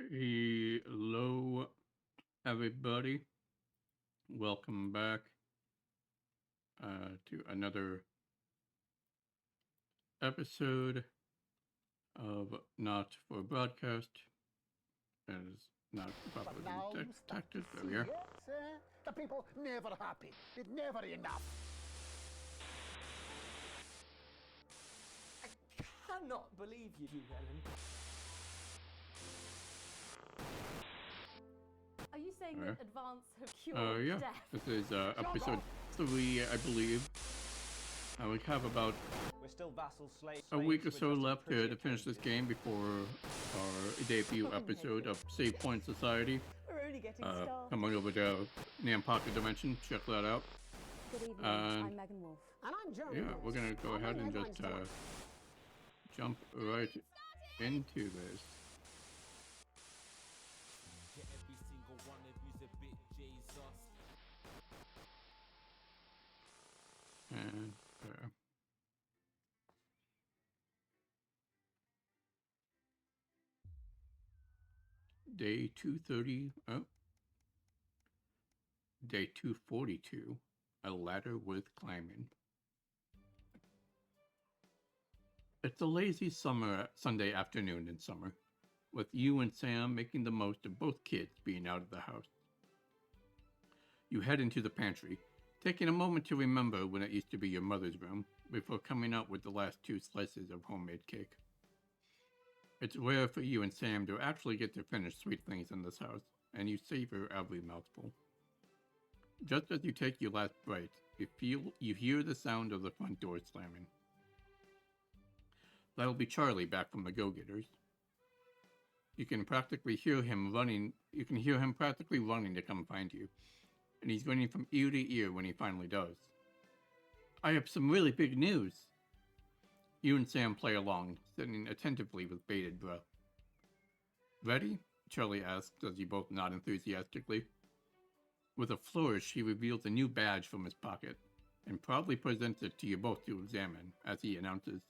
Hello, everybody. Welcome back to another episode of Not for Broadcast, as not But properly now you start to detected. There we see are. it. The people never happy. It's never enough. I cannot believe you, Ellen. Are you saying Alright. that advance have cured Yeah, death? this is episode 3, I believe. We have about We're still vassal slaves. a week or We're so just left pretty to finish this occasionally. game before our debut episode of Save Point Society. We're only getting started. Coming over to Nampocket Dimension. Check that out. Good evening. And- I'm Megan Wolf. And I'm Jeremy. Yeah, we're gonna go I'm ahead on and headlines just tonight. jump right into this. Get every single one of you's a bit Jesus. And there. Day 230. Oh. Day 242. A ladder worth climbing. It's a lazy Sunday afternoon in summer, with you and Sam making the most of both kids being out of the house. You head into the pantry, taking a moment to remember when it used to be your mother's room, before coming out with the last 2 slices of homemade cake. It's rare for you and Sam to actually get to finish sweet things in this house, and you savor every mouthful. Just as you take your last bite, you hear the sound of the front door slamming. That'll be Charlie back from the Go-Getters. You can practically hear him running. You can hear him practically running to come find you, and he's grinning from ear to ear when he finally does. I have some really big news. You and Sam play along, sitting attentively with bated breath. Ready? Charlie asks as you both nod enthusiastically. With a flourish, he reveals a new badge from his pocket, and proudly presents it to you both to examine, as he announces,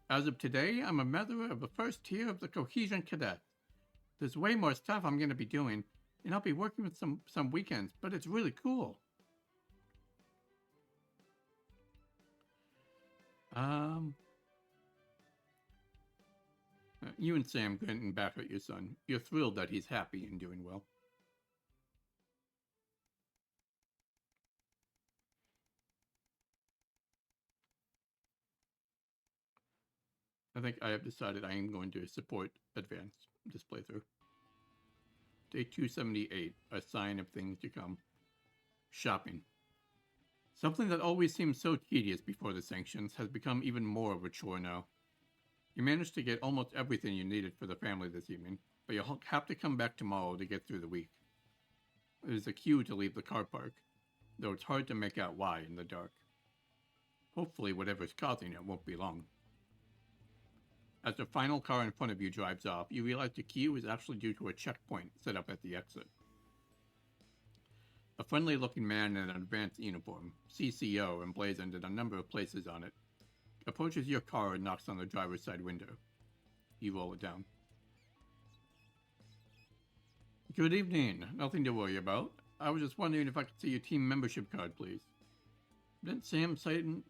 "As of today, I'm a member of the first tier of the Cohesion Cadets. There's way more stuff I'm going to be doing, and I'll be working with some weekends, but it's really cool." You and Sam grinning back at your son. You're thrilled that he's happy and doing well. I think I have decided I am going to support advanced this playthrough. Day 278, a sign of things to come. Shopping. Something that always seemed so tedious before the sanctions has become even more of a chore now. You managed to get almost everything you needed for the family this evening, but you'll have to come back tomorrow to get through the week. There's a queue to leave the car park, though it's hard to make out why in the dark. Hopefully whatever's causing it won't be long. As the final car in front of you drives off, you realize the queue is actually due to a checkpoint set up at the exit. A friendly-looking man in an advanced uniform, CCO emblazoned in a number of places on it, approaches your car and knocks on the driver's side window. You roll it down. Good evening. Nothing to worry about. I was just wondering if I could see your team membership card, please. Didn't Sam sign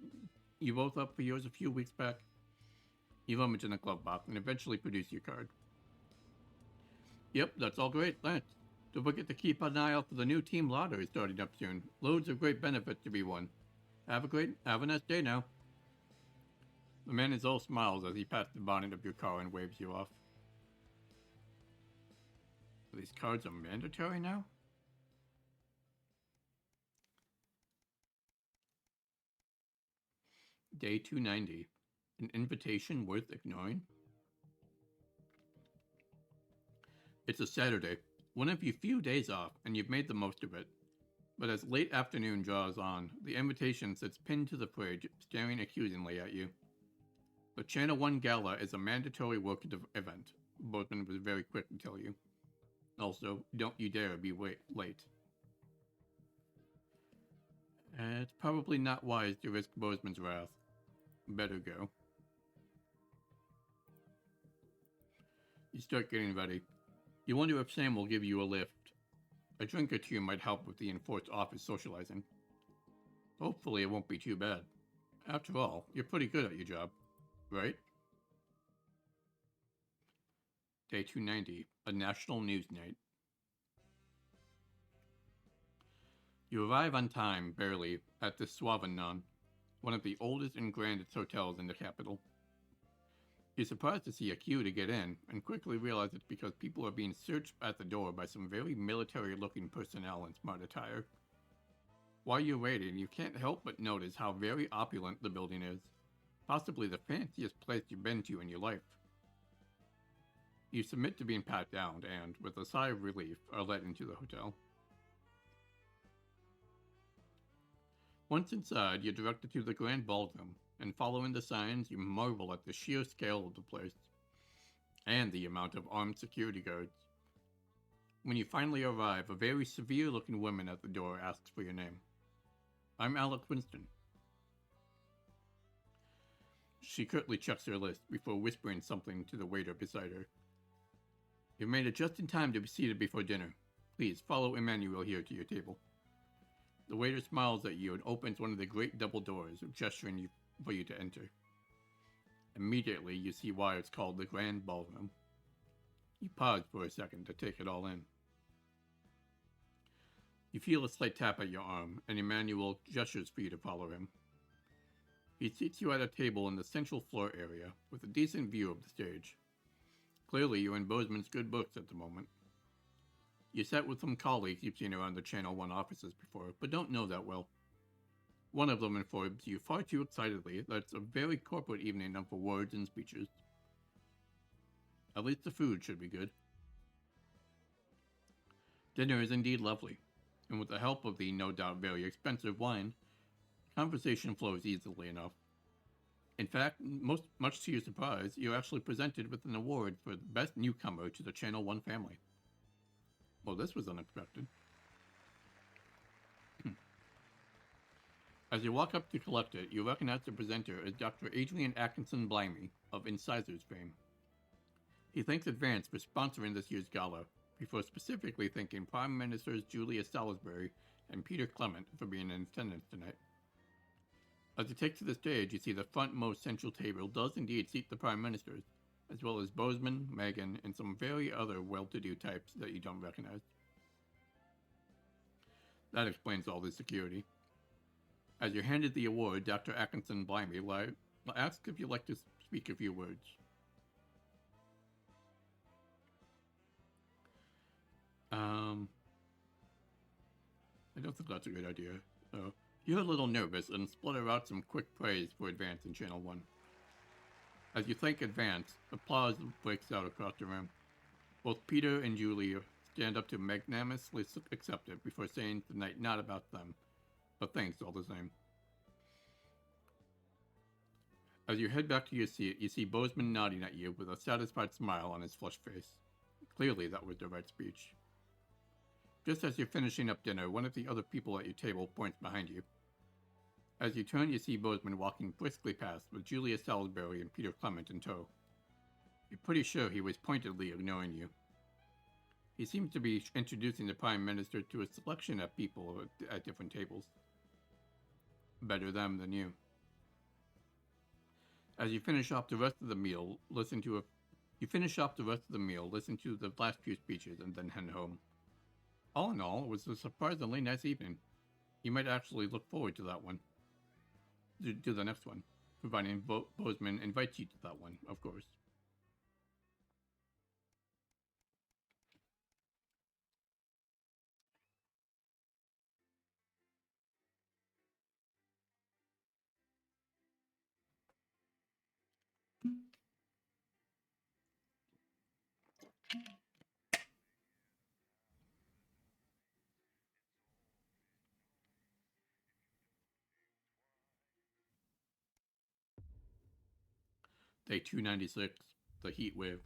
you both up for yours a few weeks back? You rummage in the glove box and eventually produce your card. Yep, that's all great, thanks. Don't forget to keep an eye out for the new team lottery starting up soon. Loads of great benefits to be won. Have a nice day now. The man is all smiles as he pats the bonnet of your car and waves you off. These cards are mandatory now? Day 290. An invitation worth ignoring? It's a Saturday, one of your few days off, and you've made the most of it. But as late afternoon draws on, the invitation sits pinned to the fridge, staring accusingly at you. The Channel 1 Gala is a mandatory work event, Boatman was very quick to tell you. Also, don't you dare be late. It's probably not wise to risk Bozeman's wrath. Better go. You start getting ready. You wonder if Sam will give you a lift. A drink or two might help with the enforced office socializing. Hopefully it won't be too bad. After all, you're pretty good at your job, right? Day 290, a national news night. You arrive on time, barely, at the Suavanon, one of the oldest and grandest hotels in the capital. You're surprised to see a queue to get in, and quickly realize it's because people are being searched at the door by some very military-looking personnel in smart attire. While you're waiting, you can't help but notice how very opulent the building is, possibly the fanciest place you've been to in your life. You submit to being pat down and, with a sigh of relief, are let into the hotel. Once inside, you're directed to the grand ballroom, and following the signs, you marvel at the sheer scale of the place, and the amount of armed security guards. When you finally arrive, a very severe-looking woman at the door asks for your name. I'm Alec Winston. She curtly checks her list before whispering something to the waiter beside her. You've made it just in time to be seated before dinner. Please follow Emmanuel here to your table. The waiter smiles at you and opens one of the great double doors, gesturing for you to enter. Immediately, you see why it's called the Grand Ballroom. You pause for a second to take it all in. You feel a slight tap at your arm, and Emmanuel gestures for you to follow him. He seats you at a table in the central floor area, with a decent view of the stage. Clearly, you're in Bozeman's good books at the moment. You sat with some colleagues you've seen around the Channel 1 offices before, but don't know that well. One of them informs you far too excitedly that it's a very corporate evening known for words and speeches. At least the food should be good. Dinner is indeed lovely, and with the help of the no doubt very expensive wine, conversation flows easily enough. In fact, much to your surprise, you're actually presented with an award for Best Newcomer to the Channel 1 family. Well, this was unexpected. As you walk up to collect it, you recognize the presenter as Dr. Adrian Atkinson Blimey of Incisors fame. He thanks Advance for sponsoring this year's gala, before specifically thanking Prime Ministers Julia Salisbury and Peter Clement for being in attendance tonight. As you take to the stage, you see the frontmost central table does indeed seat the Prime Ministers, as well as Bozeman, Meghan, and some very other well-to-do types that you don't recognize. That explains all the security. As you're handed the award, Dr. Atkinson Blimey asks if you'd like to speak a few words. I don't think that's a good idea. You're a little nervous and splutter out some quick praise for Advance in Channel 1. As you thank Advance, applause breaks out across the room. Both Peter and Julia stand up to magnanimously accept it before saying the night not about them, but thanks all the same. As you head back to your seat, you see Bozeman nodding at you with a satisfied smile on his flushed face. Clearly that was the right speech. Just as you're finishing up dinner, one of the other people at your table points behind you. As you turn, you see Bozeman walking briskly past with Julia Salisbury and Peter Clement in tow. You're pretty sure he was pointedly ignoring you. He seems to be introducing the Prime Minister to a selection of people at different tables. Better them than you. As you finish off the rest of the meal, listen to the last few speeches and then head home. All in all, it was a surprisingly nice evening. You might actually look forward to that one. To the next one, providing Bozeman invites you to that one, of course. Day 296, the heat wave.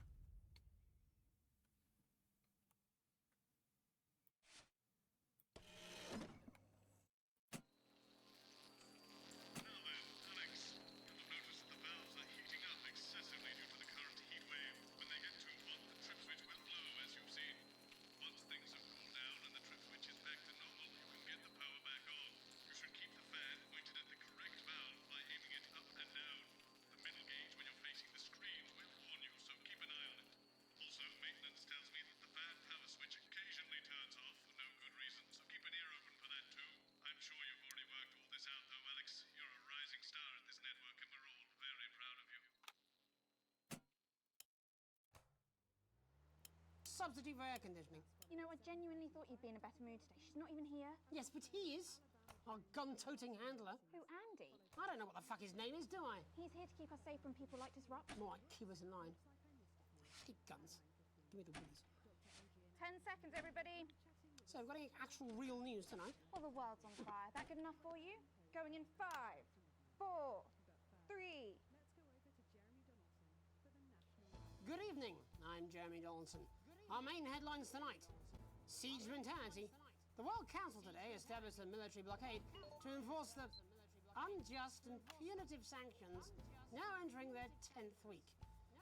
substitute for air conditioning. You know, I genuinely thought you'd be in a better mood today. She's not even here. Yes, but he is. Our gun-toting handler. Who, Andy? I don't know what the fuck his name is, do I? He's here to keep us safe from people like Disrupt. More like keep us in line. I hate guns. Give me the winners. 10 seconds, everybody. So, we've got any actual real news tonight? Well, the world's on fire. That good enough for you? Going in 5, 4, 3. Good evening, I'm Jeremy Donaldson. Our main headlines tonight. Siege mentality. The World Council today established a military blockade to enforce the unjust and punitive sanctions now entering their 10th week.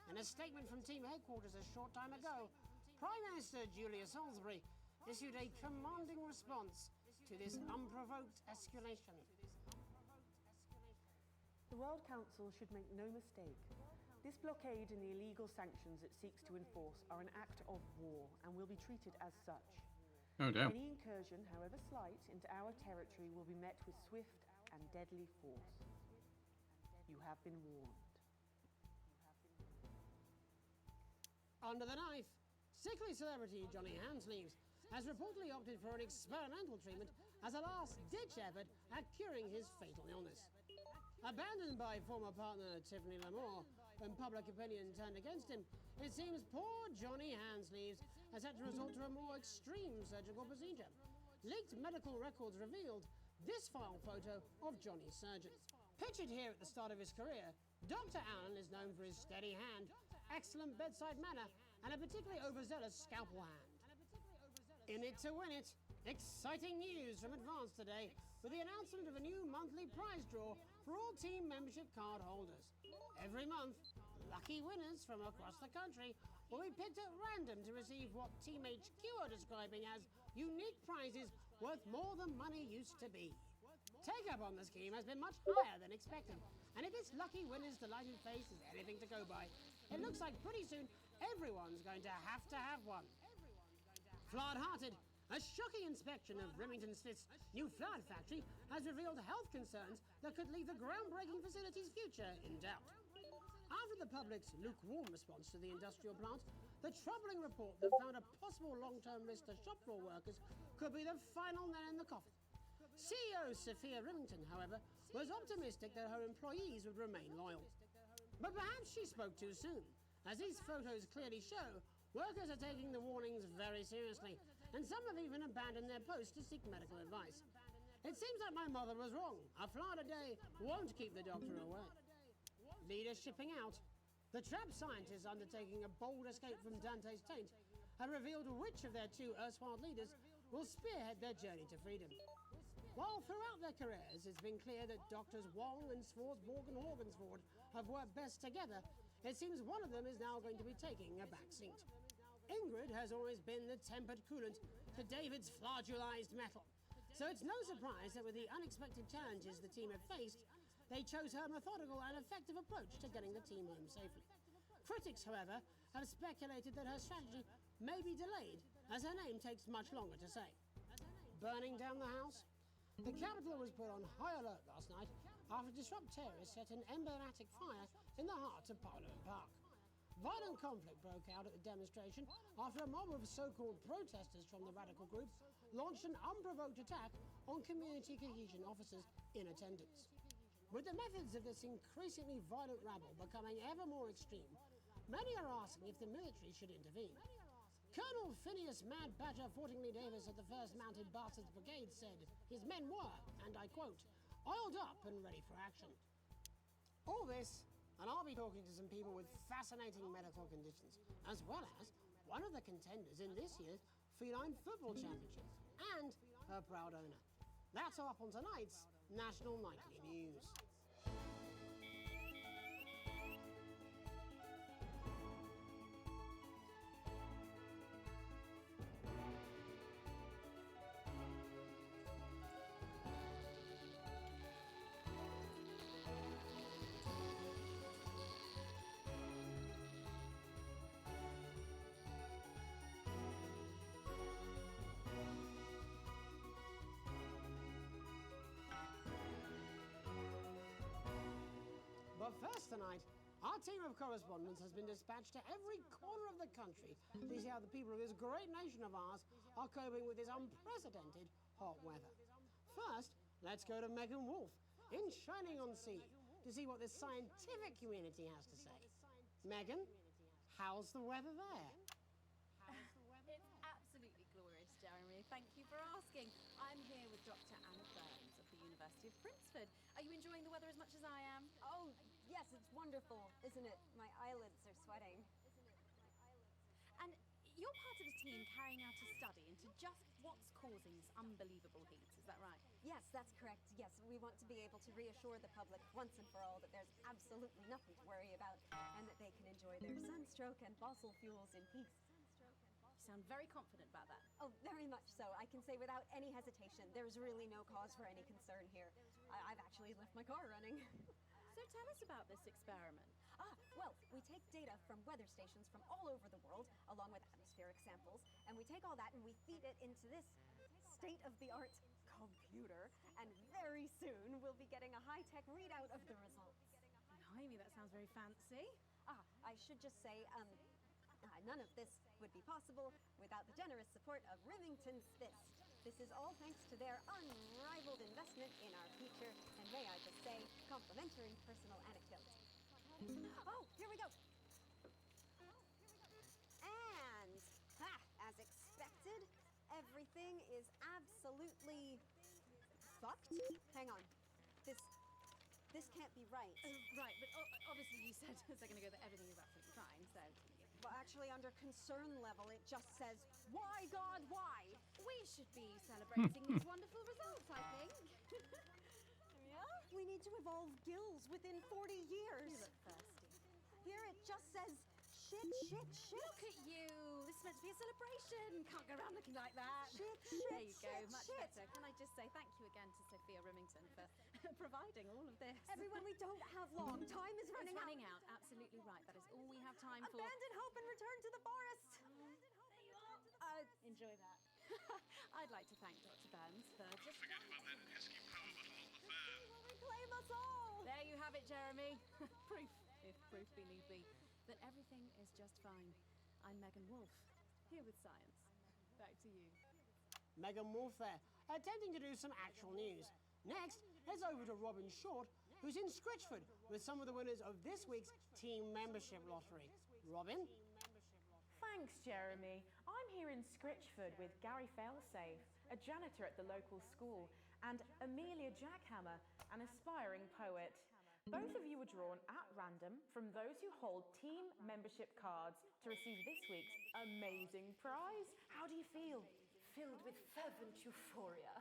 In a statement from team headquarters a short time ago, Prime Minister Julia Salisbury issued a commanding response to this unprovoked escalation. The World Council should make no mistake. This blockade and the illegal sanctions it seeks to enforce are an act of war and will be treated as such. Oh, damn. Any incursion, however slight, into our territory will be met with swift and deadly force. You have been warned. Under the knife, sickly celebrity Johnny Handsleeves has reportedly opted for an experimental treatment as a last-ditch effort at curing his fatal illness. Abandoned by former partner Tiffany Lamore when public opinion turned against him, it seems poor Johnny Handsleeves has had to resort to a more extreme surgical procedure. Leaked medical records revealed this file photo of Johnny's surgery. Pictured here at the start of his career, Dr. Allen is known for his steady hand, excellent bedside manner, and a particularly overzealous scalpel hand. In it to win it, exciting news from Advance today with the announcement of a new monthly prize draw for all team membership card holders. Every month, lucky winners from across the country will be picked at random to receive what Team HQ are describing as unique prizes worth more than money used to be. Take-up on the scheme has been much higher than expected, and if this lucky winner's delighted face is anything to go by, it looks like pretty soon everyone's going to have one. Flawed-hearted, a shocking inspection of Remington Smith's new Flawed factory has revealed health concerns that could leave the groundbreaking facility's future in doubt. After the public's lukewarm response to the industrial plant, the troubling report that found a possible long-term risk to shop floor workers could be the final nail in the coffin. CEO Sophia Remington, however, was optimistic that her employees would remain loyal. But perhaps she spoke too soon. As these photos clearly show, workers are taking the warnings very seriously, and some have even abandoned their posts to seek medical advice. It seems like my mother was wrong. A flood a day won't keep the doctor away. Leaders shipping out. The trapped scientists undertaking a bold escape from Dante's taint have revealed which of their two erstwhile leaders will spearhead their journey to freedom. While throughout their careers it's been clear that Doctors Wong and Swartzborg and Horgensford have worked best together, it seems one of them is now going to be taking a back seat. Ingrid has always been the tempered coolant to David's flagellized metal, so it's no surprise that with the unexpected challenges the team have faced, they chose her methodical and effective approach to getting the team home safely. Critics, however, have speculated that her strategy may be delayed, as her name takes much longer to say. Burning down the house? The Capitol was put on high alert last night after disrupt terrorists set an emblematic fire in the heart of Parliament Park. Violent conflict broke out at the demonstration after a mob of so-called protesters from the radical group launched an unprovoked attack on community cohesion officers in attendance. With the methods of this increasingly violent rabble becoming ever more extreme, many are asking if the military should intervene. Colonel Phineas Mad Badger Fortingley Davis of the 1st Mounted Bastards Brigade said his men were, and I quote, oiled up and ready for action. All this, and I'll be talking to some people with fascinating medical conditions, as well as one of the contenders in this year's Feline Football Championship, and her proud owner. That's all up on tonight's National Nightly News. But first tonight, our Our team of correspondents has been dispatched to every corner of the country to see how the people of this great nation of ours are coping with this unprecedented hot weather. First, let's go to Megan Wolf in Shining-on-Sea to see what the scientific community has to say. Megan, how's the weather there? It's absolutely glorious, Jeremy. Thank you for asking. I'm here with Dr. Anna Burns of the University of Princeford. Are you enjoying the weather as much as I am? Oh, yes, it's wonderful, isn't it? My eyelids are sweating. And you're part of a team carrying out a study into just what's causing this unbelievable heat, is that right? Yes, that's correct. Yes, we want to be able to reassure the public once and for all that there's absolutely nothing to worry about and that they can enjoy their sunstroke and fossil fuels in peace. You sound very confident about that. Oh, very much so. I can say without any hesitation, there's really no cause for any concern here. I've actually left my car running. So tell us about this experiment. Well, we take data from weather stations from all over the world, along with atmospheric samples, and we take all that and we feed it into this state-of-the-art computer, and very soon we'll be getting a high-tech readout of the results. Blimey, that sounds very fancy. I should just say, none of this would be possible without the generous support of Remington's Fist. This is all thanks to their unrivaled investment in our future, and may I just say, complimentary personal anecdote. Oh, here we go. And, as expected, everything is absolutely fucked. Hang on. This can't be right. Right, but obviously you said a second ago that everything is absolutely fine, so... Well, actually, under concern level, it just says, why, God, why? We should be celebrating these wonderful results, I think. Yeah? We need to evolve gills within 40 years. You look thirsty. Here it just says, shit. Look at you. This is meant to be a celebration. Can't go around looking like that. Shit. There you go, much better. Can I just say thank you again to Sophia Remington for providing all of this. Everyone, we don't have long. Time is running out. It's running out. Absolutely right. That is all we have time for. Abandon hope and return to the forest. Enjoy that. I'd like to thank Dr. Burns for just... Forget about that pesky power bottle on the fan. Will reclaim us all. There you have it, Jeremy. Proof, if proof be need be, that everything is just fine. I'm Megan Wolf, here with science. Back to you. Megan Wolf there, attempting to do some actual news. Next, heads over to Robin Short, who's in Scritchford with some of the winners of this week's team membership lottery. Robin? Thanks, Jeremy. I'm here in Scritchford with Gary Failsafe, a janitor at the local school, and Amelia Jackhammer, an aspiring poet. Both of you were drawn at random from those who hold team membership cards to receive this week's amazing prize. How do you feel? Filled with fervent euphoria.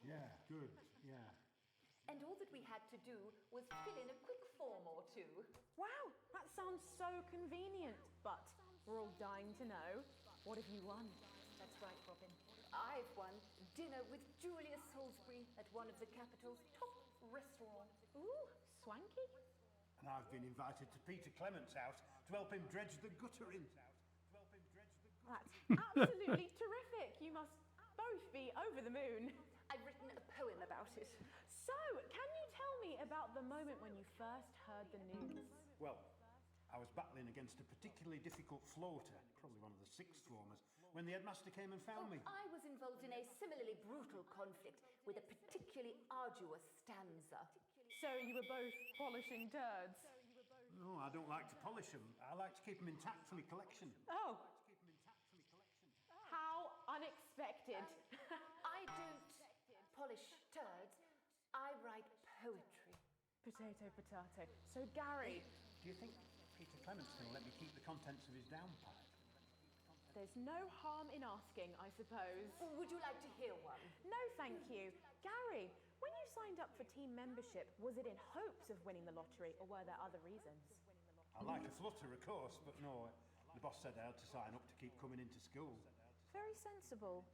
Yeah, good, yeah. And all that we had to do was fill in a quick form or two. Wow, that sounds so convenient. But we're all dying to know, what have you won? That's right, Robin. I've won dinner with Julia Salisbury at one of the capital's top restaurants. Ooh, swanky. And I've been invited to Peter Clement's house to help him dredge the gutter in. That's absolutely terrific. You must both be over the moon. I've written a poem about it. So, can you tell me about the moment when you first heard the news? Well, I was battling against a particularly difficult floater, probably one of the sixth formers, when the headmaster came and found me. I was involved in a similarly brutal conflict with a particularly arduous stanza. So you were both polishing turds? No, I don't like to polish them. I like to keep them intact for my collection. Oh. How unexpected. I don't polish turds. I write poetry. Potato, potato. So, Gary... Do you think Peter Clement's going to let me keep the contents of his downpipe? There's no harm in asking, I suppose. Would you like to hear one? No, thank you. Gary, when you signed up for team membership, was it in hopes of winning the lottery, or were there other reasons? I like a flutter, of course, but no, the boss said I had to sign up to keep coming into school. Very sensible.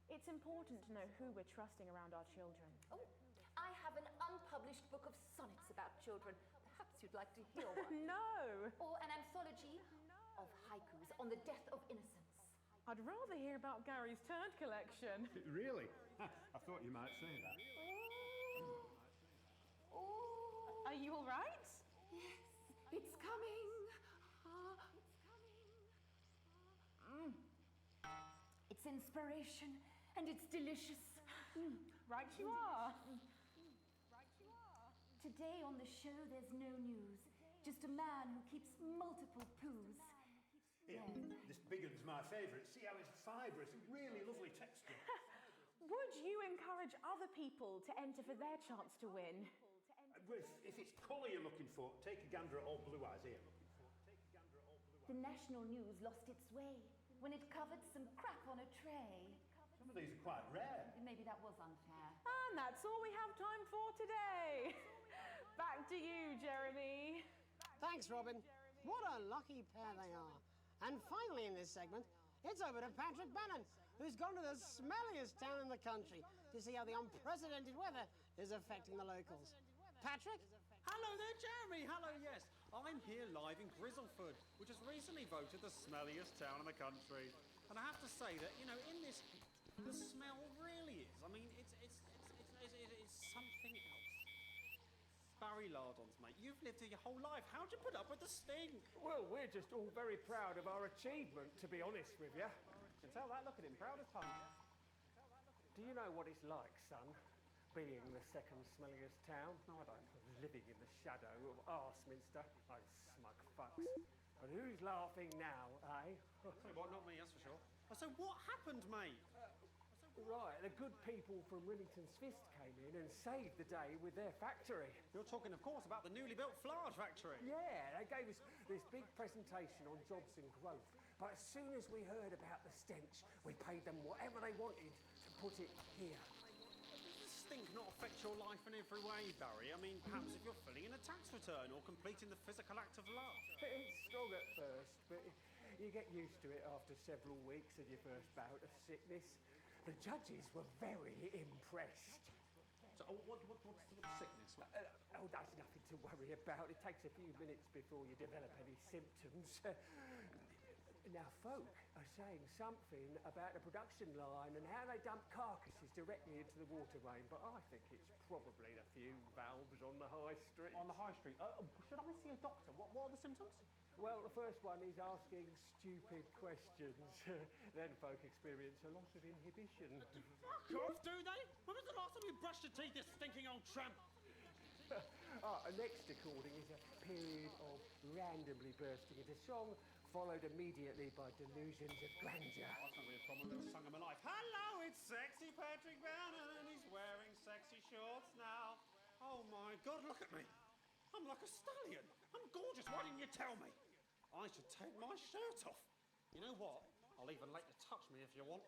It's important to know who we're trusting around our children. Oh, I have an unpublished book of sonnets about children. Perhaps you'd like to hear one. No! Or an anthology of haikus on the death of innocence. I'd rather hear about Gary's turd collection. Really? I thought you might say that. Oh. Are you all right? Yes. It's coming. It's inspiration and it's delicious. Right you are. Today on the show, there's no news. Just a man who keeps multiple poos. Here, this big one's my favourite. See how it's fibrous, really lovely texture. Would you encourage other people to enter for their chance to win? If it's colour you're looking for, take a gander at All Blue Eyes here. The national news lost its way when it covered some crap on a tray. Some of these are quite rare. Maybe that was unfair. And that's all we have time for today. Back to you, Jeremy. Thanks, Robin. What a lucky pair they are. And finally in this segment, it's over to Patrick Bannon, who's gone to the smelliest town in the country to see how the unprecedented weather is affecting the locals. Patrick? Hello there, Jeremy. Hello, yes. I'm here live in Grizzleford, which has recently voted the smelliest town in the country. And I have to say that, you know, in this heat, the smell really is. I mean, it's something else. Barry Lardons, mate, you've lived here your whole life. How'd you put up with the stink? Well, we're just all very proud of our achievement, to be honest with you. You can tell that, look at him, proud as punch. Do you know what it's like, son, being the second smelliest town? No, I don't. Living in the shadow of Arseminster. Those smug fucks. But who's laughing now, eh? What, not me, that's for sure. So what happened, mate? Right, the good people from Remington's Fist came in and saved the day with their factory. You're talking, of course, about the newly built flour factory. Yeah, they gave us this big presentation on jobs and growth. But as soon as we heard about the stench, we paid them whatever they wanted to put it here. Does the stink not affect your life in every way, Barry? I mean, perhaps if you're filling in a tax return or completing the physical act of love. It's strong at first, but you get used to it after several weeks of your first bout of sickness. The judges were very impressed. So, what's the sickness? That's nothing to worry about. It takes a few minutes before you develop any symptoms. Now, folk are saying something about the production line and how they dump carcasses directly into the water main, but I think it's probably the fume valves on the high street. On the high street? Should I see a doctor? What are the symptoms? Well, the first one is asking stupid questions. Then folk experience a loss of inhibition. Fuck off, do they? When was the last time you brushed your teeth, you stinking old tramp? Next recording is a period of randomly bursting into song, followed immediately by delusions of grandeur. Oh, that's not really a problem. I've never sung in my life. Hello, it's sexy Patrick Bannon, and he's wearing sexy shorts now. Oh my God, look at me. I'm like a stallion. I'm gorgeous. Why didn't you tell me? I should take my shirt off. You know what? I'll even let you touch me if you want.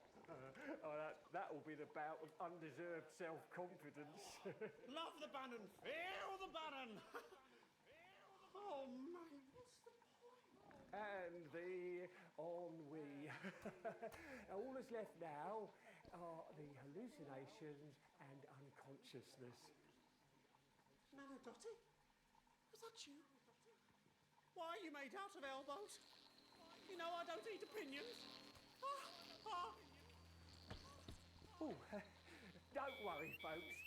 That'll be the bout of undeserved self-confidence. Love the Bannon. Feel the Bannon. Oh, man, what's the point? And the ennui. All that's left now are the hallucinations and unconsciousness. Nana Dottie? Was that you? Why are you made out of elbows? You know I don't eat opinions. Oh, don't worry, folks.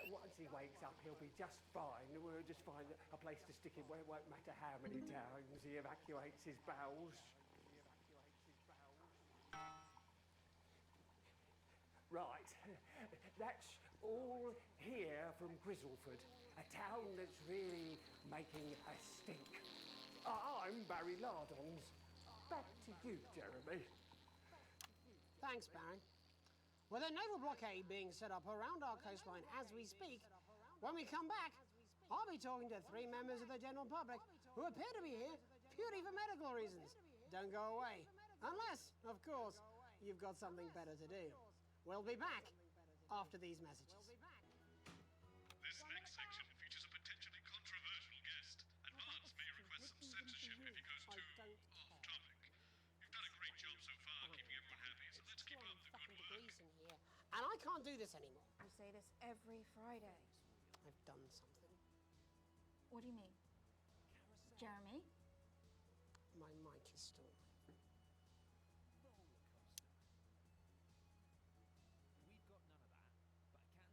Once he wakes up, he'll be just fine. We'll just find a place to stick him where it won't matter how many times he evacuates his bowels. Right, that's all here from Grizzleford, a town that's really making a stink. I'm Barry Lardons. Back to you, Jeremy. Thanks, Barry. With a naval blockade being set up around our coastline as we speak, when we come back, I'll be talking to 3 members of the general public who appear to be here purely for medical reasons. Don't go away. Unless, of course, you've got something better to do. We'll be back after these messages. This next section features a potentially controversial guest, and Barnes may request some censorship if he goes too off-topic. You've done a great job so far keeping everyone happy, so let's keep up the good work. And I can't do this anymore. You say this every Friday. I've done something. What do you mean? Jeremy? My mic is still.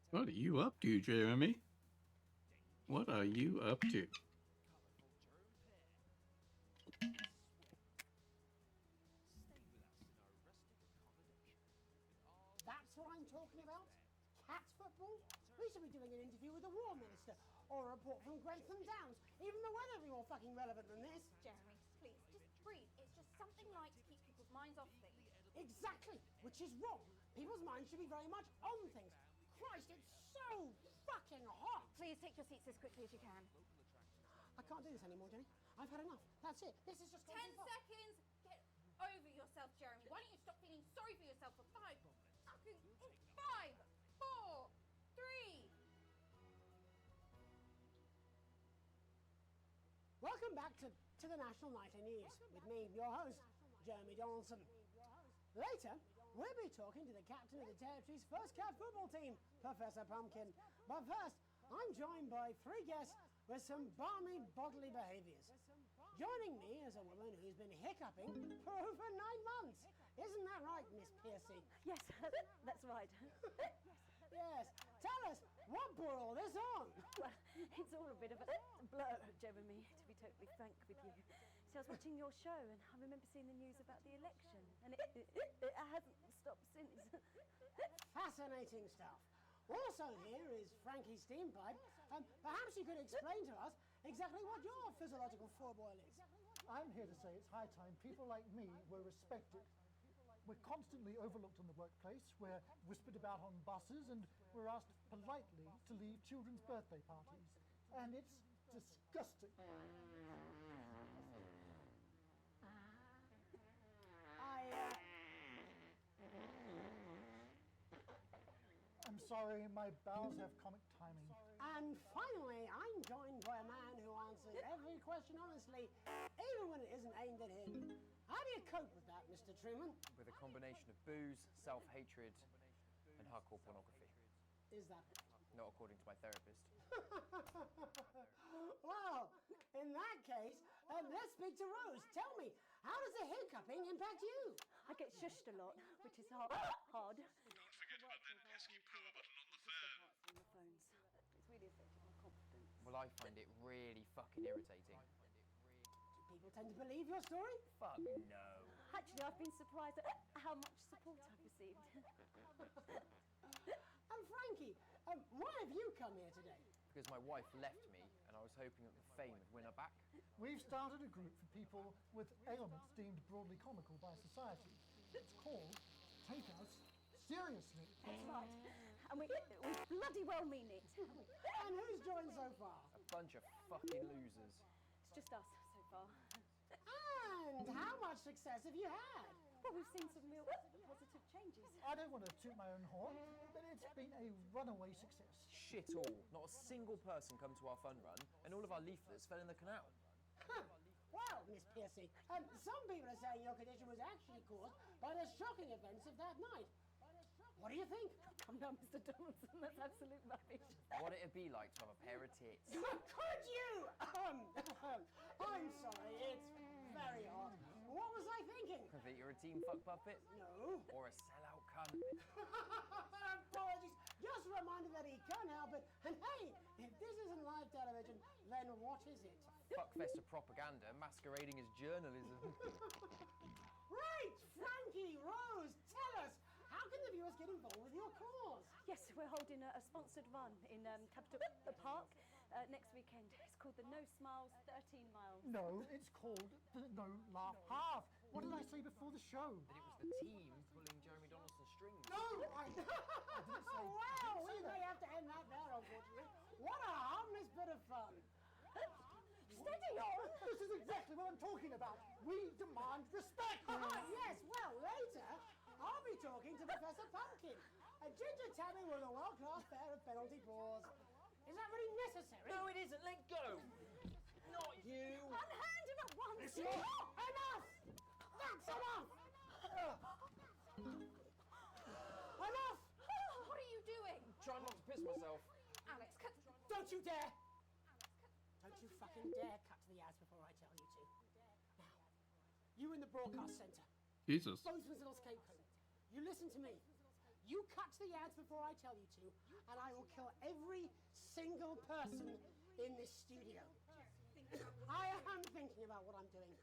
What are you up to, Jeremy? What are you up to? That's what I'm talking about? Cat football? We should be doing an interview with the War Minister, or a report from Grantham Downs. Even the weather will be more fucking relevant than this. Jeremy, please, just breathe. It's just something light to keep people's minds off things. Exactly, which is wrong. People's minds should be very much on things. Christ, it's so fucking hot. Please take your seats as quickly as you can. I can't do this anymore, Jenny. I've had enough. That's it. This is just 10 seconds. Get over yourself, Jeremy. Why don't you stop feeling sorry for yourself for 5 fucking 5, 4, 3. Welcome back to the National Nightly News with me, your host, Jeremy Donaldson. Later, we'll be talking to the captain of the territory's first cat football team, Professor Pumpkin. But first, I'm joined by 3 guests with some balmy bodily behaviours. Joining me is a woman who's been hiccuping for over 9 months. Isn't that right, Miss Piercy? Yes, that's right. Yes. Tell us, what brought all this on? Well, it's all a bit of a blur, Jeremy, to be totally frank with you. See, I was watching your show and I remember seeing the news about the election, and it hasn't stopped since. Fascinating stuff. Also here is Frankie Steampipe. Perhaps you could explain to us exactly what your physiological foible is. I'm here to say it's high time people like me were respected. We're constantly overlooked in the workplace, we're whispered about on buses, and we're asked politely to leave children's birthday parties. And it's disgusting. I'm sorry, my bowels have comic timing. And finally, I'm joined by a man who answers every question honestly, even when it isn't aimed at him. How do you cope with that, Mr. Truman? With a combination of booze, self-hatred, and hardcore pornography. Is that Not according to my therapist. Well, in that case, let's speak to Rose. Tell me, how does the hiccuping impact you? I get shushed a lot, which is hard. Don't forget about that pesky power button on the fan. On the phones. It's really affected my confidence. Well, I find it really fucking irritating. Do people tend to believe your story? Fuck no. Actually, I've been surprised at how much support I've received. And Frankie, why have you come here today? Because my wife left me, and I was hoping that the fame would win her back. We've started a group for people with ailments deemed broadly comical by society. It's called Take Us Seriously. That's right. And we bloody well mean it. And who's joined so far? A bunch of fucking losers. It's just us so far. And how much success have you had? Well, we've seen some real positive changes. I don't want to toot my own horn, but it's been a runaway success. Shit all. Not a single person come to our fun run, and all of our leaflets fell in the canal. Huh. Well, Miss Piercy, some people are saying your condition was actually caused by the shocking events of that night. What do you think? Come down, Mr. Donaldson, that's absolute rubbish. What it'd be like to have a pair of tits. Could you? I'm sorry, it's very hot. What was I thinking? That you're a team fuck puppet? No. Or a sellout cunt? Apologies. Just a reminder that he can't help it. And hey, if this isn't live television, then what is it? Fuckfest of propaganda masquerading as journalism. Right, Frankie, Rose, tell us, how can the viewers get involved with your cause? Yes, we're holding a sponsored run in Capitol Park next weekend. It's called the No Smiles 13 Miles. No, it's called the No Laugh Half. What did I say before the show? That it was the team pulling Jeremy Donaldson's strings. No, I didn't say. Well, we may have to end that there, unfortunately. What a harmless bit of fun. Steady on! This is exactly what I'm talking about. We demand respect. Yes, well, later, I'll be talking to Professor Pumpkin, a ginger tabby with a world-class pair of penalty paws. Is that really necessary? No, it isn't. Let go. Not you. Unhand him at once. Enough! That's enough! Enough! What are you doing? Try not to piss myself. Alex, cut. Don't you dare! Don't you fucking dare cut to the ads before I tell you to. Now, you in the broadcast centre. Jesus. Bozeman's little scapegoat. You listen to me. You cut to the ads before I tell you to, and I will kill every single person in this studio. I am thinking about what I'm doing.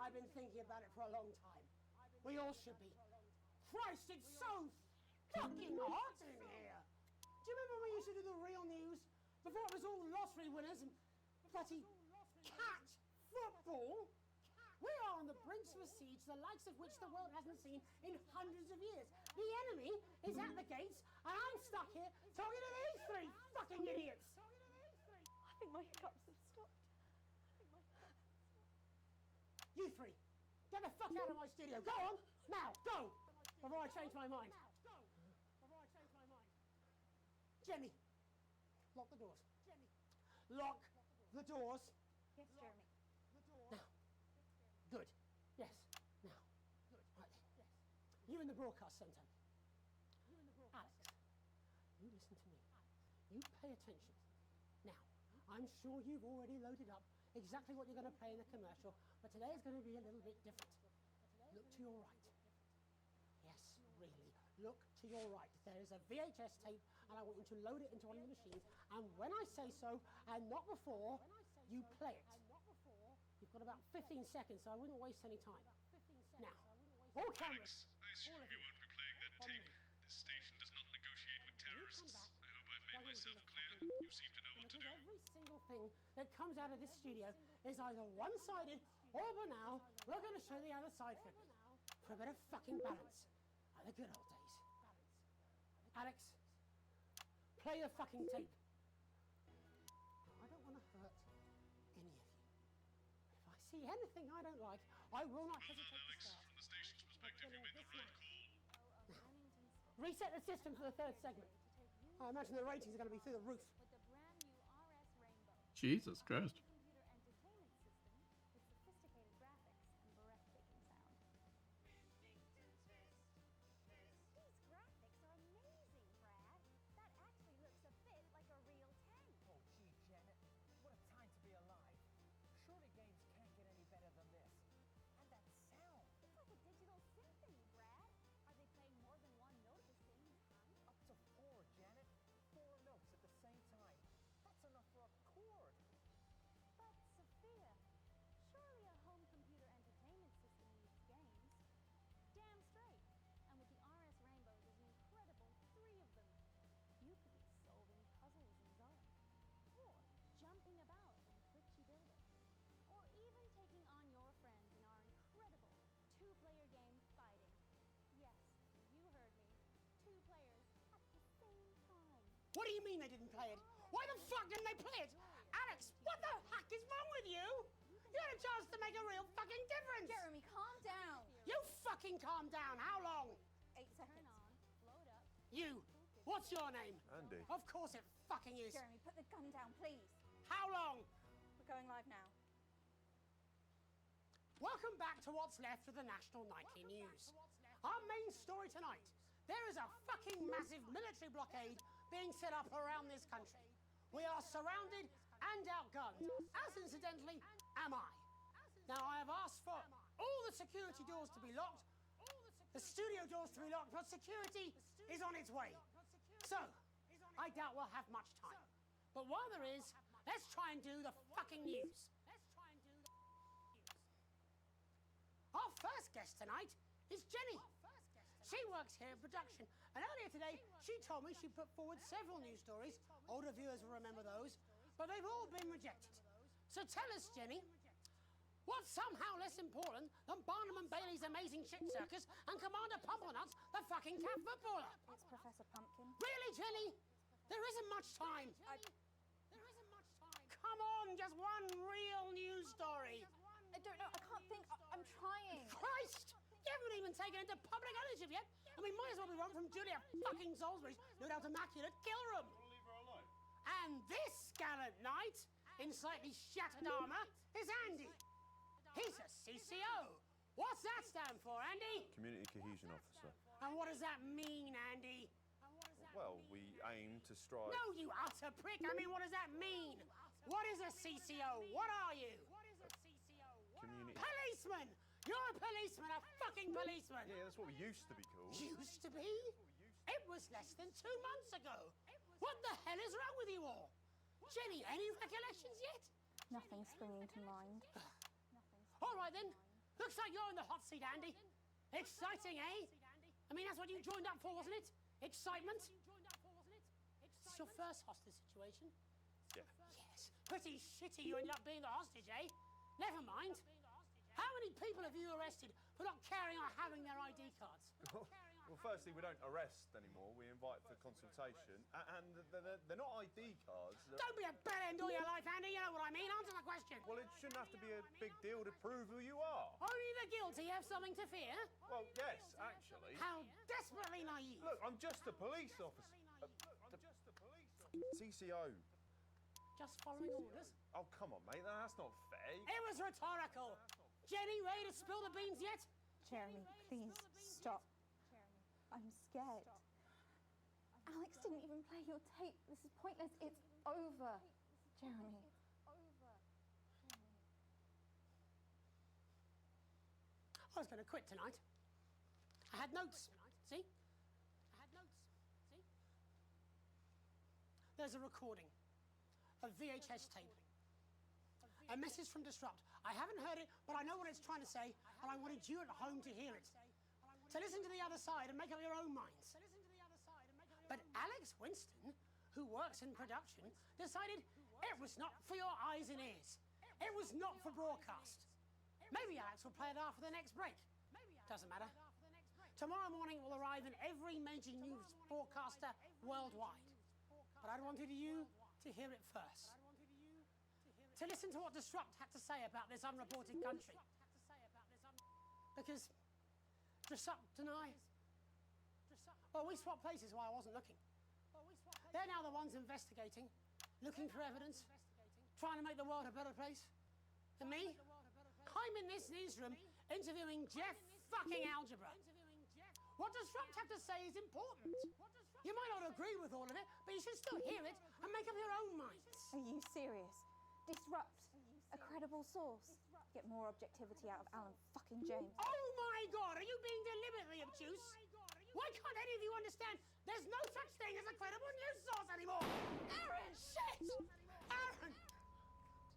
I've been thinking about it for a long time. We all should be. Christ, it's so fucking hot in here. Do you remember when we used to do the real news? Before it was all lottery winners and bloody cat football? We are on the brink of a siege, the likes of which the world hasn't seen in hundreds of years. The enemy is at the gates, and I'm stuck here talking to these three fucking idiots. I think my hiccups have stopped. You three, get the fuck out of my studio. Go on, now, go, before I change my mind. Jenny, lock the doors. Lock the doors. Yes, Jeremy. Now. Good. Yes. Now. Good. Right then. You in the broadcast centre. Alex, you listen to me. You pay attention. Now, I'm sure you've already loaded up exactly what you're going to play in the commercial, but today is going to be a little bit different. Look to your right. Yes, really. Look to your right. There is a VHS tape, and I want you to load it into one of the machines, and when I say so, and not before, you play it. You've got about 15 seconds, so I wouldn't waste any time. Now, all cameras. Alex, I assume you won't be playing that tape. This station does not negotiate with terrorists. I hope I've made myself clear. You seem to know what to do. Every single thing that comes out of this studio is either one-sided or banal. We're going to show the other side for a bit of fucking balance. Like the good old days. Alex, play the fucking tape. Now, I don't want to hurt any of you. If I see anything I don't like, I will not hesitate to start. From the station's perspective, you made the right call. Reset the system for the third segment. I imagine the ratings are going to be through the roof. Jesus Christ. Computer entertainment system with sophisticated graphics and breathtaking sound. These graphics are amazing, Brad. That actually looks a bit like a real tank. Oh, gee, Janet, what a time to be alive. Surely games can't get any better than this. And that sound. It's like a digital symphony, Brad. Are they playing more than one note at the same time? Up to 4, Janet. 4 notes at the same time. That's enough for a chord. But, Sophia, surely a home computer entertainment system needs games. Damn straight. And with the RS Rainbow, there's an incredible 3 of them. You could be solving puzzles in Zara, or jumping about in Twitchy Builder, or even taking on your friends in our incredible 2-player game Fighting. Yes, you heard me. 2 players at the same time. What do you mean they didn't play it? Why the fuck didn't they play it? Alex, what the heck is wrong with you? You had a chance to make a real fucking difference. Jeremy, calm down. You fucking calm down. How long? 8 seconds. Turn on, load up. You. What's your name? Andy. Of course it fucking is. Jeremy, put the gun down, please. How long? We're going live now. Welcome back to what's left of the National Nightly News. Our main story tonight. There is a fucking massive military blockade being set up around this country. We are surrounded and outgunned, as incidentally am I. Now I have asked for all the security doors to be locked, the studio doors to be locked, but security is on its way. So, I doubt we'll have much time. But while there is, let's try and do the fucking news. Our first guest tonight is Jenny. She works here in production, and earlier today she told me she put forward several news stories. Older viewers will remember those, but they've all been rejected. So tell us, Jenny, what's somehow less important than Barnum and Bailey's Amazing Shit Circus and Commander Pumpernuts, the fucking cat footballer? It's Professor Pumpkin. Really, Jenny? There isn't much time. There isn't much time. Come on, just one real news story. I don't know. I can't think. I'm trying. Christ! You haven't even taken into public ownership yet. I mean, might as well be one from Julia fucking Salisbury's no doubt immaculate kill room. And this gallant knight, in slightly shattered armour, is Andy. He's a CCO. What's that stand for, Andy? Community Cohesion Officer. And what does that mean, Andy? Well, we aim to strive... No, you utter prick. I mean, what does that mean? What is a CCO? What are you? Community... Policeman! You're a policeman, a fucking policeman! Yeah, that's what we used to be called. Used to be? It was less than 2 months ago. What the hell is wrong with you all? Jenny, any recollections yet? Nothing springing to mind. All right then. Looks like you're in the hot seat, Andy. Exciting, eh? I mean, that's what you joined up for, wasn't it? Excitement? Is this your first hostage situation? Yeah. Yes. Pretty shitty you ended up being the hostage, eh? Never mind. How many people have you arrested for not carrying or having their ID cards? Well, firstly, we don't arrest anymore. We invite for consultation. And they're not ID cards. Don't be a bellend all your life, Andy. You know what I mean. Answer the question. Well, it shouldn't have to be a big deal to prove who you are. Only the guilty have something to fear? Well, yes, actually. How desperately naive. Look, I'm just a police officer. CCO. Just following orders? Oh, come on, mate. That's not fair. It was rhetorical. Jenny, ready to spill the beans yet? Jeremy, please stop. I'm scared. Alex didn't even play your tape. This is pointless. It's over. Jeremy. I was going to quit tonight. I had notes. See? I had notes. See? There's a recording. A VHS tape. A message from Disrupt. I haven't heard it, but I know what it's trying to say, and I wanted you at home to hear it. To listen to the other side and make up your own minds. But Alex Winston, who works in production, decided it was not for your eyes and ears. It was not for broadcast. Maybe Alex will play it after the next break. Doesn't matter. Tomorrow morning it will arrive in every major news broadcaster worldwide. But I wanted you to hear it first. To listen to what Disrupt had to say about this unreported country. Because Disrupt and I, well, we swapped places while I wasn't looking. They're now the ones investigating, looking for evidence, trying to make the world a better place. And me, I'm in this newsroom interviewing Jeff fucking Algebra. What Disrupt have to say is important. You might not agree with all of it, but you should still hear it and make up your own minds. Are you serious? Disrupt. A credible source. Get more objectivity out of Alan fucking James. Oh my God, are you being deliberately obtuse? Why can't any of you understand there's no such thing as a credible news source anymore? Aaron! Shit! Aaron!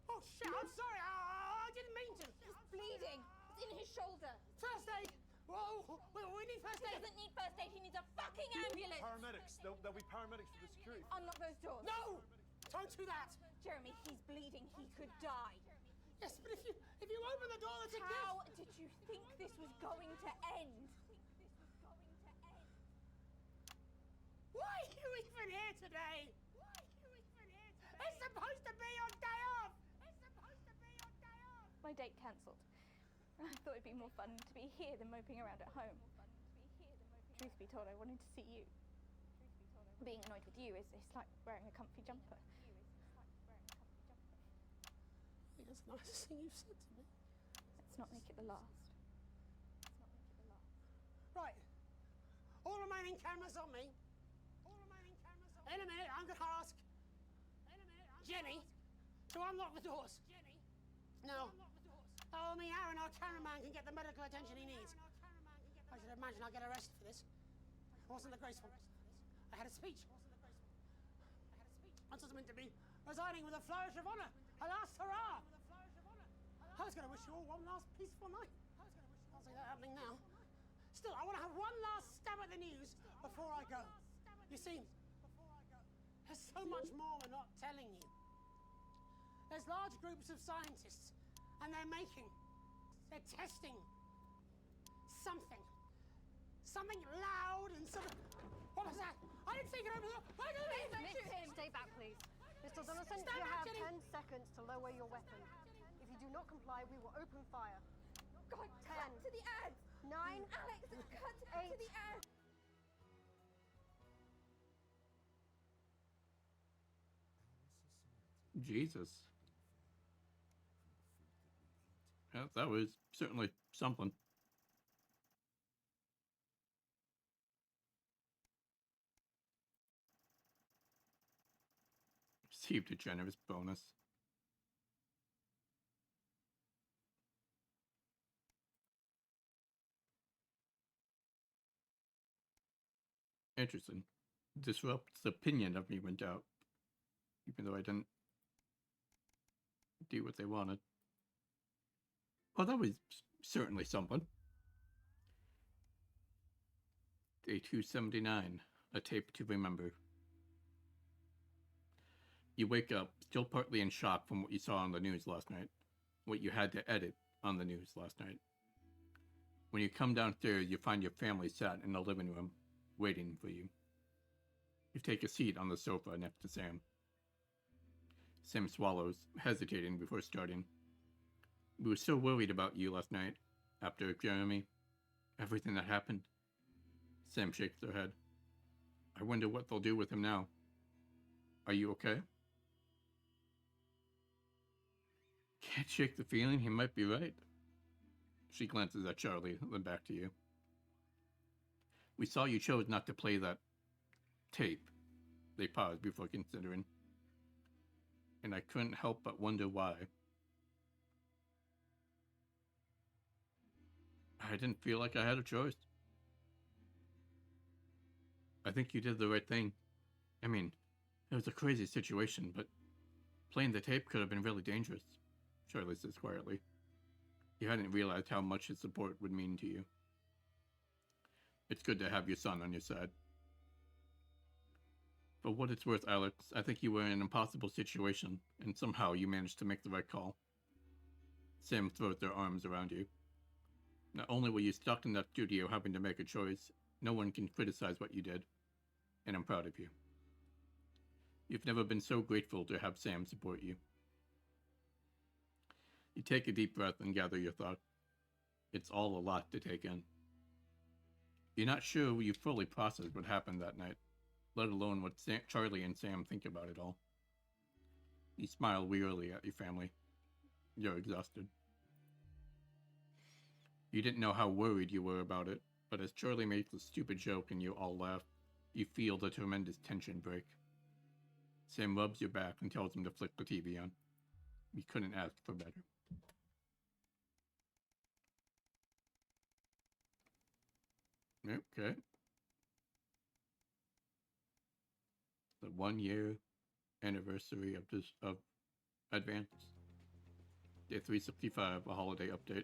Oh shit, I'm sorry, I didn't mean to. He's bleeding. It's in his shoulder. First aid! Whoa, we need first He aid. doesn't need first aid, he needs a fucking ambulance. Paramedics. There'll be paramedics for the security. Unlock those doors. No! Don't do that! Jeremy, he's bleeding. He could die. Yes, but if you open the door, it's a gift. How did you think this was going to end? Why are you even here today? It's supposed to be your day off! My date cancelled. I thought it'd be more fun to be here than moping around at home. Truth be told, I wanted to see you. Being annoyed with you is like wearing a comfy jumper. I think that's the nicest thing you've said to me. Let's not make it the last. Right. All remaining cameras on me. In a minute, I'm going to ask Jenny to unlock the doors. No. Oh, me, Aaron, our cameraman, can get the medical attention he needs. I should imagine I'll get arrested for this. It wasn't the graceful. I had a speech. I was meant to be resigning with a flourish of honour. A last hurrah. I was going to wish you all one last peaceful night. Can't see that happening now. Still, I want to have one last stab at the news before I go. You see, there's so much more we're not telling you. There's large groups of scientists, and they're testing something. Something loud and something. What was that? I didn't think it over there. Why did it? Don't shoot him. Stay back, please. Mr. Donaldson, Stand you back, have Jenny. 10 seconds to lower your weapon. If you do not comply, we will open fire. God, 10, cut to the ads. 9, Alex, cut to the ads. Jesus. Yeah, that was certainly something. Received a generous bonus. Interesting. Disrupt's opinion of me went out, even though I didn't do what they wanted. Well, that was certainly something. Day 279. A tape to remember. You wake up, still partly in shock from what you saw on the news last night. What you had to edit on the news last night. When you come downstairs, you find your family sat in the living room, waiting for you. You take a seat on the sofa next to Sam. Sam swallows, hesitating before starting. We were so worried about you last night, after Jeremy, everything that happened. Sam shakes her head. I wonder what they'll do with him now. Are you okay? Can't shake the feeling he might be right. She glances at Charlie, then back to you. We saw you chose not to play that tape. They paused before considering. And I couldn't help but wonder why. I didn't feel like I had a choice. I think you did the right thing. I mean, it was a crazy situation, but playing the tape could have been really dangerous, Charlie says quietly. You hadn't realized how much his support would mean to you. It's good to have your son on your side. For what it's worth, Alex, I think you were in an impossible situation, and somehow you managed to make the right call. Sam throws their arms around you. Not only were you stuck in that studio having to make a choice, no one can criticize what you did, and I'm proud of you. You've never been so grateful to have Sam support you. You take a deep breath and gather your thoughts. It's all a lot to take in. You're not sure you fully processed what happened that night, let alone what Charlie and Sam think about it all. You smile wearily at your family. You're exhausted. You didn't know how worried you were about it, but as Charlie makes a stupid joke and you all laugh, you feel the tremendous tension break. Sam rubs your back and tells him to flick the TV on. You couldn't ask for better. Okay. The 1 year anniversary of Advance. Day 365, a holiday update.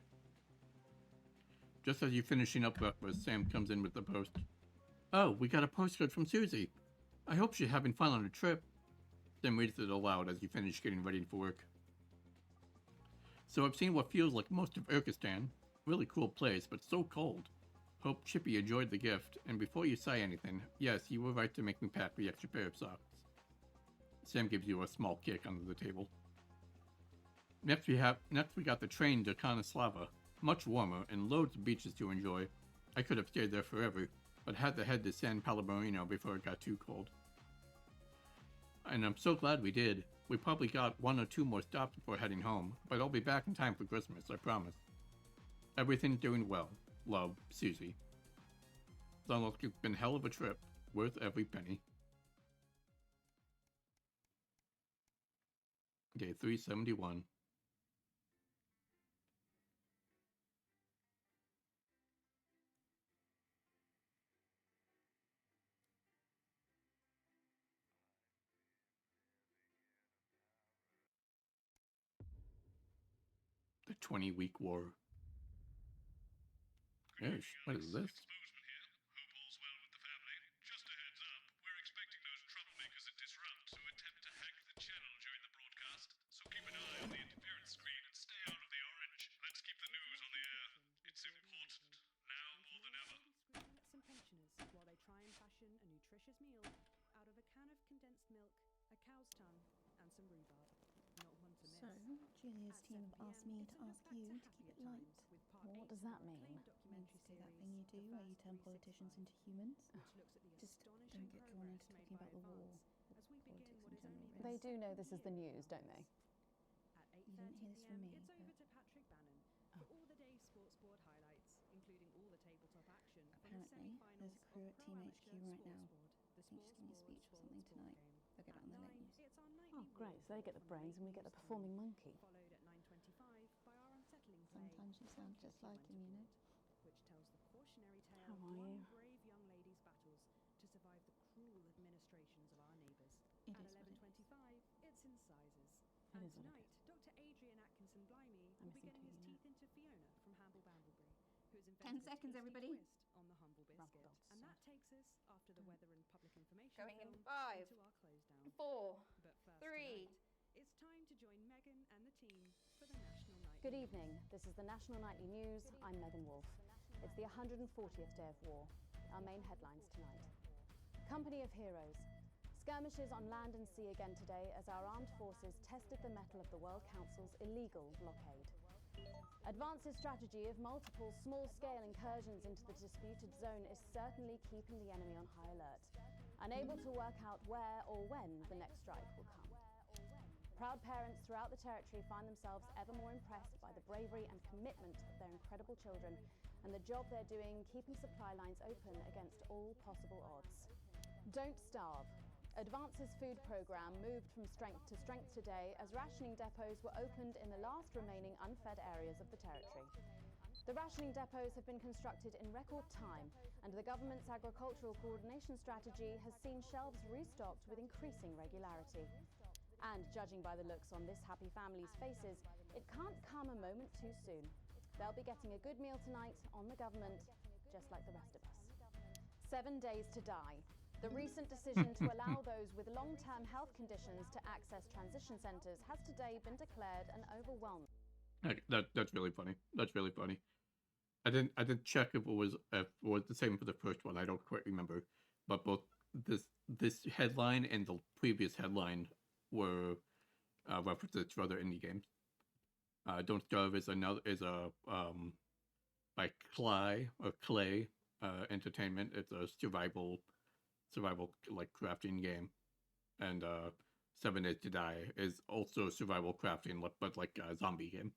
Just as you're finishing up breakfast, Sam comes in with the post. Oh, we got a postcard from Susie. I hope she's having fun on her trip. Sam reads it aloud as you finish getting ready for work. So I've seen what feels like most of Urkistan. Really cool place, but so cold. Hope Chippy enjoyed the gift, and before you say anything, yes, you were right to make me pack the extra pair of socks. Sam gives you a small kick under the table. Next we got the train to Kanaslava. Much warmer and loads of beaches to enjoy. I could have stayed there forever, but had to head to San Pellegrino before it got too cold. And I'm so glad we did. We probably got 1 or 2 more stops before heading home, but I'll be back in time for Christmas, I promise. Everything's doing well. Love, Susie. Sounds like it's been hell of a trip, worth every penny. Day 371. The 20-week war. Yes, what is this? So, Julia's team have asked me to ask you to keep it light. What does that mean? Means to do that thing you do where you turn politicians into humans. Just don't get drawn into talking about the war or politics in general. Really. They do know this is the news, don't they? You didn't hear this from me, but apparently there's a crew at Team HQ right now. I think she's giving a speech or something tonight. They'll get it on the late news. Oh, great. So they get the brains and we get the performing monkey. Sometimes you sound just like him, you know. How are you? It is what it is. It is what it is. I miss him too, you know. 10 seconds, everybody. Rubber dog sauce. Texas after the weather and public information Going in film 5, into our close down. 4, But first 3. tonight, it's time to join Megan and the team for the National Nightly Good News. evening. This is the National Nightly News. I'm Megan Wolfe. It's the 140th day of war. Our main headlines tonight. Company of Heroes. Skirmishes on land and sea again today as our armed forces tested the mettle of the World Council's illegal blockade. Advance's strategy of multiple small-scale incursions into the disputed zone is certainly keeping the enemy on high alert, unable to work out where or when the next strike will come. Proud parents throughout the territory find themselves ever more impressed by the bravery and commitment of their incredible children and the job they're doing keeping supply lines open against all possible odds. Don't starve. Advance's food programme moved from strength to strength today as rationing depots were opened in the last remaining unfed areas of the territory. The rationing depots have been constructed in record time, and the government's agricultural coordination strategy has seen shelves restocked with increasing regularity. And judging by the looks on this happy family's faces, it can't come a moment too soon. They'll be getting a good meal tonight on the government, just like the rest of us. 7 days to die. The recent decision to allow those with long-term health conditions to access transition centres has today been declared an overwhelming. That's really funny. That's really funny. I didn't check if it was the same for the first one. I don't quite remember, but both this headline and the previous headline were references to other indie games. Don't Starve is by Clay Entertainment. It's a survival like crafting game, and 7 Days to Die is also survival crafting, but like a zombie game.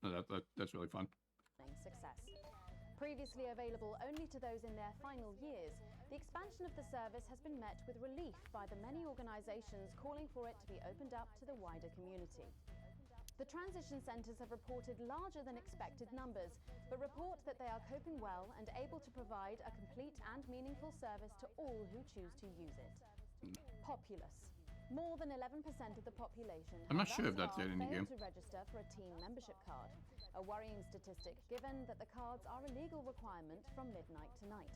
That's really fun. Success. Previously available only to those in their final years, the expansion of the service has been met with relief by the many organisations calling for it to be opened up to the wider community. The transition centres have reported larger than expected numbers, but report that they are coping well and able to provide a complete and meaningful service to all who choose to use it. Populous. More than 11% of the population I'm not sure if that's it in the game. failed to register for a team membership card. A worrying statistic given that the cards are a legal requirement from midnight tonight.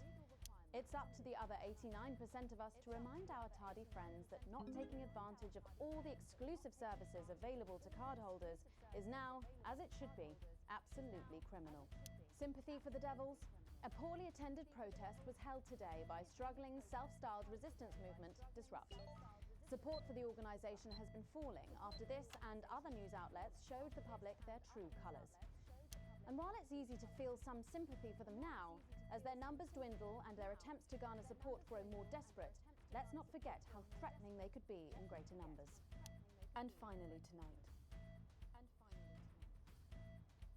It's up to the other 89% of us to remind our tardy friends that not taking advantage of all the exclusive services available to cardholders is now, as it should be, absolutely criminal. Sympathy for the Devils? A poorly attended protest was held today by struggling self-styled resistance movement Disrupt. Support for the organisation has been falling after this and other news outlets showed the public their true colours. And while it's easy to feel some sympathy for them now, as their numbers dwindle and their attempts to garner support grow more desperate, let's not forget how threatening they could be in greater numbers. And finally tonight,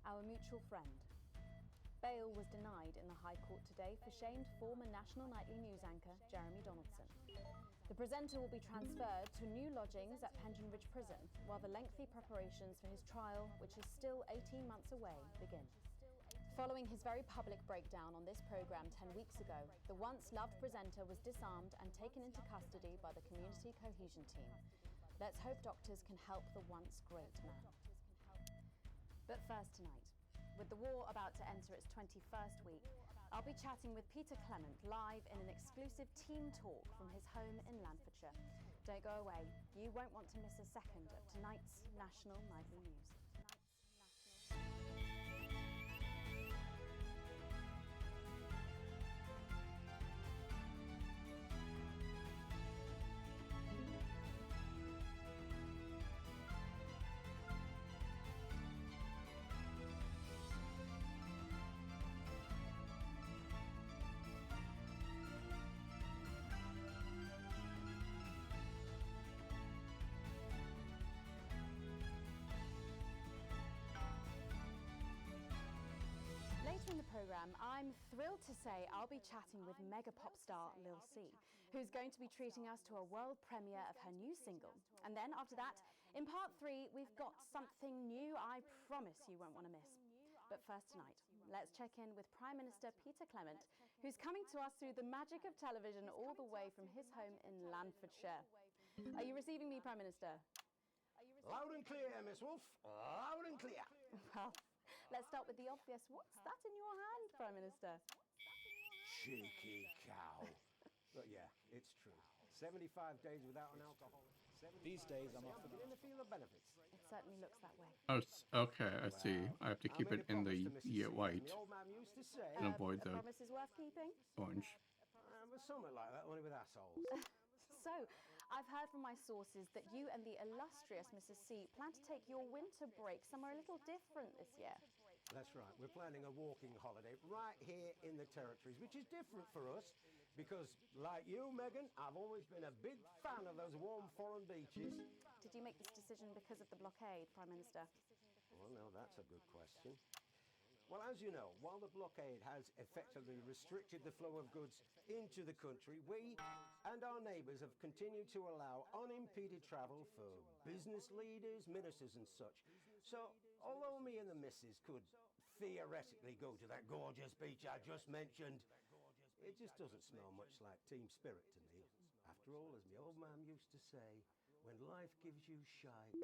our mutual friend. Bail was denied in the High Court today for shamed former National Nightly News anchor Jeremy Donaldson. The presenter will be transferred to new lodgings at Pension Ridge Prison while the lengthy preparations for his trial, which is still 18 months away, begin. Following his very public breakdown on this programme 10 weeks ago, the once-loved presenter was disarmed and taken into custody by the Community Cohesion Team. Let's hope doctors can help the once great man. But first tonight, with the war about to enter its 21st week, I'll be chatting with Peter Clement live in an exclusive team talk from his home in Lanfordshire. Don't go away. You won't want to miss a second of tonight's National Nightly News. Later in the programme, I'm thrilled to say I'll be chatting with mega pop star Lil C, who's going to be treating us to a world premiere of her new single. And then after that, in part 3, we've got something new I promise you won't want to miss. But first tonight, let's check in with Prime Minister Peter Clement, who's coming to us through the magic of television all the way from his home in Lanfordshire. Are you receiving me, Prime Minister? Loud and clear, Miss Wolfe. Loud and clear. Well, let's start with the obvious. What's that in your hand, Prime Minister? cheeky cow. But yeah, it's true. 75 days without an alcoholic. These days, I'm off the beginning to feel the benefits. It certainly looks that way. Oh, okay, I see. I have to keep it in the year white The old man used to say, and avoid A the promise is worth keeping. orange. something like that, only with assholes. So, I've heard from my sources that you and the illustrious Mrs. C plan to take your winter break somewhere a little different this year. That's right. We're planning a walking holiday right here in the territories, which is different for us because, like you, Megan, I've always been a big fan of those warm foreign beaches. Did you make this decision because of the blockade, Prime Minister? Well, no, that's a good question. Well, as you know, while the blockade has effectively restricted the flow of goods into the country, we and our neighbours have continued to allow unimpeded travel for business leaders, ministers and such. So, although me and the missus could theoretically go to that gorgeous beach I just mentioned, it just doesn't smell much like team spirit to me. After all, as my old man used to say, when life gives you shite,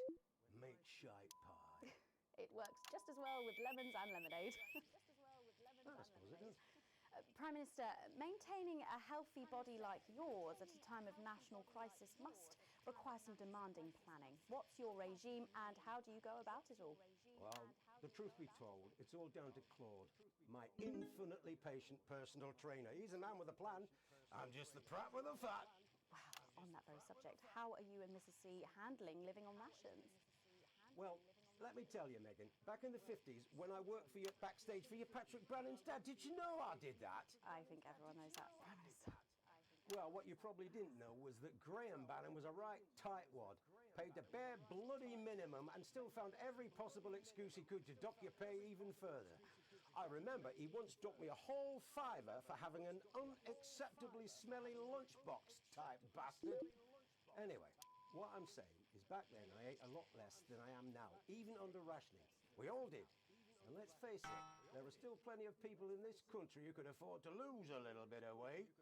make shite pie. It works just as well with lemons and lemonade. I suppose it does. Prime Minister, maintaining a healthy body like yours at a time of national crisis must require some demanding planning. What's your regime and how do you go about it all? Well, the truth be told, it's all down to Claude, my infinitely patient personal trainer. He's a man with a plan. I'm just the prat with the fat. Wow, on that very subject, how are you and Mrs. C handling living on rations? Well, let me tell you, Megan, back in the 50s, when I worked for you backstage for your Patrick Brannan's dad, did you know I did that? I think everyone knows that, Prime Minister. Well, what you probably didn't know was that Graham Bannon was a right tightwad, paid the bare bloody minimum and still found every possible excuse he could to dock your pay even further. I remember he once docked me a whole fiver for having an unacceptably smelly lunchbox type bastard. Anyway, what I'm saying is back then I ate a lot less than I am now, even under rationing. We all did. And let's face it, there are still plenty of people in this country who could afford to lose a little bit of weight.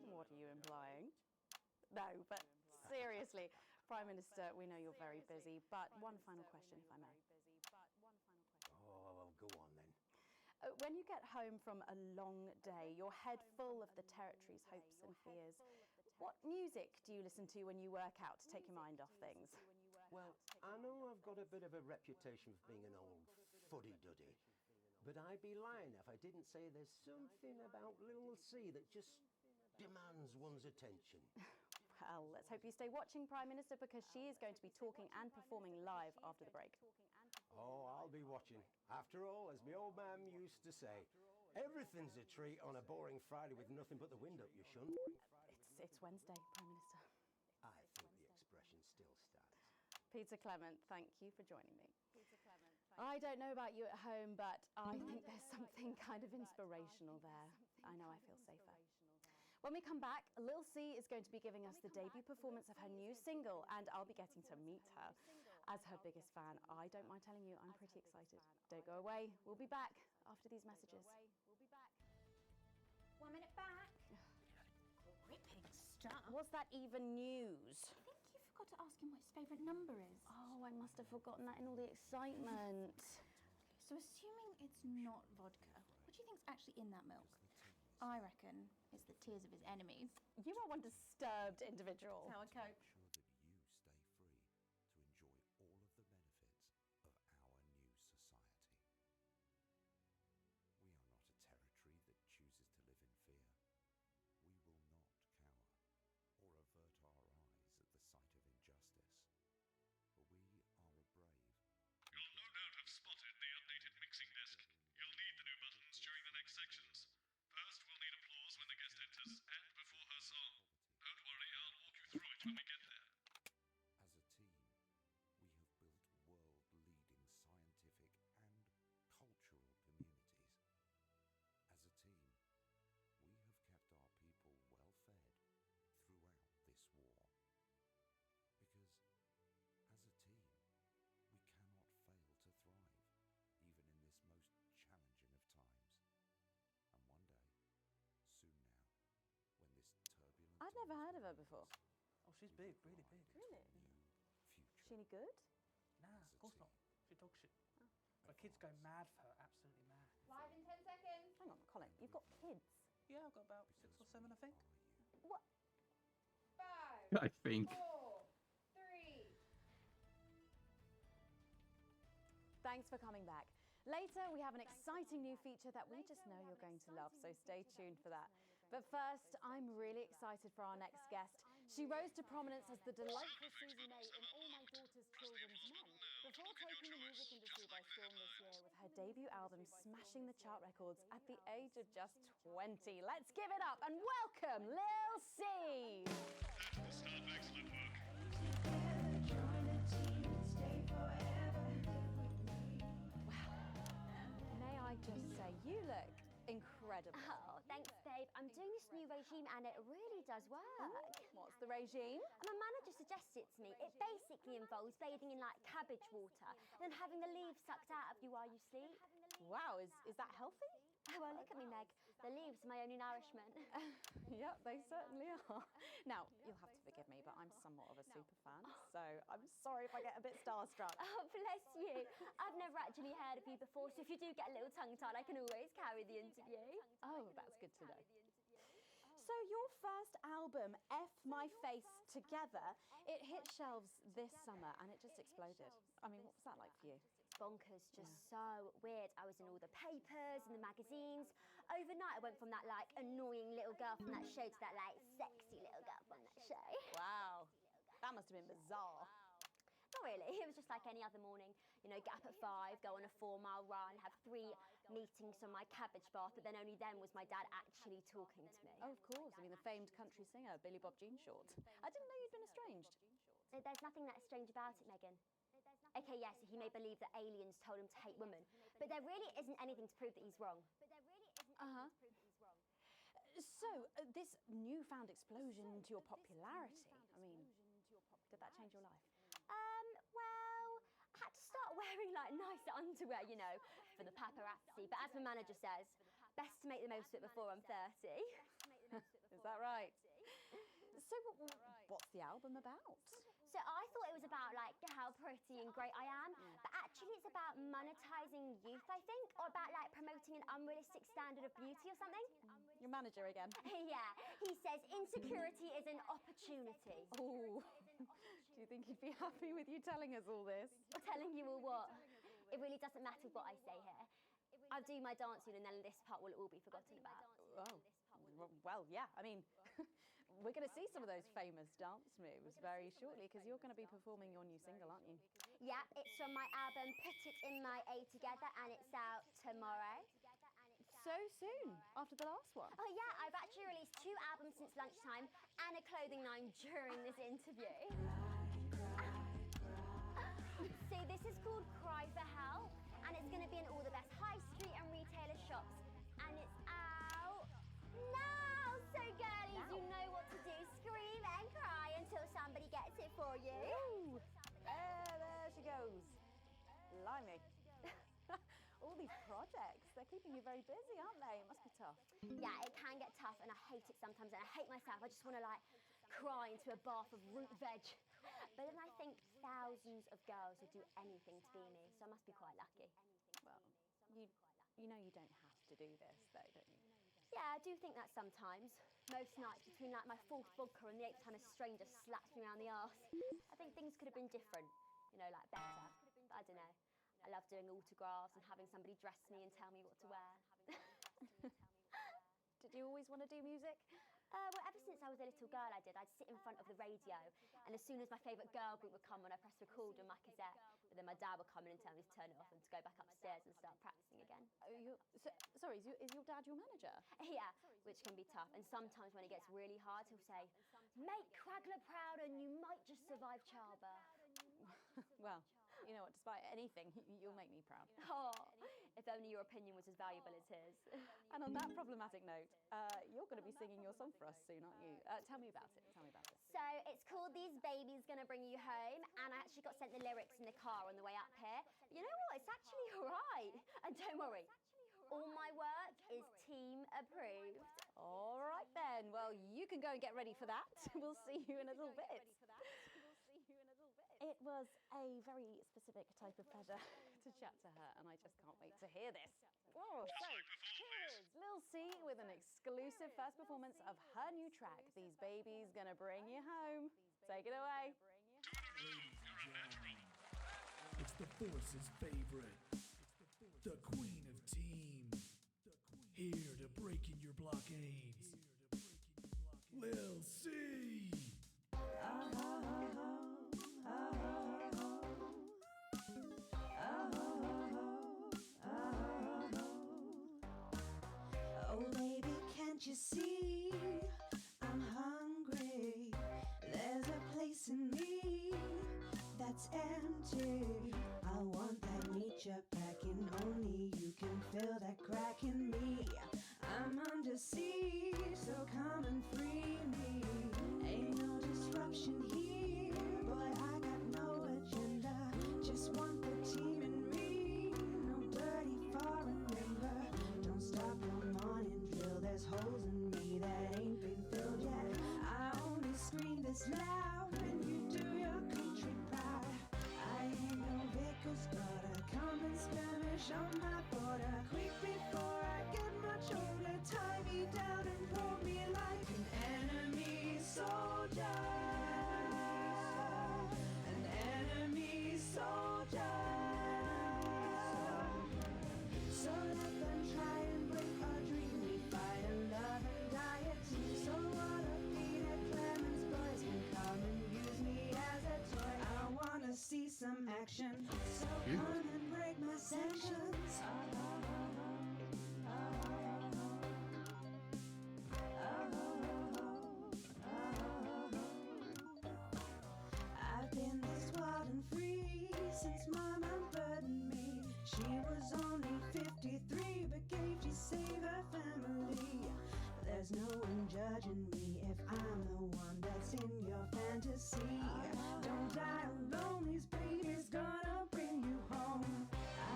What are you implying? No, but seriously, Prime Minister, we know you're very busy, but one final question, if I may. Oh, go on then. When you get home from a long day, your head full of the territory's hopes and fears, what music do you listen to when you work out to take your mind off things? Well, I know I've got a bit of a reputation for being an old fuddy-duddy, but I'd be lying if I didn't say there's something about Little C that just demands one's attention. Well, let's hope you stay watching, Prime Minister, because she is going to be talking and performing live after the break. Oh, I'll be watching. After all, as my old man used to say, everything's a treat on a boring Friday with nothing but the wind up your shunt. It's Wednesday, Prime Minister. I think the expression still stands. Peter Clement, thank you for joining me. I don't know about you at home, but I think there's something kind of inspirational there. I know I feel safer. When we come back, Lil C is going to be giving us the debut performance of her new single, and I'll be getting to meet her. As her biggest fan, I don't mind telling you I'm pretty excited. Don't go away. We'll be back after these messages. 1 minute back. Ripping stuff. Was that even news? I think you forgot to ask him what his favourite number is. Oh, I must have forgotten that in all the excitement. So assuming it's not vodka, what do you think's actually in that milk? I reckon it's the tears of his enemies. You are one disturbed individual. That's how I cope. You'll no doubt have spotted the updated mixing disc. You'll need the new buttons during the next sections. First, we'll need applause when the guest enters and before her song. Don't worry, I'll walk you through it when we get there. As a team, we have built world-leading scientific and cultural communities. As a team, we have kept our people well-fed throughout this war. Because, as a team, we cannot fail to thrive, even in this most challenging of times. And one day, soon now, when this turbulent I've never heard of her before. Oh, she's big, really big. Really? future. Is she any good? Nah, of course not. She's dog shit. The kids go mad for her, absolutely mad. Live in 10 seconds. Hang on, Colin, you've got kids. Yeah, I've got about 6 or 7, I think. What? 5, I think. 4, 3. Thanks for coming back. Later, we have an exciting new feature that we just know you're going to love, so stay tuned for that. But first, I'm really excited for our next guest. She rose to prominence as the delightful Susie May in All My Daughter's Children's Men, before taking the music industry by storm this year with her debut album smashing the chart records at the age of just 20. Let's give it up and welcome Lil C! Stop, excellent work. May I just say, you look incredible. Oh, thanks, babe. I'm doing this new regime and it really does work. What's the regime? My manager suggested it to me. It basically involves bathing in like cabbage water and then having the leaves sucked out of you while you sleep. Wow, is that healthy? Oh, well, look at me, Meg. The leaves are my only nourishment. Yep, they certainly are. Now, you'll have to forgive me, but I'm somewhat of a super fan, so I'm sorry if I get a bit starstruck. Oh, bless you. I've never actually heard of you before, so if you do get a little tongue-tied, I can always carry the interview. Oh, that's good to know. So your first album, F My Face Together, it hit shelves this summer and it just exploded. I mean, what was that like for you? Bonkers, just so weird. I was in all the papers and the magazines. Overnight, I went from that like annoying little girl from that show to that like sexy little girl from that show. Wow, that must have been bizarre. Not really. It was just like any other morning. You know, get up at 5, go on a 4-mile run, have 3 meetings on my cabbage bath, but then only then was my dad actually talking to me. Oh, of course. I mean, the famed country singer, Billy Bob Jean Short. I didn't know you'd been estranged. There's nothing that strange about it, Megan. Okay, yes, he may believe that aliens told him to hate women, but there really isn't anything to prove that he's wrong. So, this newfound explosion into your popularity, I mean, did that change your life? Well, I had to start wearing like nicer underwear, you know, for the paparazzi. But as my manager says, best to make the most of it before I'm 30. Is that right? So what's the album about? So I thought it was about like how pretty and great I am, but actually it's about monetizing youth, I think, or about like promoting an unrealistic standard of beauty or something. Your manager again? Yeah, he says insecurity is an opportunity. Oh, do you think he'd be happy with you telling us all this? Telling you all what? It really doesn't matter what I say here. I'll do my dancing and then this part will all be forgotten about. Oh, well, yeah, I mean, we're going to see some of those famous dance moves very shortly because you're going to be performing your new single, aren't you? Yeah, it's from my album Put It In My A Together and it's out tomorrow. So soon, after the last one? Oh yeah, I've actually released 2 albums since lunchtime and a clothing line during this interview. See, this is called Cry for Help and it's going to be in all the best high street and retailer shops and it's out now. So girlies, you know what to do. Scream and cry until somebody gets it for you. Ooh, there she goes. Blimey. All these projects, they're keeping you very busy, aren't they? It must be tough. Yeah, it can get tough and I hate it sometimes and I hate myself. I just want to like cry into a bath of root veg. But then I think thousands of girls would do anything to be me, so I must be quite lucky. Well, you know you don't have to do this though, don't you? Yeah, I do think that sometimes. Most nights between like my 4th vodka and the 8th time a stranger slaps me around the arse. I think things could have been different, you know, like better. But I don't know. I love doing autographs and having somebody dress me and tell me what to wear. Did you always want to do music? Well, ever since I was a little girl, I did. I'd sit in front of the radio, and as soon as my favourite girl group would come on, I'd press record on my cassette. But then my dad would come in and tell me to turn it off and to go back upstairs and start practicing again. Sorry, is your dad your manager? Yeah, which can be tough. And sometimes when it gets really hard, he'll say, "Make Cragler proud and you might just survive childbirth." Well, you know what, despite anything, you'll make me proud. Oh, if only your opinion was as valuable as his. And on that problematic note, you're going to be singing your song for us soon, aren't you? Tell me about it. So it's called These Babies Gonna Bring You Home, and I actually got sent the lyrics in the car on the way up here. But you know what? It's actually all right. And don't worry, all my work is team approved. All right then. Well, you can go and get ready for that. We'll see you in a little bit. It was a very specific type of pleasure to to chat to her, and I just can't wait to hear this. Whoa, so here's Lil C with an exclusive first performance of her new track, These Babies Gonna Bring You Home. Take it away. It's the Force's favorite, the queen of teams, here to break in your blockades, Lil C. Oh baby, can't you see I'm hungry? There's a place in me that's empty. I want that nature packing, only you can fill that crack in me. I'm under siege, so come and free me. Ain't no disruption here, boy, I got no agenda. Just want the team in me, no dirty foreign member. Don't stop the morning drill, there's holes in me that ain't been filled yet. I only scream this loud when you do your country proud. I ain't no vicar's daughter, come and skirmish on my border. Quick before I get much older, tie me down and probe me like an enemy soldier. An enemy soldier. So let them try and break our dream. We fight and love and die at two. So what a Peter Clemens boys can come and use me as a toy. I wanna see some action. So come and break my sanctions. I've been this wild and free since Mama burdened me. She was only 53, but gave to save her family. There's no one judging me if I'm the one that's in your fantasy. Don't die alone, these babies gonna bring you home.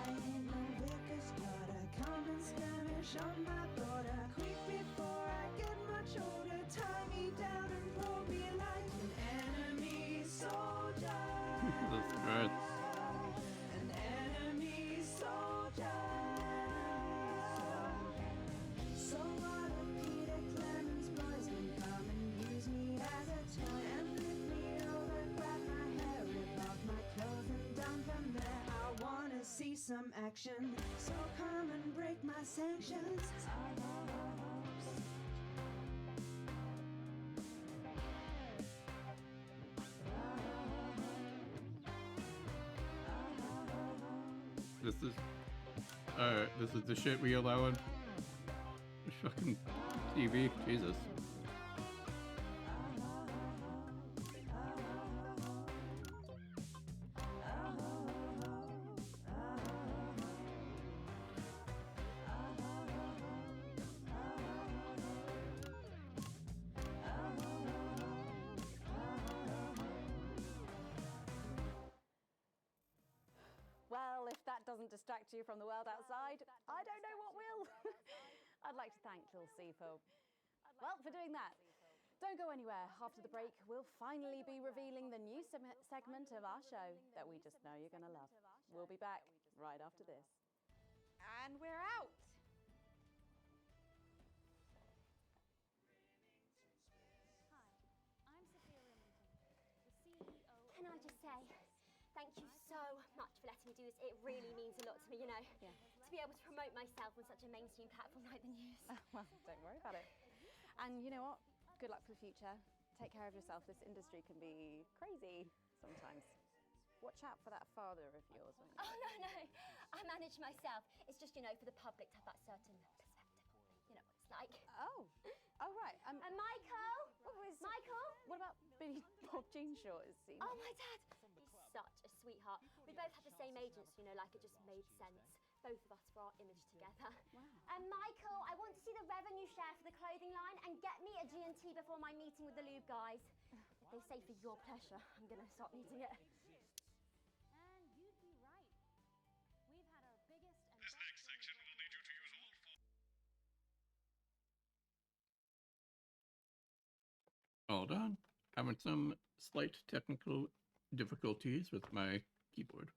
I ain't no vicar's daughter, come and skirmish on my border. Quick before I get much older, tie me down and probe me like an enemy soldier. That's right. An enemy soldier. So what if Peter Clemens boys can come and use me as a toy and flip me over, grab my hair, rip off my clothes and dump them there? I wanna see some action, so come and break my sanctions. This is the shit we allow on fucking TV. Jesus. Well, if that doesn't distract you from the world outside, I don't know what will. I'd like to thank Lil C for doing that. Don't go anywhere. After the break, we'll finally be revealing the new segment of our show that we just know you're going to love. We'll be back right after this. And we're out. Hi, I'm Sophia Remington, the CEO. Can I just say, thank you so much for letting me do this. It really means a lot to me, you know. Yeah. To be able to promote myself on such a mainstream platform like the news. Well, don't worry about it. And you know what? Good luck for the future. Take care of yourself. This industry can be crazy sometimes. Watch out for that father of yours. Won't you? Oh, no. I manage myself. It's just, you know, for the public to have that certain perspective. You know what it's like. Oh, right. And Michael? Michael? What about Billy Bob Jean Short? Is he? Oh, my dad. He's such a sweetheart. We both had the same agents, you know, like it just made sense. Both of us for our image together. Wow. And Michael, I want to see the revenue share for the clothing line and get me a G&T before my meeting with the lube guys. They say for your pleasure, I'm going to start needing it. And you'd be right. We've had our biggest and This next section will need you to use all four. Hold on. Having some slight technical difficulties with my keyboard.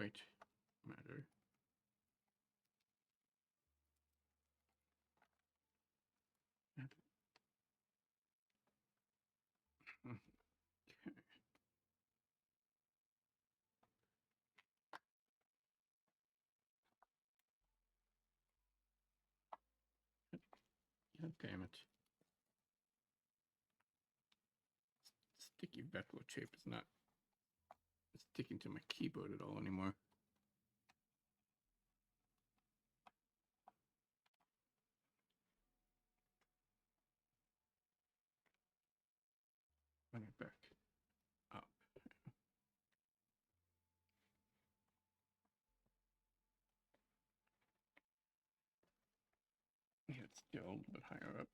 quite matter. God damn it. Sticky Veclo tape is not sticking to my keyboard at all anymore. Bring it back up. Yeah, it's still a little bit higher up.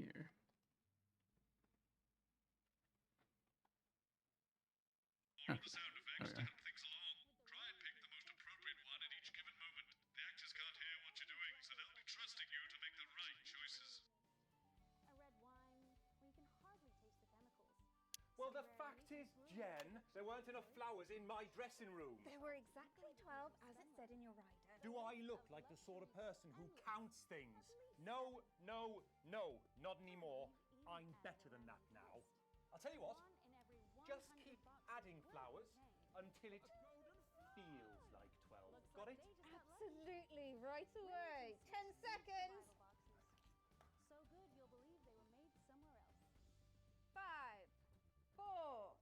Here. All of the sound effects to help things along. Try and pick the most appropriate one at each given moment. The actors can't hear what you're doing, so they'll be trusting you to make the right choices. A red wine, well, you can hardly taste the chemicals. Well, the fact is, Jen, there weren't enough flowers in my dressing room. There were exactly 12, as it said in your rider. Do I look like the sort of person who counts things? No, no, no, not anymore. I'm better than that now. I'll tell you what, just keep adding flowers until it feels like 12. Got it? Absolutely, right away. 10 seconds. So good you'll believe they were made somewhere else. 5, 4,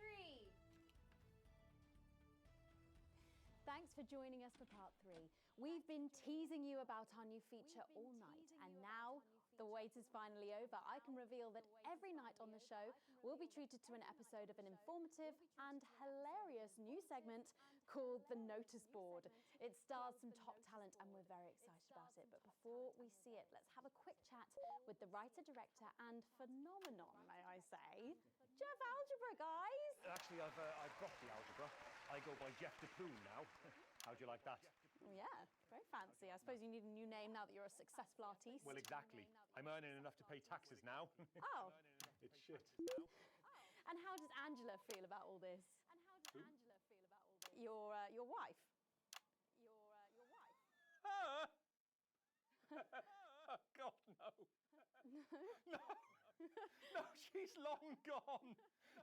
3. Thanks for joining us for part 3. We've been teasing you about our new feature all night, and now the wait is finally over. I can reveal that every night on the show, we'll be treated to an episode of an informative and hilarious new segment called The Notice Board. It stars some top talent, and we're very excited about it. But before we see it, let's have a quick chat with the writer, director, and phenomenon, may I say, Jeff Algebra, guys. Actually, I've got the algebra. I go by Jeff DePloon now. How'd you like that? Yeah, very fancy. I suppose you need a new name now that you're a successful artiste. Well, exactly. I'm earning enough to pay taxes now. Oh. It's shit. And how does Angela feel about all this? Your wife. Your wife. Ah! Oh, God, no. No. No, she's long gone.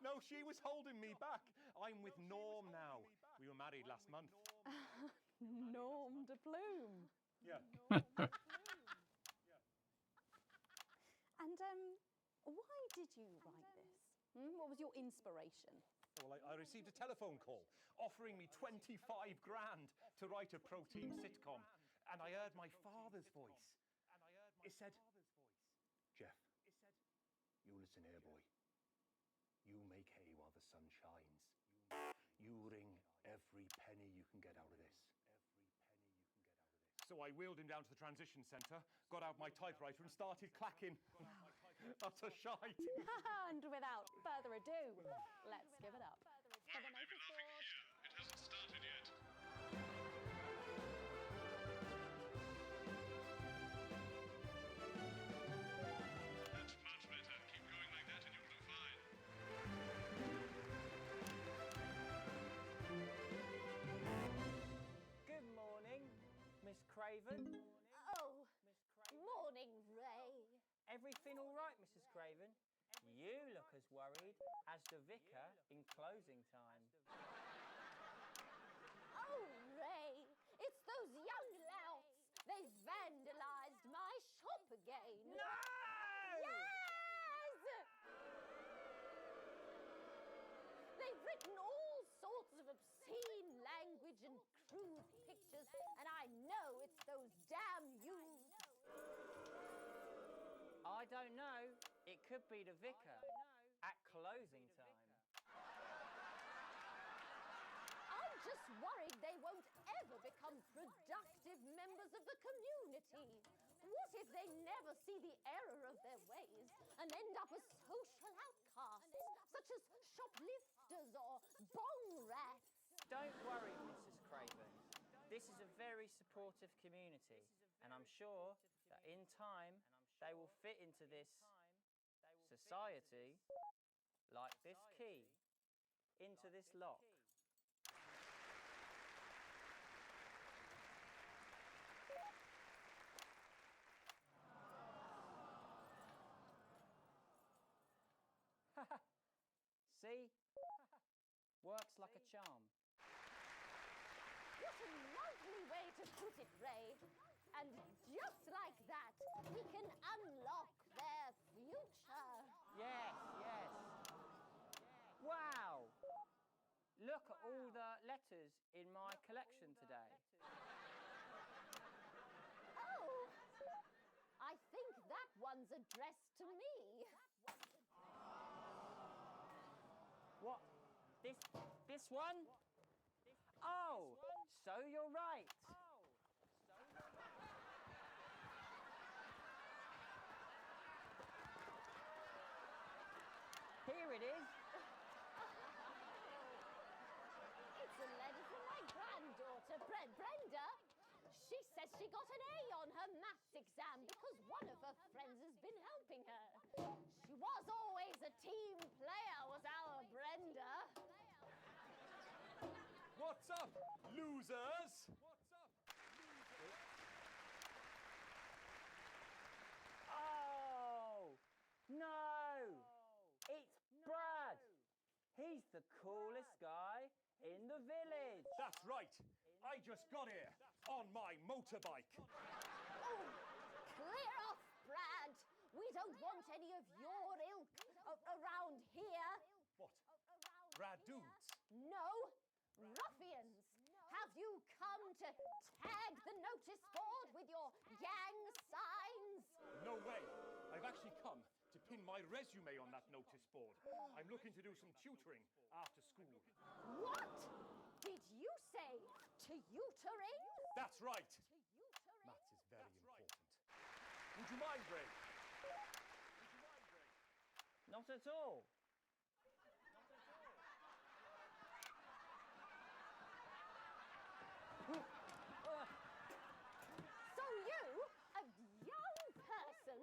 No, she was holding me back. I'm with Norm now. We were married last month. Norm de Plume. Yeah. And why did you write this? What was your inspiration? Well, I received a telephone call offering me 25 grand to write a protein sitcom. And I heard my father's voice. It said, Jeff, you listen here, boy. You make hay while the sun shines. You wring every penny you can get out of this. So I wheeled him down to the transition centre, got out my typewriter and started clacking. Utter shite. And without further ado, let's give it up for the Why would they be Notice laughing Board. here? It hasn't started yet. That's much better. Keep going like that and you'll do fine. Good morning, Miss Craven. Oh, morning, Ray. Everything all right, Mrs. Craven? You look as worried as the vicar in closing time. Oh, Ray, it's those young louts. They've vandalized my shop again. No! Yes! They've written all sorts of obscene language and crude pictures, and I know it's those damn youths. I don't know. It could be the vicar at closing time. I'm just worried they won't ever become productive members of the community. What if they never see the error of their ways and end up as social outcasts, such as shoplifters or bong rats? Don't worry, Mrs. Craven. This is a very supportive community, and I'm sure that in time they will fit into this society like this key into this lock. See? Works like a charm. What a lovely way to put it, Ray. And just like that, we can unlock their future. Yes, yes. Wow! Look at all the letters in my collection today. Oh, I think that one's addressed to me. What? This one? Oh, so you're right. Here it is. It's a letter from my granddaughter, Brenda. She says she got an A on her maths exam because one of her friends has been helping her. She was always a team player, was our Brenda. What's up, losers? Oh, no. It's Brad. He's the coolest guy in the village. That's right. I just got here on my motorbike. Oh, clear off, Brad. We don't want any of your ilk around here. What? Brad dudes? No, ruffians. Have you come to tag the notice board with your gang signs? No way. I've actually come to pin my resume on that notice board. I'm looking to do some tutoring after school. What did you say? Tutoring? That's right. Maths is very important. Would you mind, Ray? Not at all. So you, a young person,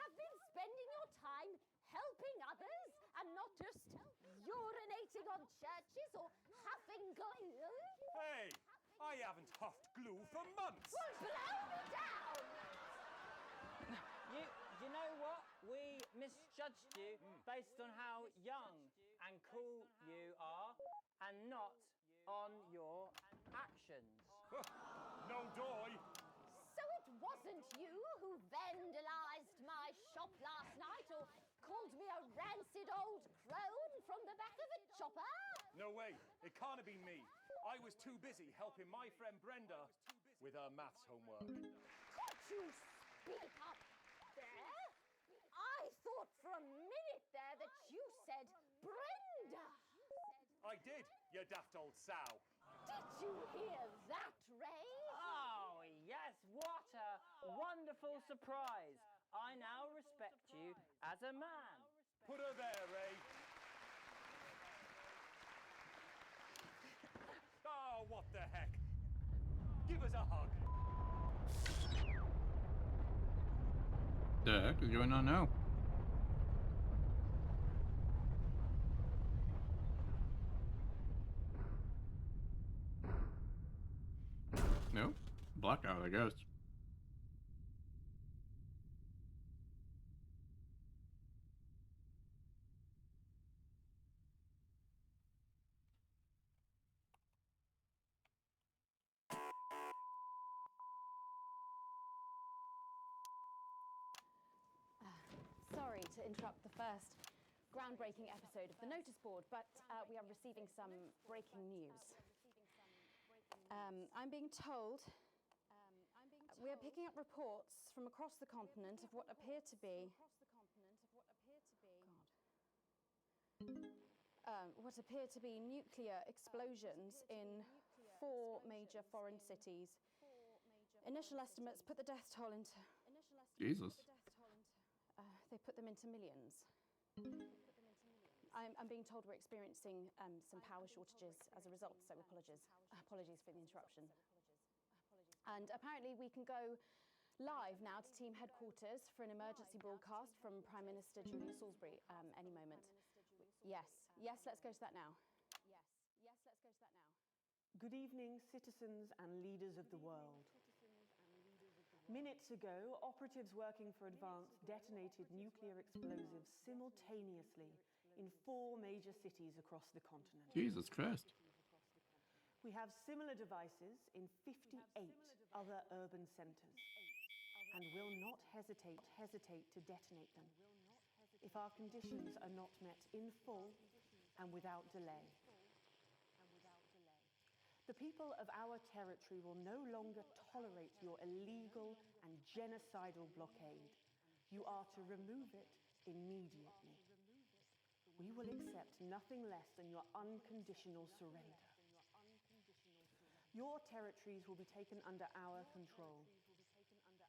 have been spending your time helping others and not just urinating on churches or huffing glue? Hey, I haven't huffed glue for months. Well, blow me down! You know what? We misjudged you based on how young and cool you are and not on your actions. No doy. So it wasn't you who vandalized my shop last night or called me a rancid old crone from the back of a chopper? No way. It can't have been me. I was too busy helping my friend Brenda with her maths homework. Could you speak up there? I thought for a minute there that you said Brenda. I did, you daft old sow. Did you hear that, Ray? Oh, yes, what a wonderful surprise. I now respect you as a man. Put her there, Ray. Oh, what the heck? Give us a hug. The heck is going on now? No? Blackout, I guess. Sorry to interrupt the first groundbreaking episode of the notice board, but we are receiving some breaking news. I'm being told we are picking up reports from across the continent of what appear to be what appear to be nuclear explosions in 4 major foreign cities. Initial estimates put the death toll into... Jesus. They put them into millions. I'm being told we're experiencing some power shortages as a result, so apologies for the interruption. And apparently we can go live now to team headquarters for an emergency broadcast from Prime Minister Julia Salisbury any moment. Yes, let's go to that now. Good evening, citizens and leaders of the world. Minutes ago, operatives working for Advance detonated nuclear explosives simultaneously in 4 major cities across the continent. Jesus Christ. We have similar devices in 58 other urban centres and will not hesitate to detonate them if our conditions are not met in full and without delay. The people of our territory will no longer tolerate your illegal and genocidal blockade. You are to remove it immediately. We will accept nothing less than your unconditional surrender. Your territories will be taken under our control.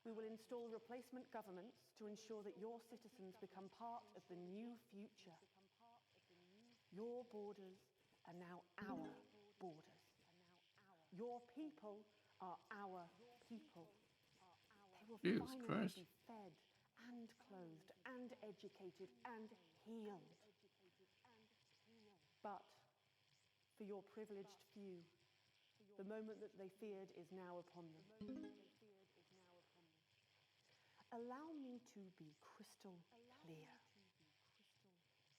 We will install replacement governments to ensure that your citizens become part of the new future. Your borders are now our borders. Your people are our people. They will Jesus finally Christ. be fed and clothed and educated and healed. But for your privileged few, the moment that they feared is now upon them. Allow me to be crystal clear.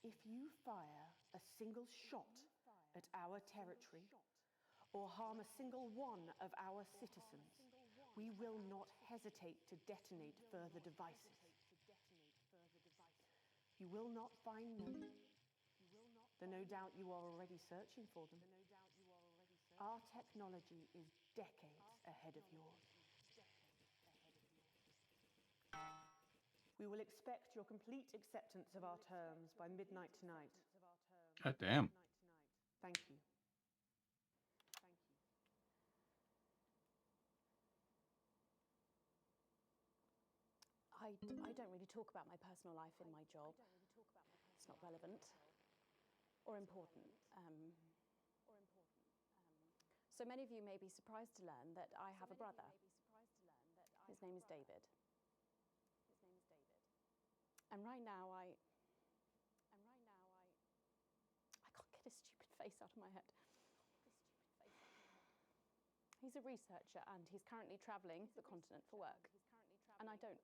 If you fire a single shot at our territory, or harm a single one of our citizens, we will not hesitate to detonate further devices. You will not find them, though no doubt you are already searching for them. Our technology is decades ahead of yours. We will expect your complete acceptance of our terms by midnight tonight. God damn. Thank you. I don't really talk about my personal life in my job. It's not relevant or important. So many of you may be surprised to learn that I have a brother. His name is David. And right now I can't get his stupid face out of my head. He's a researcher and he's currently traveling the continent for work. And I don't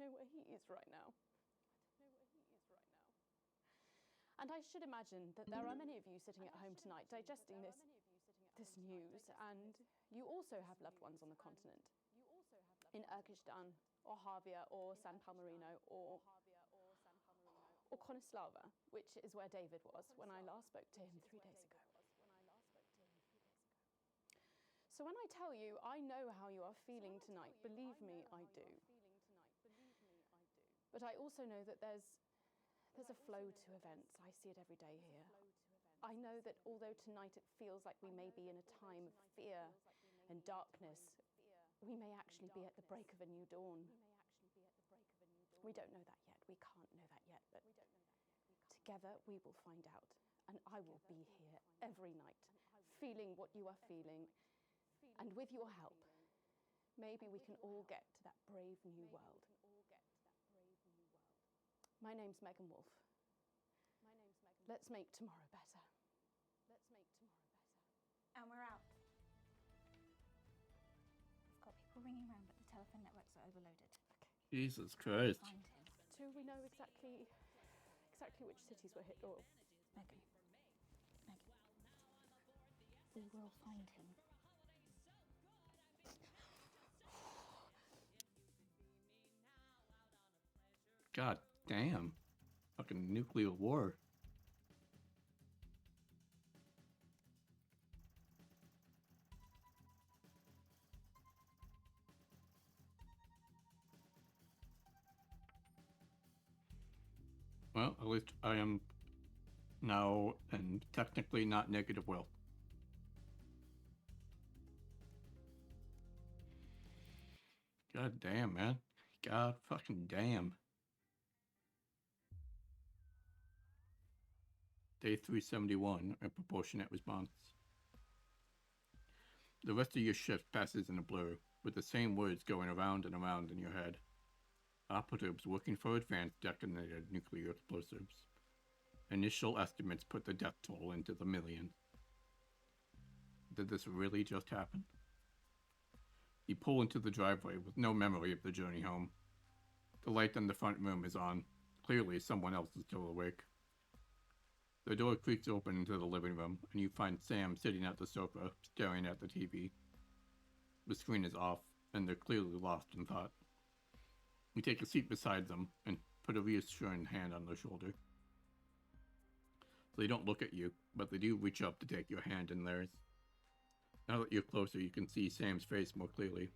know where he is right now. And I should imagine that there are many of you sitting at home tonight digesting this news, and you also have loved ones on the continent, in Urkistan, or Havia, or San Palmerino, or Konislava, which is where David was when I last spoke to him 3 days ago. So when I tell you I know how you are feeling tonight, believe me, I do. But I also know that there's a flow to events. I see it every day here. I know that although tonight it feels like we may be in a time of fear and darkness, we may actually be at the break of a new dawn. We don't know that yet. We can't know that yet. But together we will find out. And I will be here every night, feeling what you are feeling. And with your help, maybe we can all get to that brave new world. My name's Megan Wolf. Let's make tomorrow better. And we're out. We've got people ringing around, but the telephone networks are overloaded. Jesus Christ. Find him. Do we know exactly which cities were hit? Or Megan. We will find him. God damn. Fucking nuclear war. Well, Well, at least I am now and technically not negative will. God damn, man. God fucking damn. Day 371, a proportionate response. The rest of your shift passes in a blur, with the same words going around and around in your head. Operatives working for advanced detonated nuclear explosives. Initial estimates put the death toll into the millions. Did this really just happen? You pull into the driveway with no memory of the journey home. The light in the front room is on. Clearly, someone else is still awake. The door creaks open into the living room, and you find Sam sitting at the sofa, staring at the TV. The screen is off, and they're clearly lost in thought. You take a seat beside them and put a reassuring hand on their shoulder. They don't look at you, but they do reach up to take your hand in theirs. Now that you're closer, you can see Sam's face more clearly.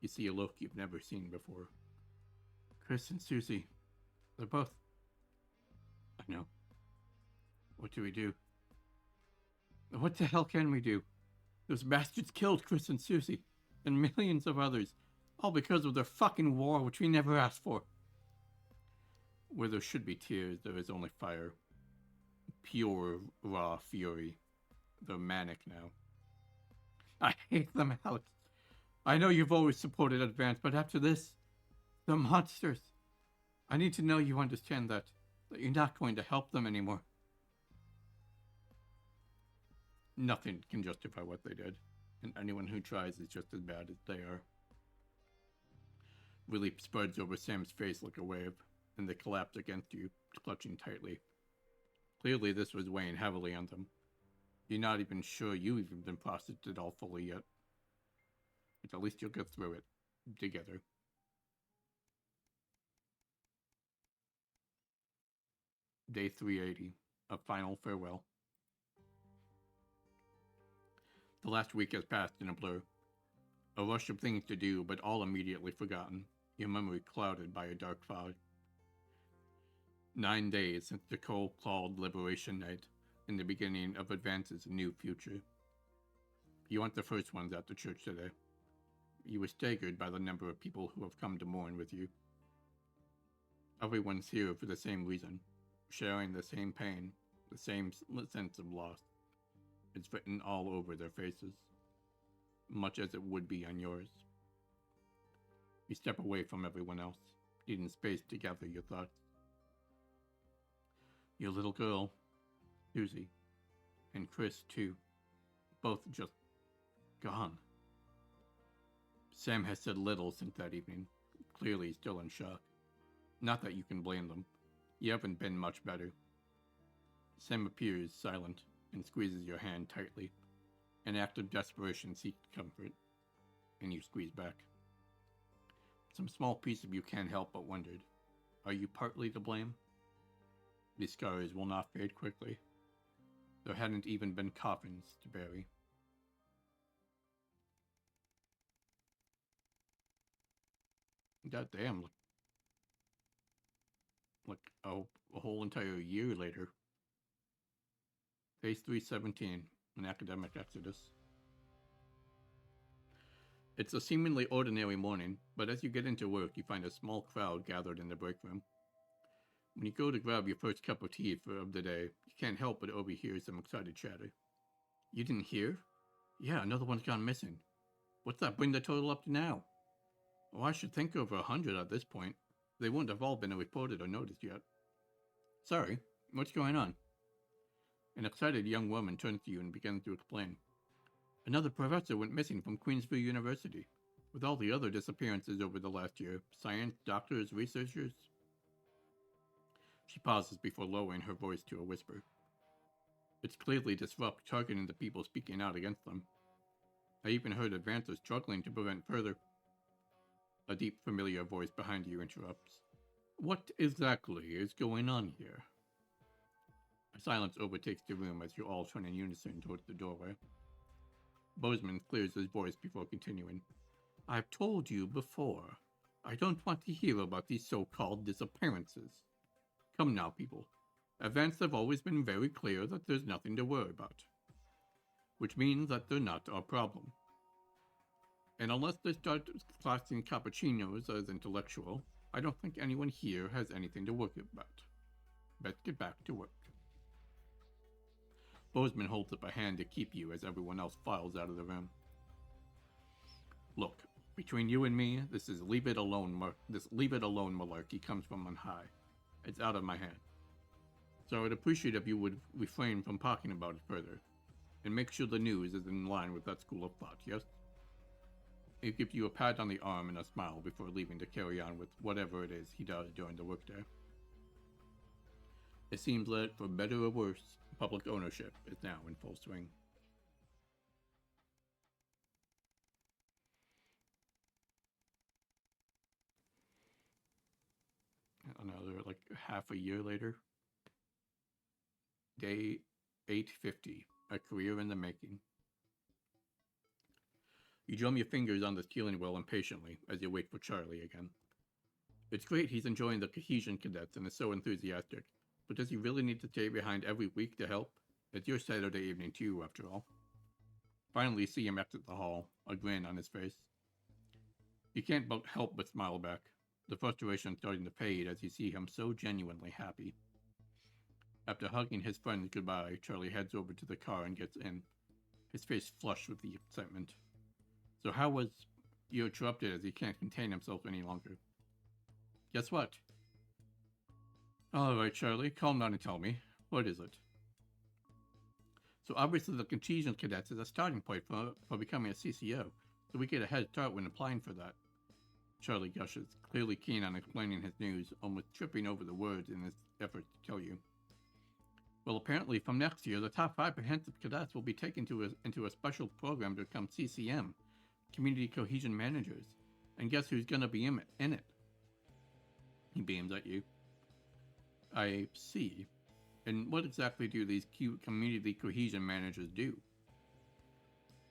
You see a look you've never seen before. Chris and Susie. They're both... I know. What do we do? What the hell can we do? Those bastards killed Chris and Susie, and millions of others, all because of their fucking war, which we never asked for. Where there should be tears, there is only fire. Pure, raw fury. They're manic now. I hate them, Alex. I know you've always supported Advance, but after this, they're monsters. I need to know you understand that you're not going to help them anymore. Nothing can justify what they did, and anyone who tries is just as bad as they are. Relief spreads over Sam's face like a wave, and they collapse against you, clutching tightly. Clearly this was weighing heavily on them. You're not even sure you've even been processed it all fully yet. But at least you'll get through it, together. Day 380, a final farewell. The last week has passed in a blur. A rush of things to do, but all immediately forgotten, your memory clouded by a dark fog. 9 days since the cold-clawed Liberation Night and the beginning of Advance's new future. You aren't the first ones at the church today. You were staggered by the number of people who have come to mourn with you. Everyone's here for the same reason, sharing the same pain, the same sense of loss. It's written all over their faces, much as it would be on yours. You step away from everyone else, needing space to gather your thoughts. Your little girl, Susie, and Chris, too, both just gone. Sam has said little since that evening, clearly still in shock. Not that you can blame them. You haven't been much better. Sam appears silent and squeezes your hand tightly. An act of desperation seeks comfort, and you squeeze back. Some small piece of you can't help but wondered, are you partly to blame? These scars will not fade quickly. There hadn't even been coffins to bury. God damn, like a whole entire year later. Day 317, an academic exodus. It's a seemingly ordinary morning, but as you get into work, you find a small crowd gathered in the break room. When you go to grab your first cup of tea of the day, you can't help but overhear some excited chatter. You didn't hear? Yeah, another one's gone missing. What's that bring the total up to now? Oh, I should think over 100 at this point. They wouldn't have all been reported or noticed yet. Sorry, what's going on? An excited young woman turns to you and begins to explain. Another professor went missing from Queensville University. With all the other disappearances over the last year, science, doctors, researchers... She pauses before lowering her voice to a whisper. It's clearly Disrupt targeting the people speaking out against them. I even heard Advancer struggling to prevent further... A deep, familiar voice behind you interrupts. What exactly is going on here? A silence overtakes the room as you all turn in unison towards the doorway. Bozeman clears his voice before continuing. I've told you before. I don't want to hear about these so-called disappearances. Come now, people. Events have always been very clear that there's nothing to worry about. Which means that they're not our problem. And unless they start classing cappuccinos as intellectual, I don't think anyone here has anything to worry about. Let's get back to work. Bozeman holds up a hand to keep you as everyone else files out of the room. Look, between you and me, this leave it alone malarkey comes from on high. It's out of my hand. So I'd appreciate if you would refrain from talking about it further, and make sure the news is in line with that school of thought, yes? He gives you a pat on the arm and a smile before leaving to carry on with whatever it is he does during the workday. It seems that, for better or worse, public ownership is now in full swing. Another, half a year later. Day 850, a career in the making. You drum your fingers on the steering wheel impatiently as you wait for Charlie again. It's great he's enjoying the cohesion cadets and is so enthusiastic, but does he really need to stay behind every week to help? It's your Saturday evening too, after all. Finally see him exit the hall, a grin on his face. You can't help but smile back, the frustration starting to fade as you see him so genuinely happy. After hugging his friends goodbye, Charlie heads over to the car and gets in, his face flushed with the excitement. So how was... You interrupted as he can't contain himself any longer. Guess what? Alright, Charlie, calm down and tell me. What is it? So obviously the contingent cadets is a starting point for becoming a CCO, so we get a head start when applying for that. Charlie gushes, clearly keen on explaining his news, almost tripping over the words in his effort to tell you. Well, apparently from next year, the top 5% of cadets will be taken into a special program to become CCM, Community Cohesion Managers. And guess who's gonna be in it? He beams at you. I see. And what exactly do these Community Cohesion Managers do?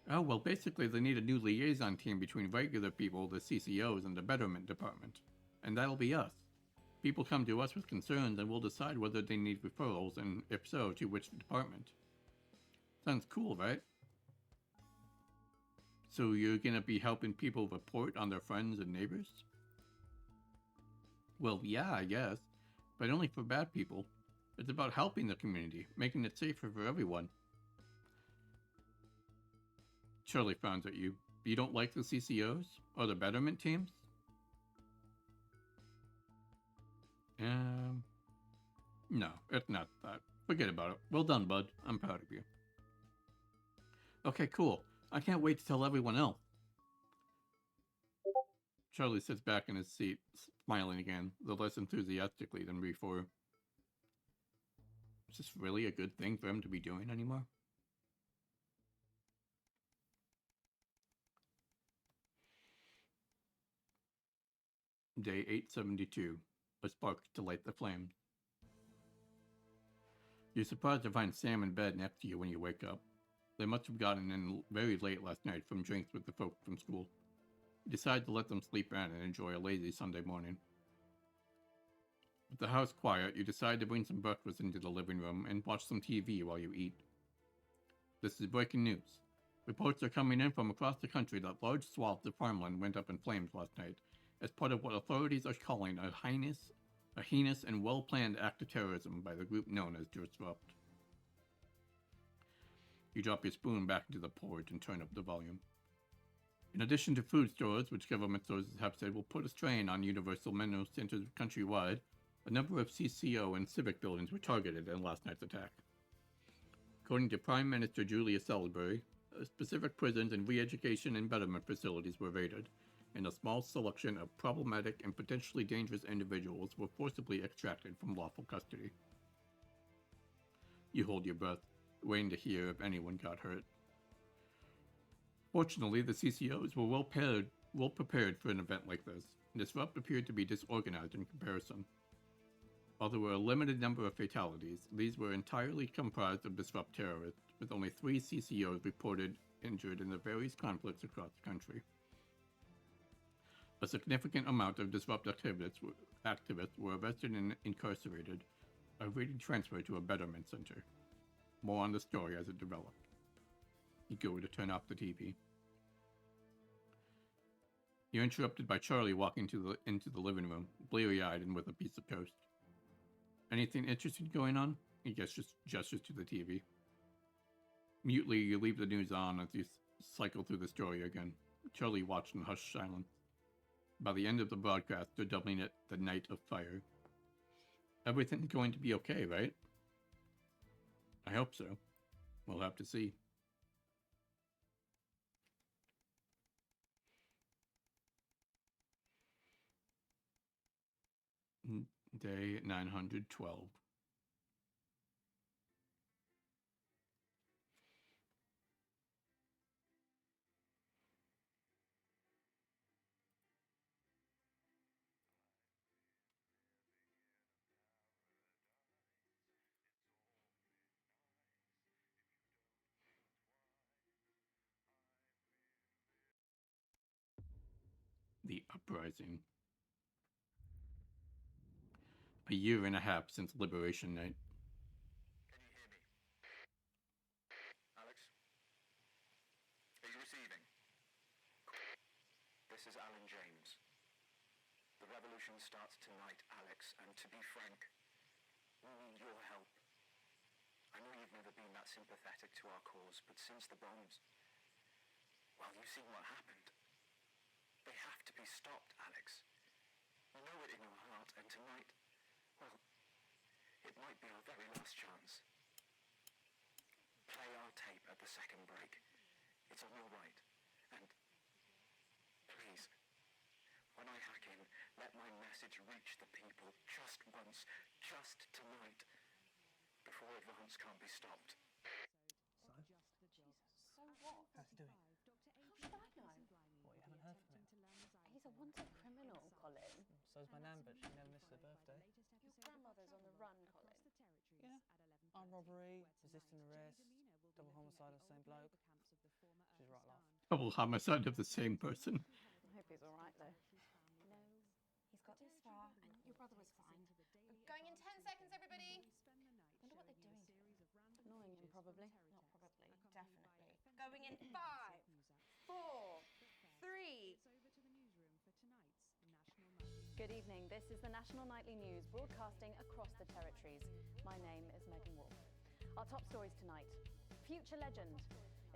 Oh, well, basically they need a new liaison team between regular people, the CCOs, and the Betterment Department. And that'll be us. People come to us with concerns and we'll decide whether they need referrals, and if so, to which department. Sounds cool, right? So you're gonna be helping people report on their friends and neighbors? Well, yeah, I guess. But only for bad people. It's about helping the community, making it safer for everyone. Charlie frowns at you. You don't like the CCOs? Or the betterment teams? No, it's not that. Forget about it. Well done, bud. I'm proud of you. Okay, cool. I can't wait to tell everyone else. Charlie sits back in his seat, smiling again, though less enthusiastically than before. Is this really a good thing for him to be doing anymore? Day 872. A spark to light the flames. You're surprised to find Sam in bed next to you when you wake up. They must have gotten in very late last night from drinks with the folk from school. You decide to let them sleep in and enjoy a lazy Sunday morning. With the house quiet, you decide to bring some breakfast into the living room and watch some TV while you eat. This is breaking news. Reports are coming in from across the country that large swaths of farmland went up in flames last night as part of what authorities are calling a heinous and well-planned act of terrorism by the group known as Disrupt. You drop your spoon back into the porridge and turn up the volume. In addition to food stores, which government sources have said will put a strain on universal mental centers countrywide, a number of CCO and civic buildings were targeted in last night's attack. According to Prime Minister Julia Salisbury, specific prisons and re-education and betterment facilities were raided, and a small selection of problematic and potentially dangerous individuals were forcibly extracted from lawful custody. You hold your breath, waiting to hear if anyone got hurt. Fortunately, the CCOs were well prepared for an event like this, and Disrupt appeared to be disorganized in comparison. While there were a limited number of fatalities, these were entirely comprised of Disrupt terrorists, with only 3 CCOs reported injured in the various conflicts across the country. A significant amount of disruptive activists were arrested and incarcerated, awaiting transfer to a betterment center. More on the story as it developed. You go to turn off the TV. You're interrupted by Charlie walking into the living room, bleary-eyed and with a piece of toast. Anything interesting going on? He just gestures to the TV. Mutely, you leave the news on as you cycle through the story again. Charlie watched in hushed silence. By the end of the broadcast, they're dubbing it the Night of Fire. Everything's going to be okay, right? I hope so. We'll have to see. Day 912. The Uprising. A year and a half since Liberation Night. Can you hear me? Alex? Are you receiving? This is Alan James. The revolution starts tonight, Alex, and to be frank, we need your help. I know you've never been that sympathetic to our cause, but since the bombs, well, you've seen what happened. They have to be stopped, Alex. You know it in your heart, and tonight, well, it might be our very last chance. Play our tape at the second break. It's on your right. And please, when I hack in, let my message reach the people just once, just tonight, before advance can't be stopped. So what? How's he doing? How should I know? What, you haven't heard from him? He's a wanted criminal, Colin. So's my nan, but she never misses her birthday. Your grandmother's on the run, Colin. Yeah. Armed robbery, resisting arrest, double homicide of the same bloke. She's right laugh. Double homicide of the same person. I hope he's alright, though. No, he's got this far, and your brother was fine. Going in 10 seconds, everybody! Wonder what they're doing to him. Annoying him, probably. Not probably, definitely. Going in 5, 4, 3. Good evening. This is the National Nightly News broadcasting across the territories. My name is Megan Wolf. Our top stories tonight. Future legend.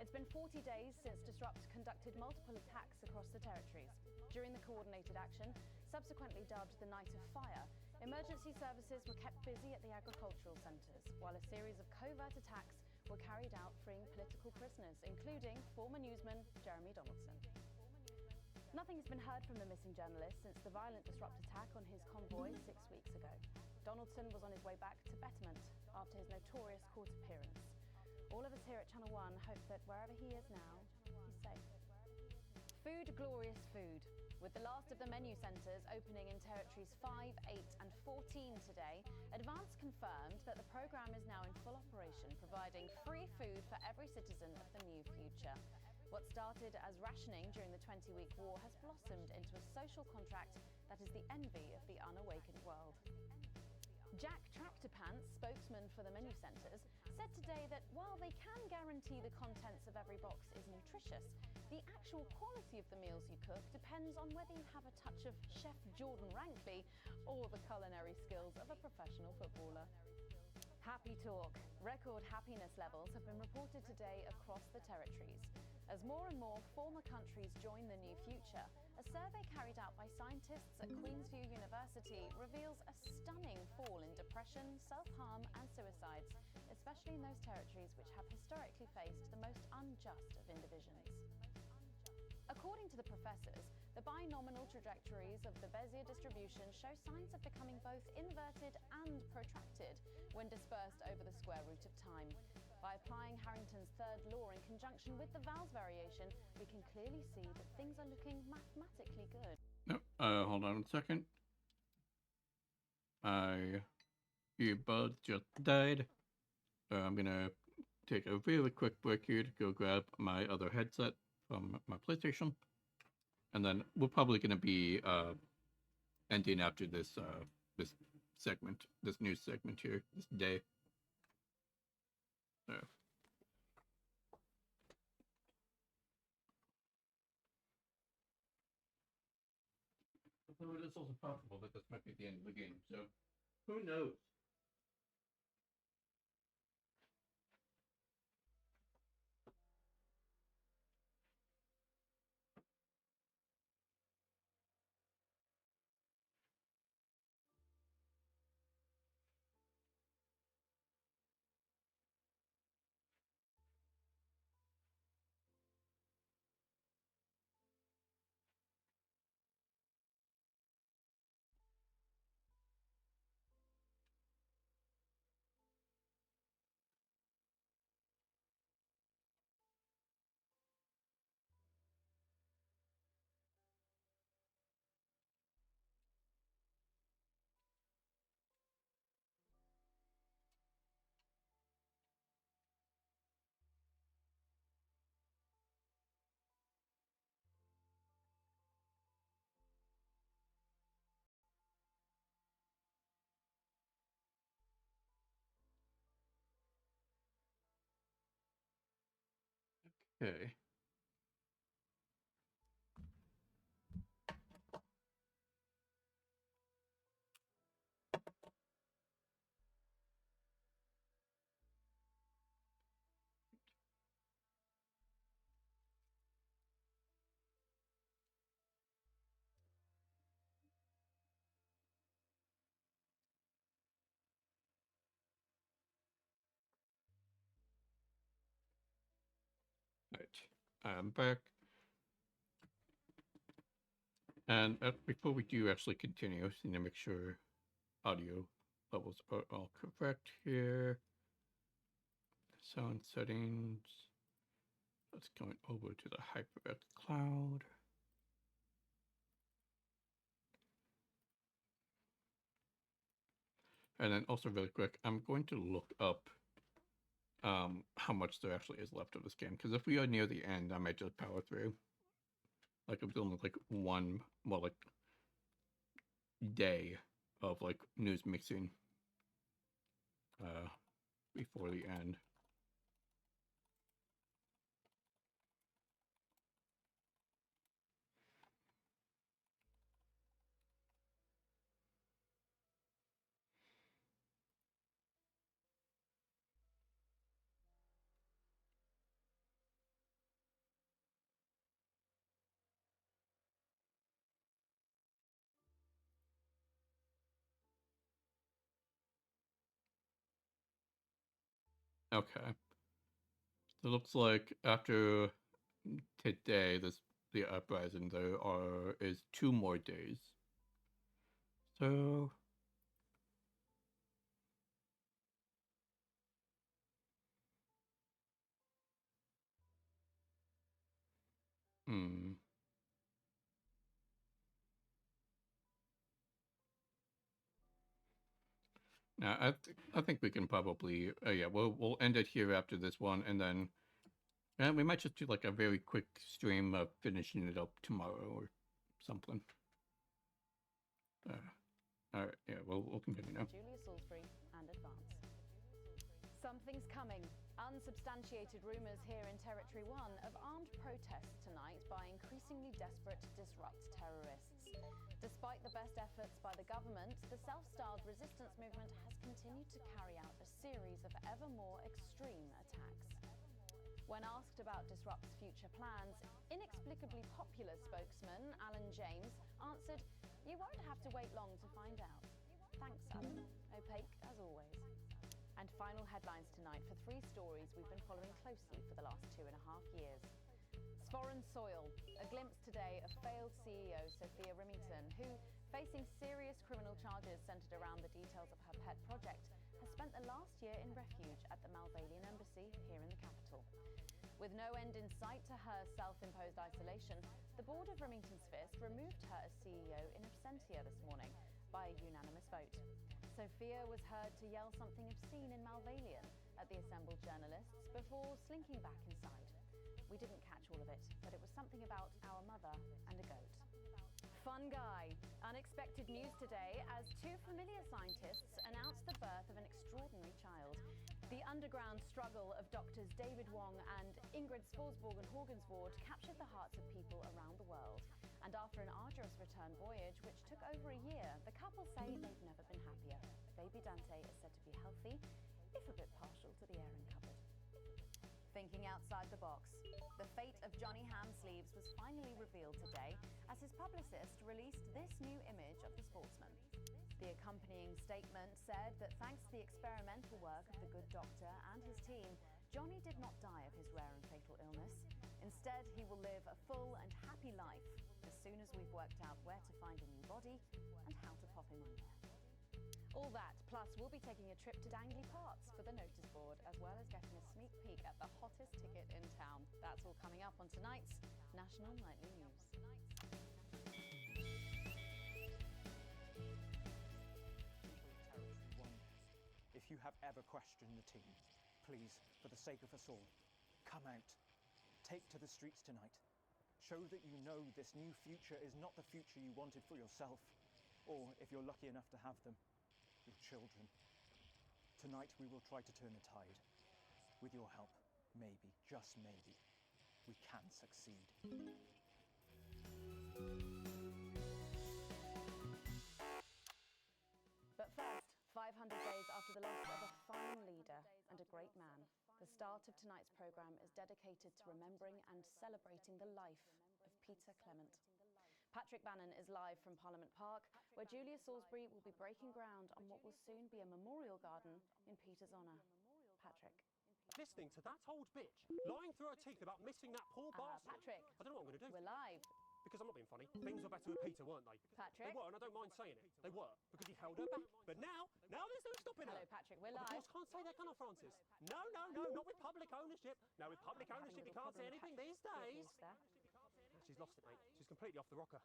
It's been 40 days since Disrupt conducted multiple attacks across the territories. During the coordinated action, subsequently dubbed the Night of Fire, emergency services were kept busy at the agricultural centres, while a series of covert attacks were carried out freeing political prisoners, including former newsman Jeremy Donaldson. Nothing has been heard from the missing journalist since the violent Disrupt attack on his convoy 6 weeks ago. Donaldson was on his way back to Betterment after his notorious court appearance. All of us here at Channel 1 hope that wherever he is now, he's safe. Food, glorious food. With the last of the menu centres opening in territories 5, 8 and 14 today, Advance confirmed that the programme is now in full operation, providing free food for every citizen of the new future. What started as rationing during the 20-week war has blossomed into a social contract that is the envy of the unawakened world. Jack Tractorpants, spokesman for the menu centres, said today that while they can guarantee the contents of every box is nutritious, the actual quality of the meals you cook depends on whether you have a touch of Chef Jordan Rankley or the culinary skills of a professional footballer. Happy talk. Record happiness levels have been reported today across the territories. As more and more former countries join the new future, a survey carried out by scientists at Queensview University reveals a stunning fall in depression, self-harm and suicides, especially in those territories which have historically faced the most unjust of indivisions. According to the professors, the binominal trajectories of the Bezier distribution show signs of becoming both inverted and protracted when dispersed over the square root of time. By applying Harrington's third law in conjunction with the vowels variation, we can clearly see that things are looking mathematically good. No, hold on a second. My earbuds just died. I'm gonna take a really quick break here to go grab my other headset from my PlayStation. And then we're probably going to be ending after this this segment, this news segment here, this day. So. Although it is also possible that this might be the end of the game, so who knows? Okay. Right, I'm back. And before we do actually continue, I just need to make sure audio levels are all correct here. Sound settings. Let's go over to the HyperX Cloud. And then also really quick, I'm going to look up how much there actually is left of this game. Because if we are near the end, I might just power through. Like it was only like one, well, like day of like news mixing before the end. Okay. So it looks like after today, the uprising, there is 2 more days. So now I think we can probably yeah, we'll end it here after this one, and then we might just do like a very quick stream of finishing it up tomorrow or something. All right, yeah, we'll continue now. Julia Salisbury and Advance. Something's coming. Unsubstantiated rumours here in Territory 1 of armed protests tonight by increasingly desperate to disrupt terrorists. Despite the best efforts by the government, the self-styled resistance movement has continued to carry out a series of ever more extreme attacks. When asked about Disrupt's future plans, inexplicably popular spokesman Alan James answered, "You won't have to wait long to find out." Thanks, Alan. Opaque as always. And final headlines tonight for 3 stories we've been following closely for the last 2.5 years. Foreign soil, a glimpse today of failed CEO Sophia Remington, who, facing serious criminal charges centred around the details of her pet project, has spent the last year in refuge at the Malvalian Embassy here in the capital. With no end in sight to her self-imposed isolation, the board of Remington's Fist removed her as CEO in absentia this morning by a unanimous vote. Sophia was heard to yell something obscene in Malvalian at the assembled journalists before slinking back inside. We didn't catch all of it, but it was something about our mother and a goat. Fun guy. Unexpected news today as two familiar scientists announced the birth of an extraordinary child. The underground struggle of doctors David Wong and Ingrid Sforsborg and Horgensvoord captured the hearts of people around the world. And after an arduous return voyage, which took over a year, the couple say they've never been happier. Baby Dante is said to be healthy, if a bit partial to the airing cupboard. Thinking outside the box, the fate of Johnny Hamsleeves was finally revealed today as his publicist released this new image of the sportsman. The accompanying statement said that thanks to the experimental work of the good doctor and his team, Johnny did not die of his rare and fatal illness. Instead, he will live a full and happy life as soon as we've worked out where to find a new body and how to pop him in there. All that, plus we'll be taking a trip to Dangley Parks for the notice board, as well as getting a sneak peek at the hottest ticket in town. That's all coming up on tonight's National Nightly News. If you have ever questioned the team, please, for the sake of us all, come out. Take to the streets tonight. Show that you know this new future is not the future you wanted for yourself, or, if you're lucky enough to have them, your children. Tonight we will try to turn the tide. With your help, maybe, just maybe, we can succeed. But first, 500 days after the loss of a fine leader and a great man, the start of tonight's programme is dedicated to remembering and celebrating the life of Peter Clement. Patrick Bannon is live from Parliament Park, where Julia Salisbury will be breaking ground on what will soon be a memorial garden in Peter's honour. Patrick. Listening to that old bitch lying through her teeth about missing that poor bastard. Patrick. I don't know what I'm going to do. We're live. Because I'm not being funny. Things were better with Peter, weren't they? Patrick. They were, and I don't mind saying it. They were, because he held her back. But now there's no stopping her. Hello, Patrick. We're Of live. course, can't say that, can I, Francis? No, not with public ownership. No, with public ownership, you can't say anything these days. She's lost it, mate. She's completely off the rocker.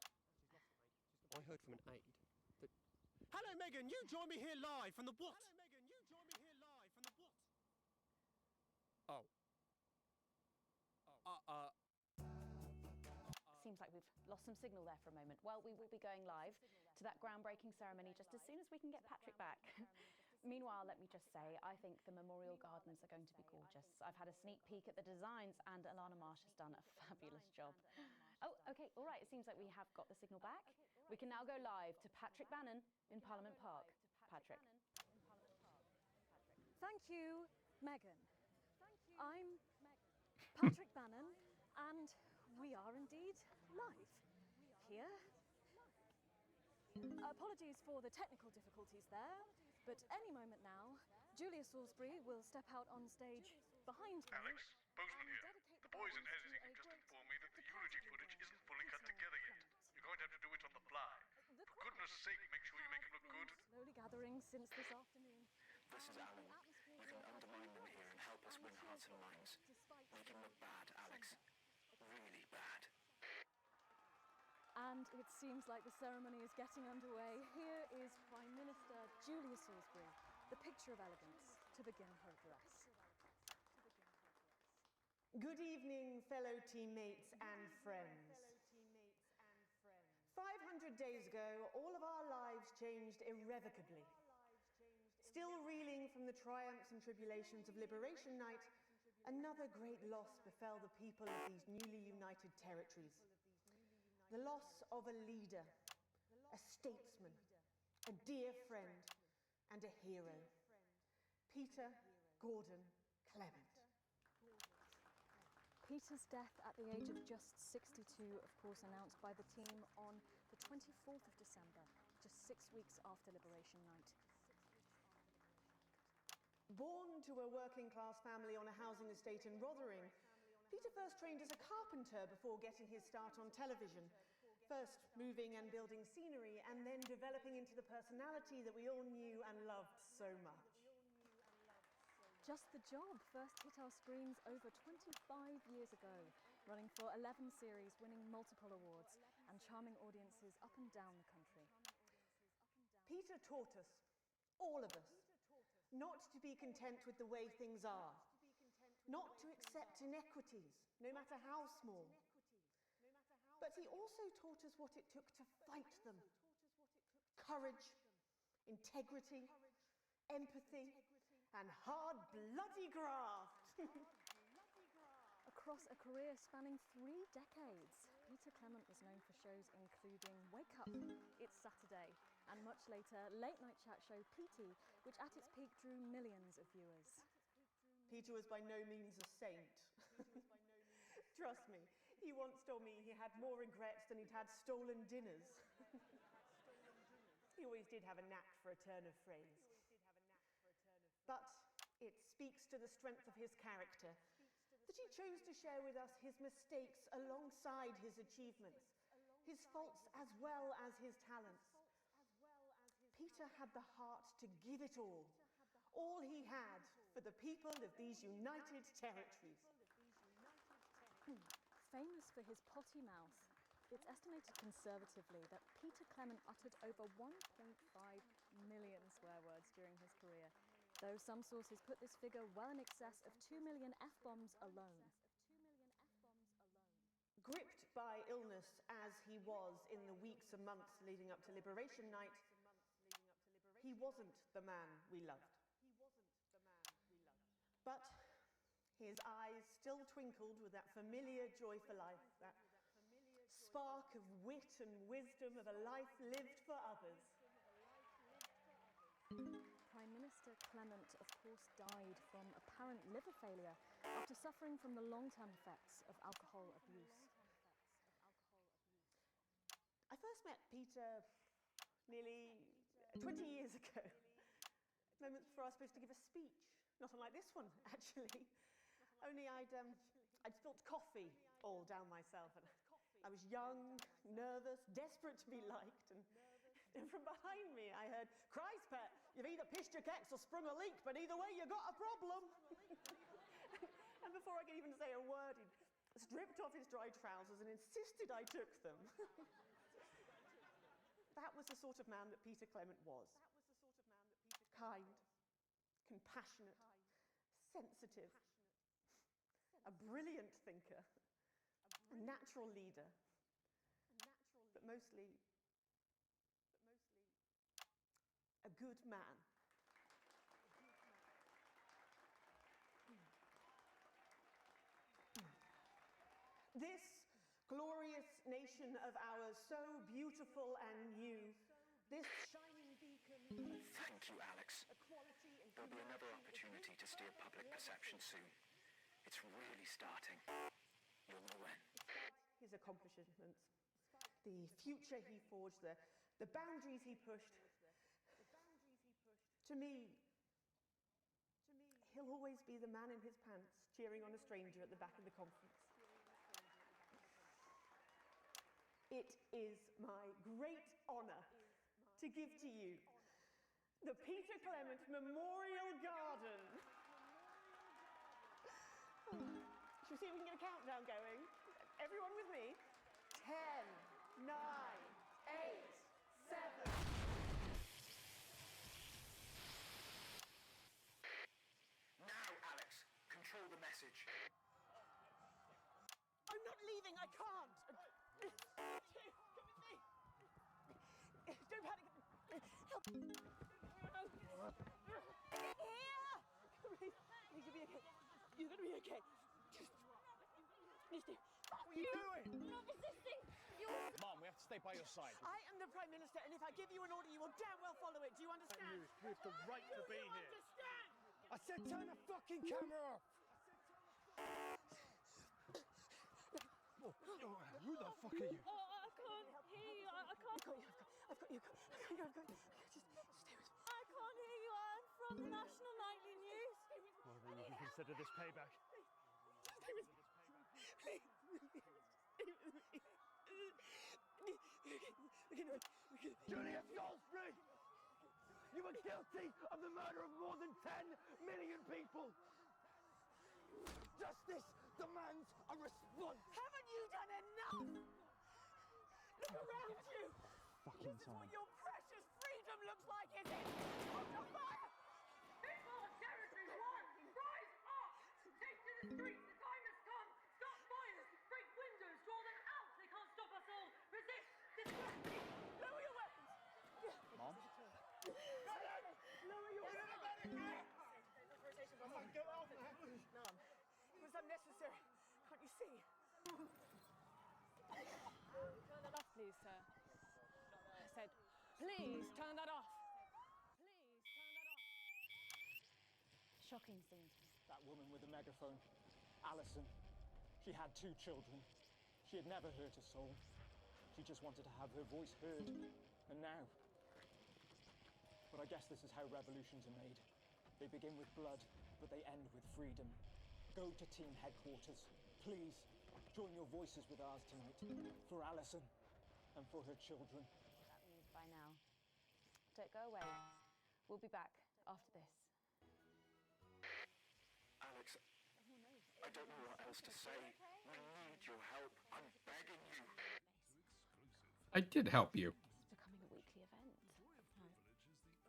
I heard from an aide that... Hello, Megan. You join me here live from the what? Hello, Megan. You join me here live from the what? Oh. Seems like we've lost some signal there for a moment. Well, we will be going live to that groundbreaking ceremony just as soon as we can get Patrick back. Meanwhile, let me just say, I think the memorial gardens are going to be gorgeous. I've had a sneak peek at the designs and Alana Marsh has done a fabulous job. Oh, okay, all right, it seems like we have got the signal back. We can now go live to Patrick Bannon in Parliament Park. Patrick. Thank you, Megan. I'm Patrick Bannon, and we are indeed live here. Apologies for the technical difficulties there, but any moment now, Julia Salisbury will step out on stage behind me. Alex, Bozeman here. The boys in editing have just informed me that the eulogy footage isn't fully cut together yet. You're going to have to do it on the fly. For goodness sake, make sure you make it look good. Slowly gathering since this afternoon. This is Alan. You can undermine them here and help us win hearts and minds. Make him look bad, Alex. Really bad. And it seems like the ceremony is getting underway. Here is Prime Minister Julia Salisbury, the picture of elegance, to begin her address. Good evening, fellow teammates and friends. 500 days ago, all of our lives changed irrevocably. Still reeling from the triumphs and tribulations of Liberation Night, another great loss befell the people of these newly united territories. The loss of a leader, a statesman, a dear friend, and a hero. Peter Gordon Clement. Peter's death at the age of just 62, of course, announced by the team on the 24th of December, just 6 weeks after Liberation Night. Born to a working-class family on a housing estate in Rotherham, Peter first trained as a carpenter before getting his start on television, first moving and building scenery, and then developing into the personality that we all knew and loved so much. Just the Job first hit our screens over 25 years ago, running for 11 series, winning multiple awards, and charming audiences up and down the country. Peter taught us, all of us, not to be content with the way things are, not to accept inequities, no matter how small. But he also taught us what it took to fight them. Courage, integrity, empathy, and hard, bloody graft. Across a career spanning 3 decades, Peter Clement was known for shows including Wake Up, It's Saturday, and much later, late night chat show PT, which at its peak drew millions of viewers. Peter was by no means a saint. Trust me, he once told me he had more regrets than he'd had stolen dinners. He always did have a knack for a turn of phrase. But it speaks to the strength of his character that he chose to share with us his mistakes alongside his achievements, his faults as well as his talents. Peter had the heart to give it all he had for the people of these United Territories. Famous for his potty mouth, it's estimated conservatively that Peter Clement uttered over 1.5 million swear words during his career, though some sources put this figure well in excess of 2 million F-bombs alone. Gripped by illness as he was in the weeks and months leading up to Liberation Night, he wasn't the man we loved. But his eyes still twinkled with that familiar joy for life, that spark of wit and wisdom of a life lived for others. Prime Minister Clement, of course, died from apparent liver failure after suffering from the long-term effects of alcohol abuse. I first met Peter nearly 20 years ago. Moments before I was supposed to give a speech. Not unlike this one, actually. Only I'd spilt coffee all down myself. And I was young, nervous, desperate to be liked. And from behind me, I heard, "Christ, Pet, you've either pissed your kecks or sprung a leak, but either way, you got a problem." And before I could even say a word, he stripped off his dry trousers and insisted I took them. That was the sort of man that Peter Clement was. Kind, compassionate, sensitive, a brilliant thinker, a natural leader, but mostly a good man. This glorious nation of ours, so beautiful and new, this shining beacon. Thank you, Alex. There'll be another opportunity to steer public perception soon. It's really starting. You'll know when. His accomplishments, the future he forged, the boundaries he pushed. To me, he'll always be the man in his pants cheering on a stranger at the back of the conference. It is my great honour to give to you the Peter Clement Memorial Garden. Shall we see if we can get a countdown going? Everyone with me? 10, 9, 8, 7. Now, Alex, control the message. I'm not leaving, I can't. Come with me. Don't panic. Help. Here. You're gonna be okay. You're gonna be okay. Just What are you doing? I'm not resisting. Mom, we have to stay by your side. I am the Prime Minister, and if I give you an order, you will damn well follow it. Do you understand? You have the right to be here. Understand? I said turn the fucking camera off! Who the fuck are you? Oh, I can't hear you. I can't. I've got you. Just stay with me. I can't hear you. I'm from the National Nightly News. Well, then you can consider this payback. Stay with me. Please. Stay with me. Julius Salisbury! You were guilty of the murder of more than 10 million people! Justice demands a response! Haven't you done enough? Look around you! Fucking This is what your precious freedom looks like, is it? On the fire! People of territory one, rise up! Take to the Lucy! Turn that off, please, sir. I said, please turn that off. Shocking scene. That woman with the megaphone, Alison, she had 2 children. She had never hurt a soul. She just wanted to have her voice heard. And now... But I guess this is how revolutions are made. They begin with blood, but they end with freedom. Go to team headquarters. Please, join your voices with ours tonight. For Alison and for her children. That means by now. Don't go away. We'll be back after this. Alex, I don't know what else to say. We need your help. I'm begging you. I did help you. This is becoming a weekly event. No,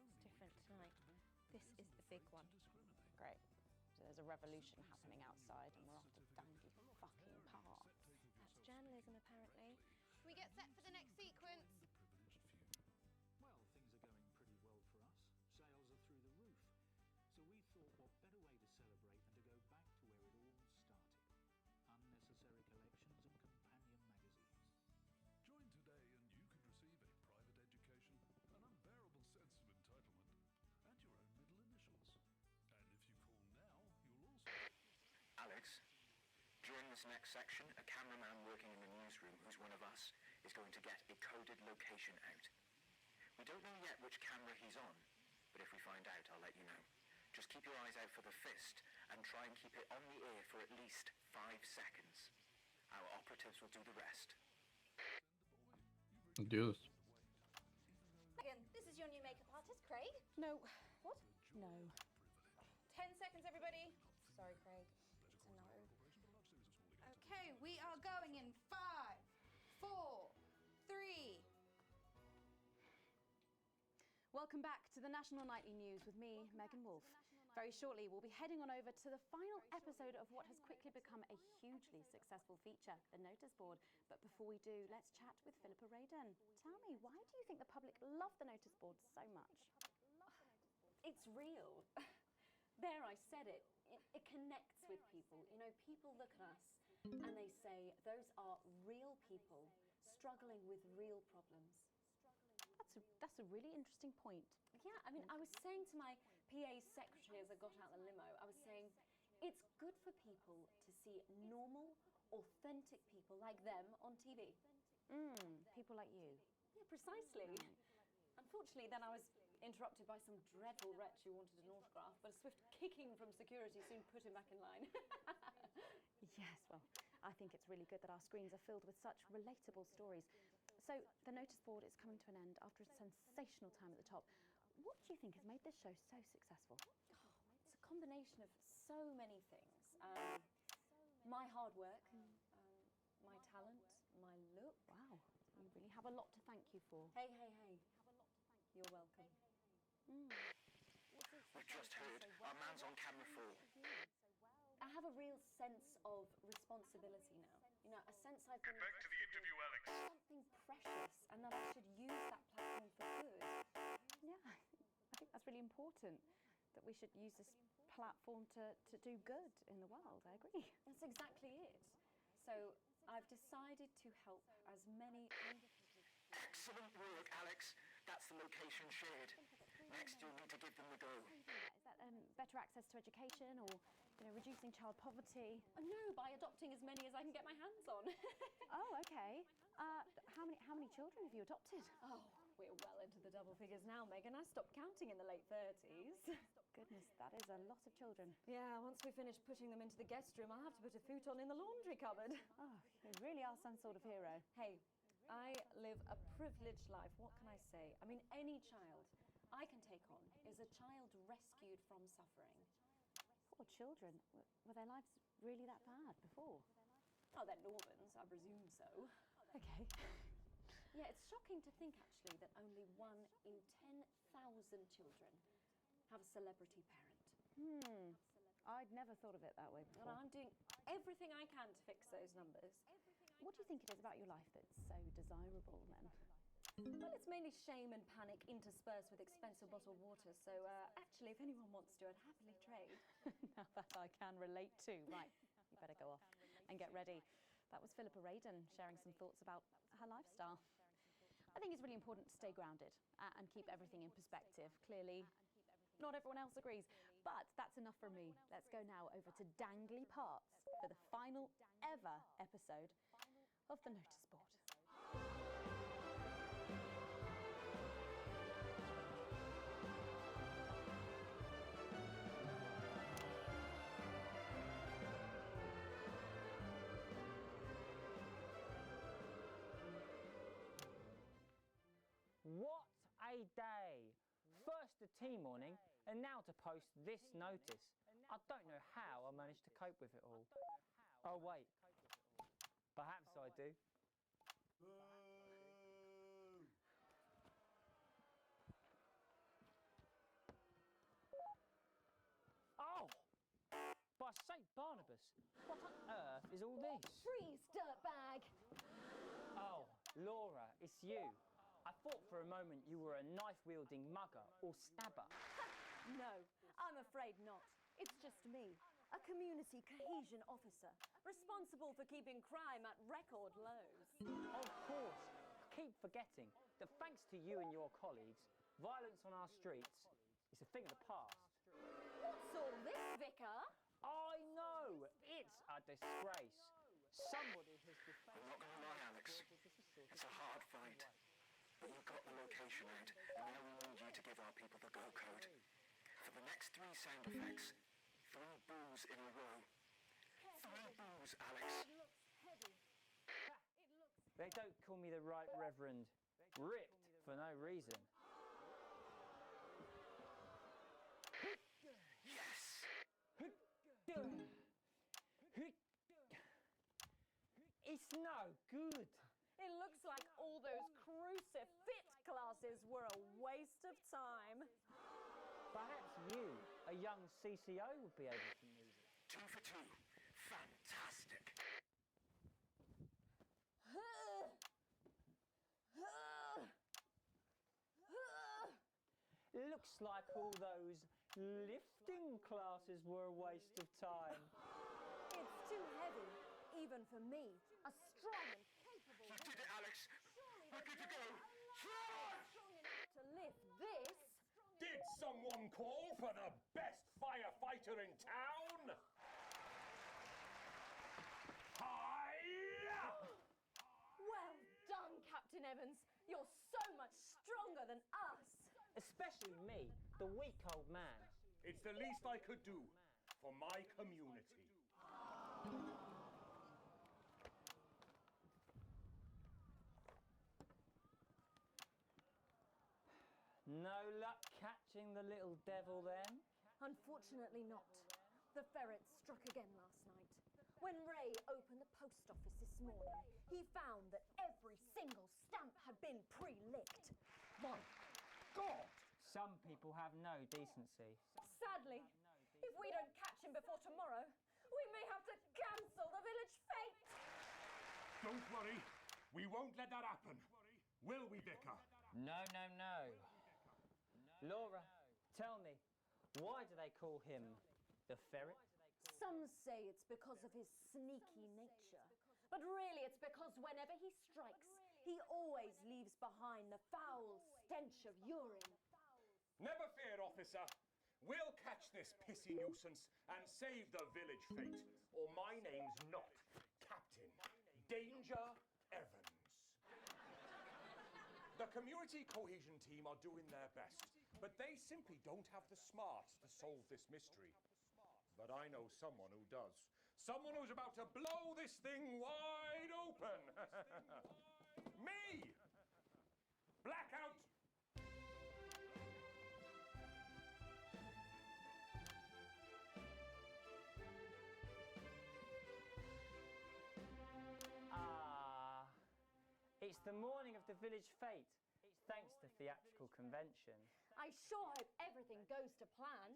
it's different tonight. This is the big one. Great. So there's a revolution happening outside and we're off to Dandy fucking Park. That's journalism, apparently. Should we get set for the next sequence? Well, things are going pretty well for us. Sales are through the roof. So we thought what better way to celebrate than to go back to where it all started. Unnecessary collections and companion magazines. Join today and you could receive a private education, an unbearable sense of entitlement, and your own middle initials. And if you call now, you'll also... Alex, during this next section, a cameraman working in the newsroom who's one of us is going to get a coded location out. We don't know yet which camera he's on, but if we find out, I'll let you know. Just keep your eyes out for the fist and try and keep it on the air for at least 5 seconds. Our operatives will do the rest. Do this. Megan, this is your new makeup artist, Craig. No. What? No. 10 seconds, everybody. Sorry, Craig. It's a no. Okay, we are going in 5, 4, 3. Welcome back to the National Nightly News with me, Megan Wolf. Very shortly, we'll be heading on over to the final episode of what has quickly become a hugely successful feature, The Notice Board. But before we do, let's chat with Philippa Radin. Tell me, why do you think the public love The Notice Board so much? It's real. There, I said it. It connects with people. You know, people look at us and they say, those are real people struggling with real problems. That's a really interesting point. Yeah, I mean, I was saying to my PA secretary as I got out the limo, I was saying, it's good for people to see normal, authentic people like them on TV. People like you. Yeah, precisely. Unfortunately, then I was interrupted by some dreadful wretch who wanted an autograph, but a swift kicking from security soon put him back in line. Yes, well, I think it's really good that our screens are filled with such relatable stories. So, The Notice Board is coming to an end after a sensational time at the top. What do you think has made this show so successful? It's a combination of so many things. My hard work, my talent, my look. Wow, you really have a lot to thank you for. Hey. You're welcome. We've just heard. Our man's on camera 4. I have a real sense of responsibility now. You know, a sense I've been... Get back to the interview, Alex. Something precious, and that I should use that platform for good. Yeah, I think that's really important, that we should use this platform to do good in the world. I agree. That's exactly it. So I've decided to help as many... Excellent work, Alex. That's the location shared. Next, you'll need to give them the go. Is that better access to education or, reducing child poverty? No, by adopting as many as I can get my hands on. Oh, okay. How many children have you adopted? Oh, we're well into the double figures now, Megan. I stopped counting in the late 30s. Goodness, that is a lot of children. Yeah, once we finish putting them into the guest room, I'll have to put a futon in the laundry cupboard. Oh, you really are some sort of hero. Hey, I live a privileged life. What can I say? I mean, any child I can take on is a child rescued from suffering. Poor children. Were their lives really that bad before? Oh, they're Normans, I presume so. Okay. Yeah, it's shocking to think, actually, that only 1 in 10,000 children have a celebrity parent. I'd never thought of it that way before. And I'm doing everything I can to fix those numbers. What do you think it is about your life that's so desirable, then? Well, it's mainly shame and panic interspersed with expensive bottled water, so actually, if anyone wants to, I'd happily trade. Now that I can relate to. Right, you better go off. and get ready. That was Philippa Radin sharing some thoughts about her lifestyle. I think it's really important to stay grounded and keep everything in perspective. Clearly, not everyone else agrees, but that's enough from me. Let's go now over to Dangly Parts for the final ever episode of the Notice Board. What a day! First the tea morning, and now to post this notice. I don't know how I managed to cope with it all. Oh wait, perhaps I do. Oh! By St. Barnabas, what on earth is all this? Freeze, dirtbag! Oh, Laura, it's you. I thought for a moment you were a knife-wielding mugger or stabber. No, I'm afraid not. It's just me, a community cohesion officer, responsible for keeping crime at record lows. Of course. Keep forgetting that thanks to you and your colleagues, violence on our streets is a thing of the past. What's all this, Vicar? I know! It's a disgrace. Somebody has defaced... I'm not gonna lie, Alex. It's a hard fight. But you got the location out, and now we need you to give our people the go code. For the next 3 sound effects, 3 boos in a row. 3 boos, Alex. They don't call me the Right Reverend. Ripped for no reason. Yes! It's no good. It looks like all those crucifix classes were a waste of time. Perhaps you, a young CCO, would be able to use it. 2 for 2. Fantastic. Looks like all those lifting classes were a waste of time. It's too heavy, even for me, a strong and capable You did it, Alex. We're good to go. strong enough to lift this. Did someone call for the best firefighter in town? Hi-ya! Well done, Captain Evans. You're so much stronger than us. Especially me, the weak old man. It's the least I could do for my community. No luck catching the little devil then? Unfortunately not. The ferret struck again last night. When Ray opened the post office this morning, he found that every single stamp had been pre-licked. My God! Some people have no decency. Sadly, if we don't catch him before tomorrow, we may have to cancel the village fete. Don't worry, we won't let that happen. Will we, Vicar? No, no, no. Laura, tell me, why do they call him the ferret? Some say it's because of his sneaky nature. But really it's because whenever he strikes, he always leaves behind the foul stench of urine. Never fear, officer. We'll catch this pissy nuisance and save the village fete. Or my name's not Captain Danger Evans. The community cohesion team are doing their best, but they simply don't have the smarts to solve this mystery. But I know someone who does. Someone who's about to blow this thing wide open. Me! Blackout! It's the morning of the village fete, thanks to theatrical convention. I sure hope everything goes to plan.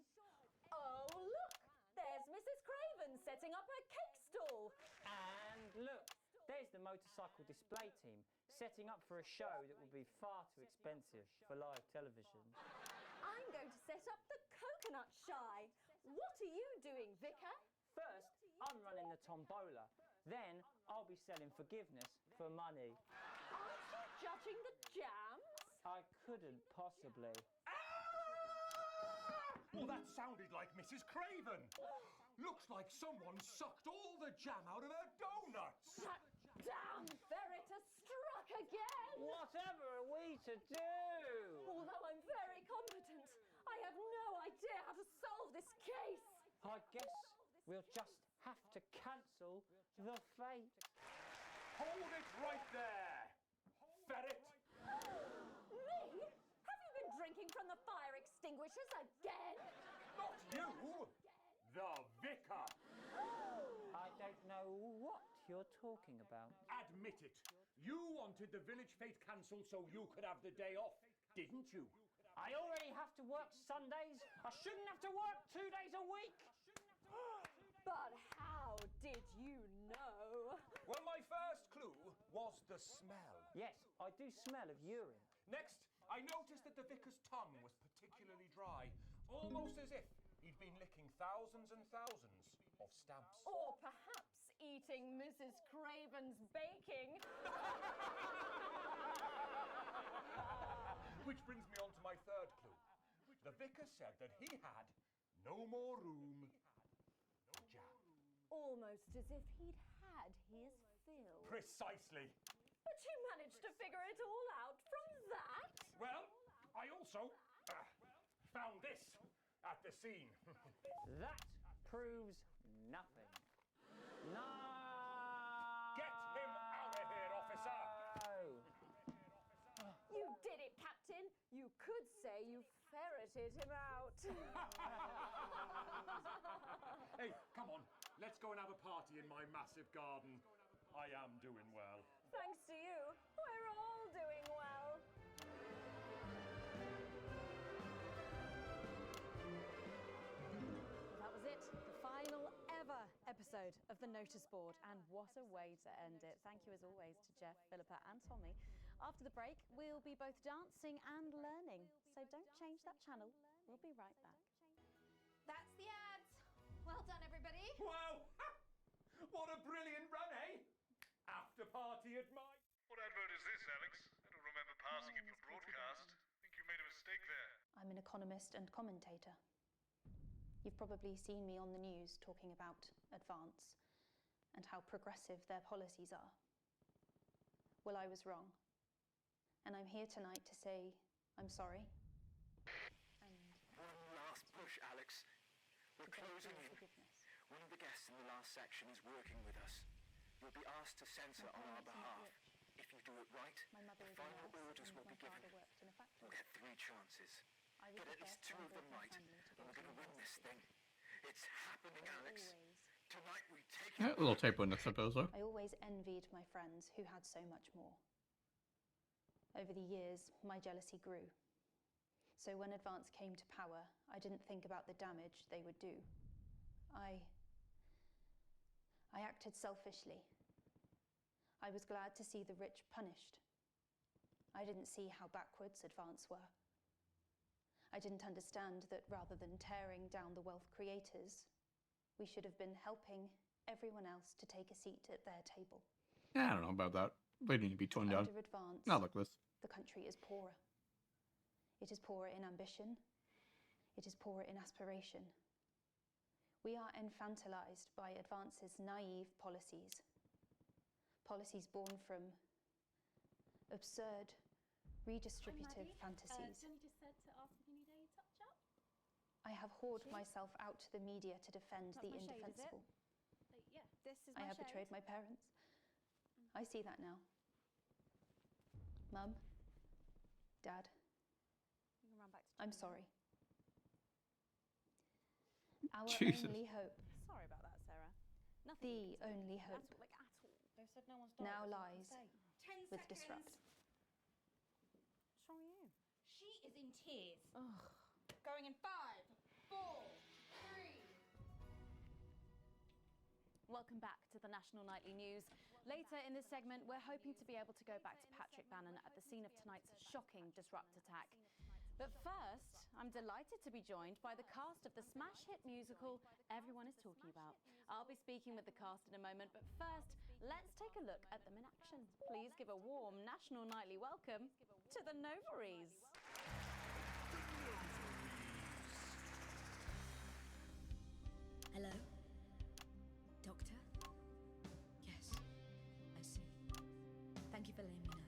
Oh, look! There's Mrs. Craven setting up her cake stall. And look, there's the motorcycle display team setting up for a show that will be far too expensive for live television. I'm going to set up the coconut shy. What are you doing, Vicar? First, I'm running the tombola. Then, I'll be selling forgiveness for money. Aren't you judging the jams? I couldn't possibly. Well, that sounded like Mrs. Craven. Looks like someone sucked all the jam out of her donuts. That damn ferret has struck again! Whatever are we to do? Although I'm very competent, I have no idea how to solve this case. I guess we'll just have to cancel the fate. Hold it right there, ferret. Me? Have you been drinking from the fire extinguishers again? Not you, the vicar. I don't know what you're talking about. Admit it. You wanted the village fete cancelled so you could have the day off, didn't you? I already have to work Sundays. I shouldn't have to work 2 days a week. But how did you know? Well, my first clue was the smell. Yes, I do smell of urine. Next, I noticed that the vicar's tongue was particularly dry, almost as if he'd been licking thousands and thousands of stamps. Or perhaps eating Mrs. Craven's baking. Which brings me on to my third clue. The vicar said that he had no more room for jam. Almost as if he'd had his fill. Precisely. But you managed to figure it all out from that? Well, I also found this at the scene. That proves nothing. No! Get him out of here, officer! You did it, Captain. You could say you ferreted him out. Hey, come on. Let's go and have a party in my massive garden. I am doing well. Thanks to you, we're all doing well. That was it, the final ever episode of the Notice Board, and what a way to end it. Thank you as always to Jeff, Philippa and Tommy. After the break, we'll be both dancing and learning, so don't change that channel. We'll be right back. That's the ads. Well done, everybody. Wow! What a brilliant run, eh? After party at my... What advert is this, Alex? I don't remember passing it for broadcast. Think you made a mistake there. I'm an economist and commentator. You've probably seen me on the news talking about Advance and how progressive their policies are. Well, I was wrong. And I'm here tonight to say I'm sorry. One last push, Alex. We're closing in. One of the guests in the last section is working with us. You'll be asked to censor on our behalf. If you do it right, the final orders will be given. We'll get 3 chances. Get at least 2 of them right, and we're going to win this thing. It's happening, Alex. Tonight we take A little typo in the subtitles, though. I always envied my friends who had so much more. Over the years, my jealousy grew. So when Advance came to power, I didn't think about the damage they would do. I acted selfishly. I was glad to see the rich punished. I didn't see how backwards Advance were. I didn't understand that rather than tearing down the wealth creators, we should have been helping everyone else to take a seat at their table. Yeah, I don't know about that. They need to be toned down. Under Advance, Not like this. the country is poorer. It is poorer in ambition. It is poorer in aspiration. We are infantilized by Advance's naive policies. Policies born from absurd, redistributive fantasies. Johnny just said to ask if you need a touch-up. I have whored myself out to the media to defend That's the my shade, is it? indefensible. Yeah, this is I my have shade. betrayed my parents. I see that now. Mum, Dad, You can run back to I'm Johnny now. sorry. Our Jesus. only hope, Sorry about that, Sarah. Nothing. the only hope, Like at all. They said no one's now died. lies 10 with seconds. Disrupt. What's wrong with you? She is in tears. Ugh. Going in 5, 4, 3. Welcome back to the National Nightly News. Later in this segment, we're hoping to be able to go back to Patrick Bannon at the scene of tonight's shocking Disrupt attack. But first, I'm delighted to be joined by the cast of the smash hit musical everyone is talking about. I'll be speaking with the cast in a moment, but first, let's take a look at them in action. Please give a warm National Nightly welcome to the Novaries. Hello? Doctor? Yes, I see. Thank you for letting me know.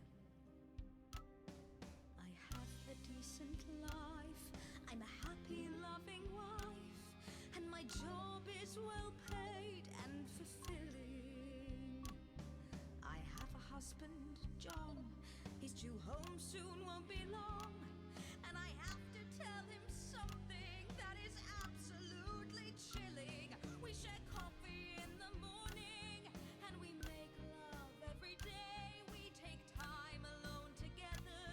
I have a decent life. I'm a happy, loving wife. And my job is well paid and fulfilling. I have a husband, John. He's due home soon, won't be long. And I have to tell him something that is absolutely chilling. We share coffee in the morning, and we make love every day. We take time alone together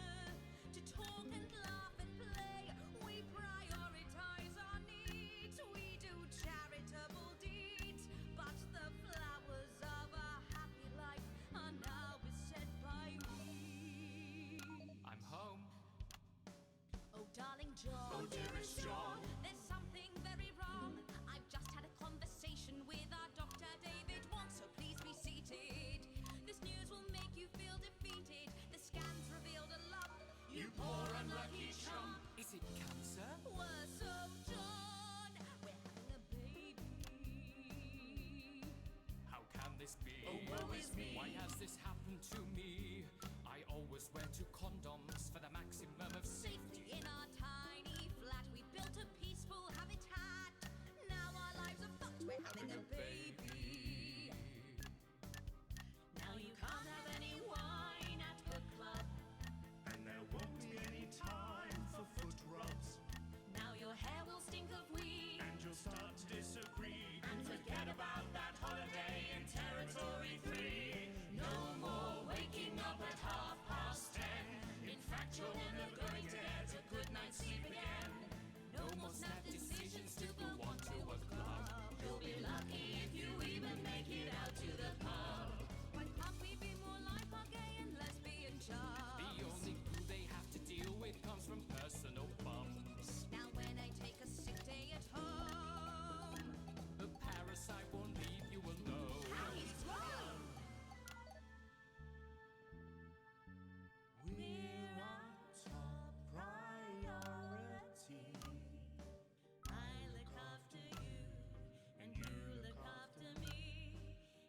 to talk and laugh and play. We prioritize our needs. We do charitable deeds. But the flowers of a happy life are now beset by weeds. I'm home. Oh, darling John. Oh, dearest John. There's something very wrong. I've just had a conversation with our doctor, David Wong, so please be seated. This news will make you feel defeated. The scans revealed a lump. You poor unlucky chump. Is it cancer? Worse, oh, John. We're having a baby. How can this be? Oh, woe is me. Why has this happened to me? I always wear 2 condoms for the maximum of Safety in our tiny flat. We built a peaceful habitat. Now our lives are fucked. We're having a baby. Now you can't have any wine at the club. And there won't be any time for foot rubs. Now your hair will stink of weed. And you'll start to disagree. And forget about that holiday in Territory 3. No more waking up at 10:30. In fact, you're never going to get a good night's sleep again. No more snap decisions to go on to a club. You'll be lucky if you even make it out to the pub. Why can't we be more like our gay and lesbian chums? The only glue they have to deal with comes from personal bums. Now when I take a sick day at home, The parasite won't leave you alone. how he's grown. We're our top priority. I look after you, and you look after me.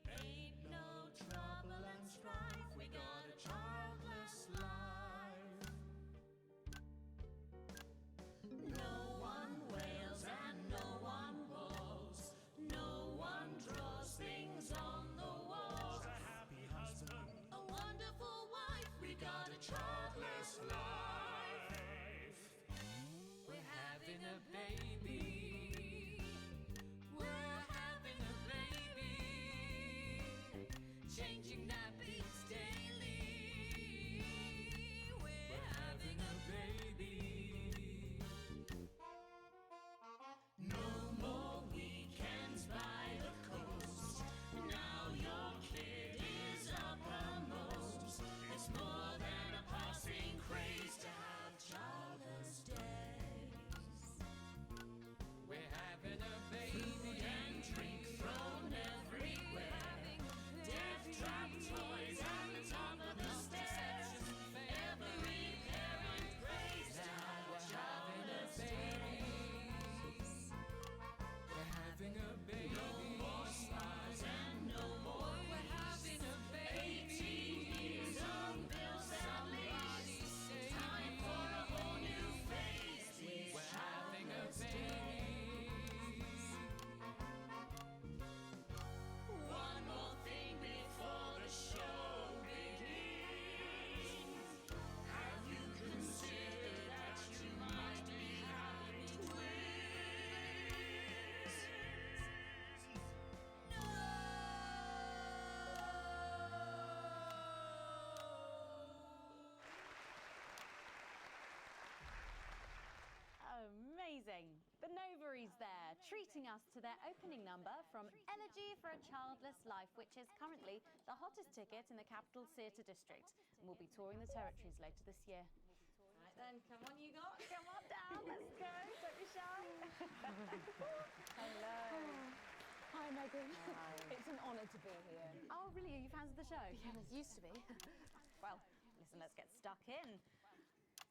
Ain't no trouble and strife. We got a childless life. No one wails and no one walls. No one draws things on the walls. A happy husband. A wonderful wife. We got a childless life. We're having a baby. We're having a baby. Changing nappies daily. We're having a baby. No more weekends by the coast. Now your kid is uppermost. It's more than a passing craze to have childless days. We're having a baby. Food and drink thrown everywhere. Death trap toys at the top of the stairs. Every parent prays to have childless days. We're having a baby. No more spas and no more. We're having a baby. 18 years on bills and leaves. Time for a whole new phase. We're having a baby. One more thing before the show begins. Have you considered that you might be having twins? Amazing. The Novaries there, treating us to their opening number from Elegy for a Childless Life, which is currently the hottest ticket in the Capital Theatre District and will be touring the territories later this year. Then come on, you lot. Come on down. Let's go. Don't be shy. Hello. Hi, Megan. Hi. It's an honour to be here. Oh, really? Are you fans of the show? Yeah, used to be. Well, listen, let's get stuck in.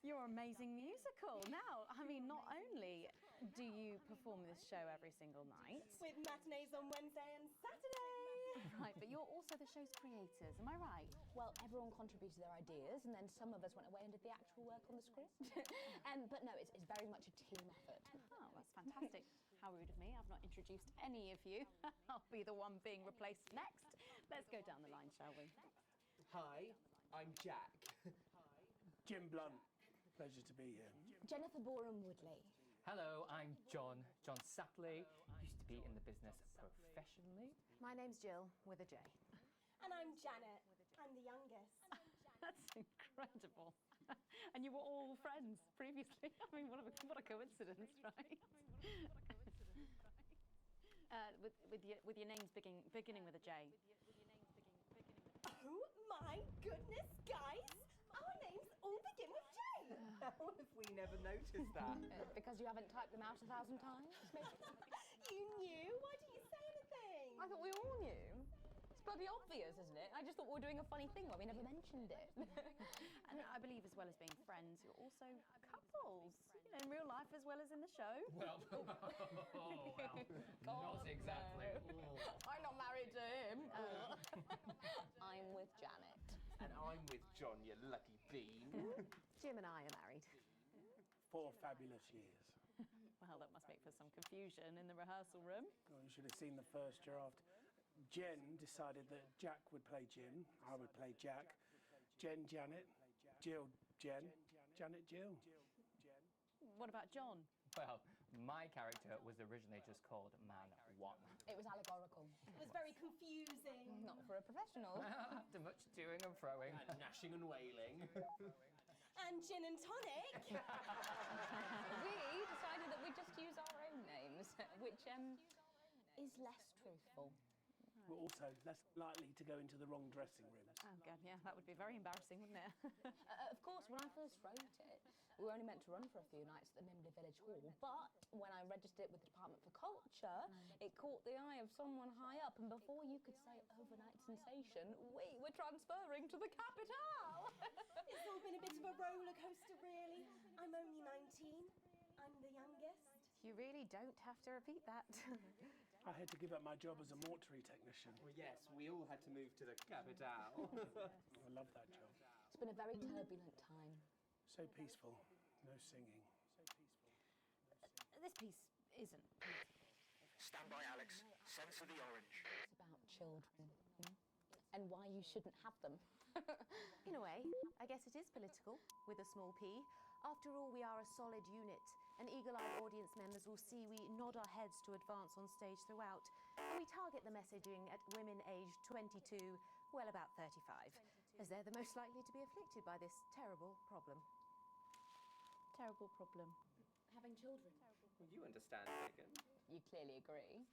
Your amazing musical. Now, I mean, not only do you perform this show every single night, with matinees on Wednesday and Saturday. right, but you're also the show's creators, am I right? Well, everyone contributed their ideas, and then some of us went away and did the actual work on the script. But no, it's very much a team effort. Oh, that's fantastic. How rude of me. I've not introduced any of you. I'll be the one being replaced next. Let's go down the line, shall we? Hi, I'm Jack. Jim Blunt. Pleasure to be here. Jennifer Boram Woodley. Hello, I'm John Satley. Used to be in the business professionally. My name's Jill, with a J. And I'm Janet. I'm the youngest. That's incredible. And you were all friends previously. I mean, what a coincidence, right? With your names beginning with a J. Oh my goodness, guys! Our names all begin with J. How have we never noticed that? Because you haven't typed them out 1,000 times, maybe? You knew? Why didn't you say anything? I thought we all knew. It's bloody obvious, isn't it? I just thought we were doing a funny thing where we never mentioned it. And I believe as well as being friends, you're also couples. You know, in real life as well as in the show. Well, not exactly. I'm not married to him. I'm with Janet. And I'm with John, you lucky bean. Jim and I are married. 4 fabulous years. Well, that must make for some confusion in the rehearsal room. Well, you should have seen the first draft. Jen decided that Jack would play Jim, I would play Jack, Jen Janet, Jill Jen, Janet Jill. What about John? Well, my character was originally just called Man 1. It was allegorical. It was very confusing. Not for a professional. After much toing and froing. And gnashing and wailing. And gin and tonic. We decided that we'd just use our own names, which is less truthful. We're also less likely to go into the wrong dressing rooms. Oh, God, yeah, that would be very embarrassing, wouldn't it? Of course, when I first wrote it, we were only meant to run for a few nights at the Mimbley Village Hall, but when I registered it with the Department for Culture, it caught the eye of someone high up, and before you could say overnight sensation, we were transferring to the capital. It's all been a bit of a roller coaster, really. I'm only 19. I'm the youngest. You really don't have to repeat that. I had to give up my job as a mortuary technician. Well, yes, we all had to move to the capital. I love that job. It's been a very turbulent time. So peaceful, no singing. This piece isn't peaceful. Stand by, Alex. Censor the orange. It's about children and why you shouldn't have them. In a way, I guess it is political, with a small p. After all, we are a solid unit, and eagle-eyed audience members will see we nod our heads to advance on stage throughout, and we target the messaging at women aged 22, well, about 35, as they're the most likely to be afflicted by this terrible problem. Terrible problem. Having children. Well, you understand, Megan. You clearly agree.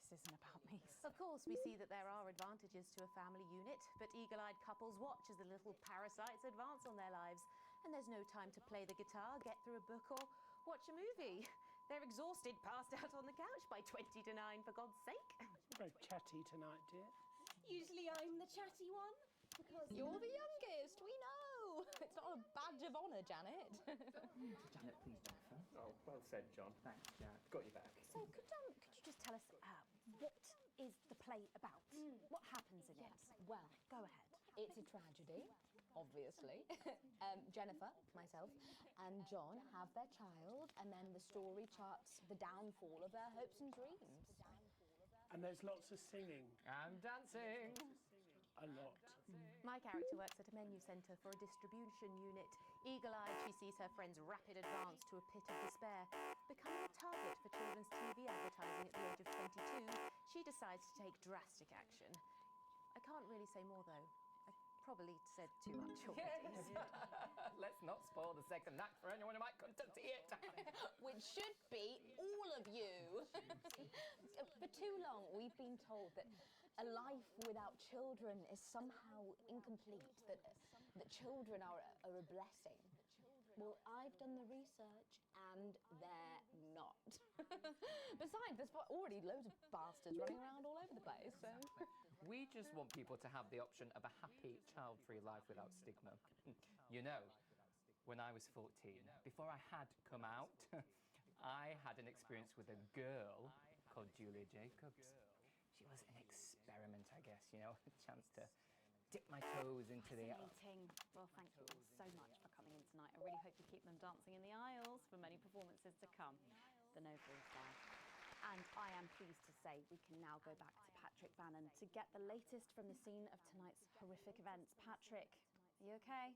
This isn't about me. Of course, we see that there are advantages to a family unit, but eagle-eyed couples watch as the little parasites advance on their lives, and there's no time to play the guitar, get through a book, or watch a movie. They're exhausted, passed out on the couch by 20 to 9, for God's sake. Very chatty tonight, dear. Usually I'm the chatty one. Because you're the youngest, we know. It's not a badge of honour, Janet. Janet, please, Jennifer. Oh, well said, John. Thanks, Janet. Got you back. So, could you just tell us what is the play about? What happens in it? Well, go ahead. It's a tragedy, obviously. Jennifer, myself, and John have their child, and then the story charts the downfall of their hopes and dreams. And there's lots of singing. And dancing. A lot. My character works at a menu centre for a distribution unit. Eagle-eyed, she sees her friend's rapid advance to a pit of despair. Becoming a target for children's TV advertising at the age of 22, she decides to take drastic action. I can't really say more, though. I probably said too much already. Let's not spoil the second act for anyone who might come to see it. Which should be all of you. For too long, we've been told that a life without children is somehow incomplete, that children are a blessing. Well, done the research, and they're not. Besides, there's already loads of bastards running around all over the place, so... We just want people to have the option of a happy, child-free life without stigma. You know, when I was 14, before I had come out, I had an experience with a girl called Julia Jacobs. She was an experiment, I guess, you know, a chance to dip my toes into the... Fascinating. Well, thank you all so much for coming in tonight. I really hope you keep them dancing in the aisles for many performances to come. The Nobles there. And I am pleased to say we can now go back to Patrick Bannon to get the latest from the scene of tonight's horrific events. Patrick, are you okay?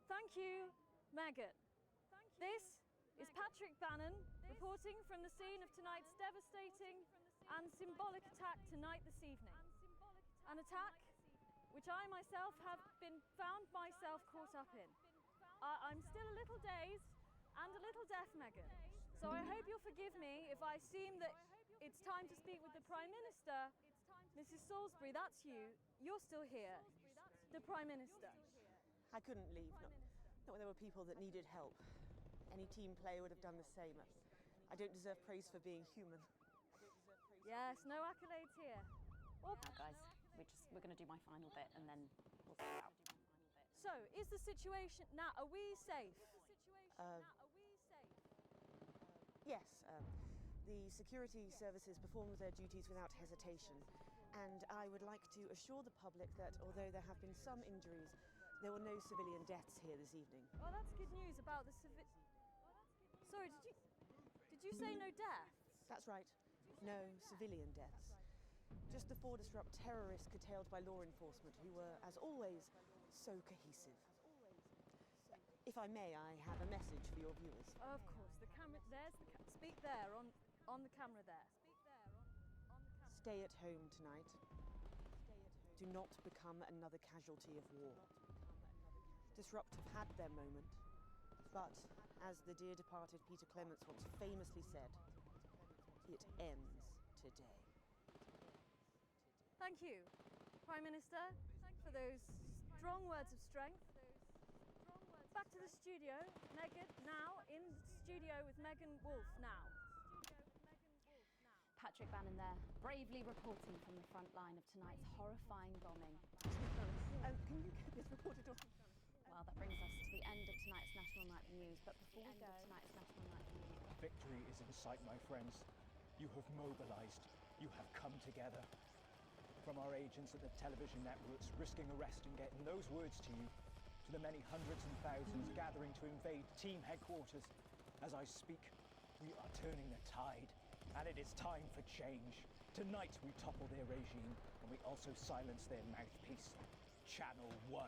Thank you, Megan. This is Patrick Bannon reporting from the scene of tonight's devastating and symbolic attack tonight this evening. An attack which I myself have been found myself caught up in. I'm still a little dazed and a little deaf, Megan. So I hope you'll forgive me if I seem that it's time to speak with the Prime Minister. Mrs. Salisbury, that's you. You're still here. The Prime Minister. I couldn't leave, not when there were people that needed help. Any team player would have done the same. I don't deserve praise for being human. Yes, no accolades here. Now, guys, we're going to do my final bit and then we'll get out. So, is the situation now? Are we safe? Yes, the security services performed their duties without hesitation, and I would like to assure the public that although there have been some injuries, there were no civilian deaths here this evening. Oh, that's good news about the Sorry, did you say no deaths? That's right, no civilian deaths. Just the 4 disrupt terrorists curtailed by law enforcement, who were, as always, so cohesive. If I may, I have a message for your viewers. Of course, the camera. There's the speak there on the camera there. Stay at home tonight. Do not become another casualty of war. Disrupt have had their moment, but as the dear departed Peter Clements once famously said, it ends today. Thank you, Prime Minister, for those strong words of strength. Back to the studio, Megan, now in studio with Megan Wolf now. Patrick Bannon there, bravely reporting from the front line of tonight's horrifying bombing. Can you get this reported on? Well, that brings us to the end of tonight's National Nightly News, but before we go, tonight's National Nightly News. Victory is in sight, my friends. You have mobilized. You have come together. From our agents at the television networks risking arrest and getting those words to you, to the many hundreds and thousands gathering to invade team headquarters. As I speak, we are turning the tide, and it is time for change. Tonight we topple their regime, and we also silence their mouthpiece. Channel 1.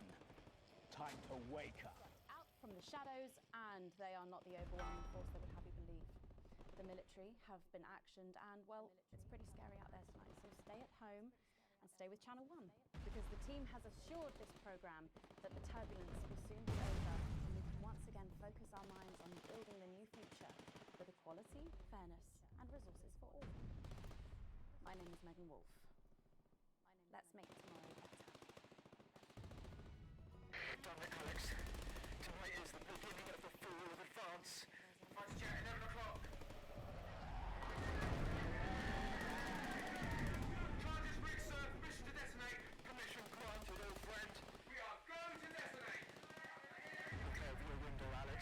Time to wake up. Out from the shadows, and they are not the overwhelming force they would have you believe. The military have been actioned, and, well, it's pretty scary out there tonight, so stay at home and stay with Channel 1, because the team has assured this programme that the turbulence will soon be over and we can once again focus our minds on building the new future with equality, fairness and resources for all. My name is Megan Wolf. Let's make tomorrow better. Damn it, Alex. Tonight is the beginning of the fall of Advance. Fighter jet, 11 o'clock. Charges reached, sir. Permission to detonate. Permission granted, old friend. We are going to detonate. Look out of your window, Alex.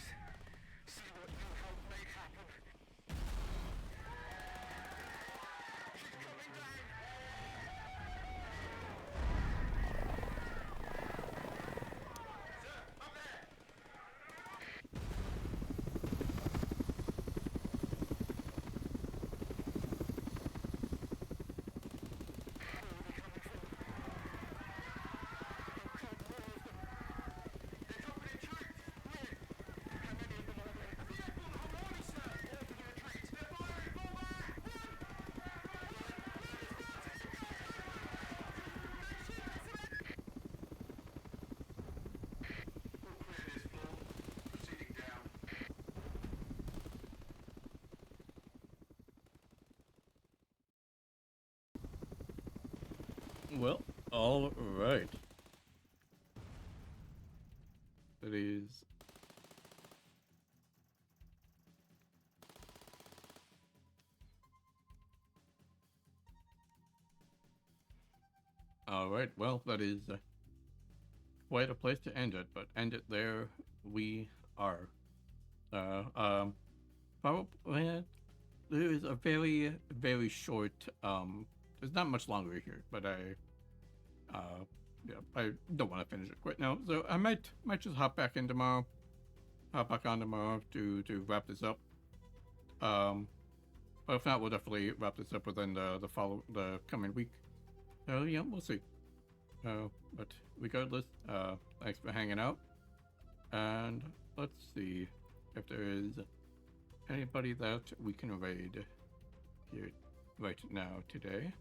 See what you helped make happen. She's coming down. Sir, up there. Well, all right. That is All right. Well, that is quite a place to end it, but end it there we are. Probably there is a very, very short. There's not much longer here, but yeah, I don't want to finish it quite now, so I might just hop back on tomorrow to wrap this up. But if not, we'll definitely wrap this up within the coming week. So yeah, we'll see. But regardless, thanks for hanging out, and let's see if there is anybody that we can raid here right now today.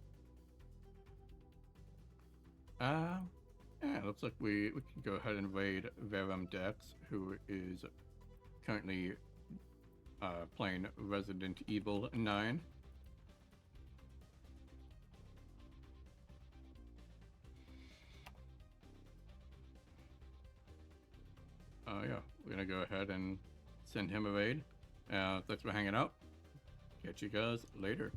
Yeah, looks like we can go ahead and raid Verum Dex, who is currently playing Resident Evil 9. Yeah, we're gonna go ahead and send him a raid. Thanks for hanging out. Catch you guys later.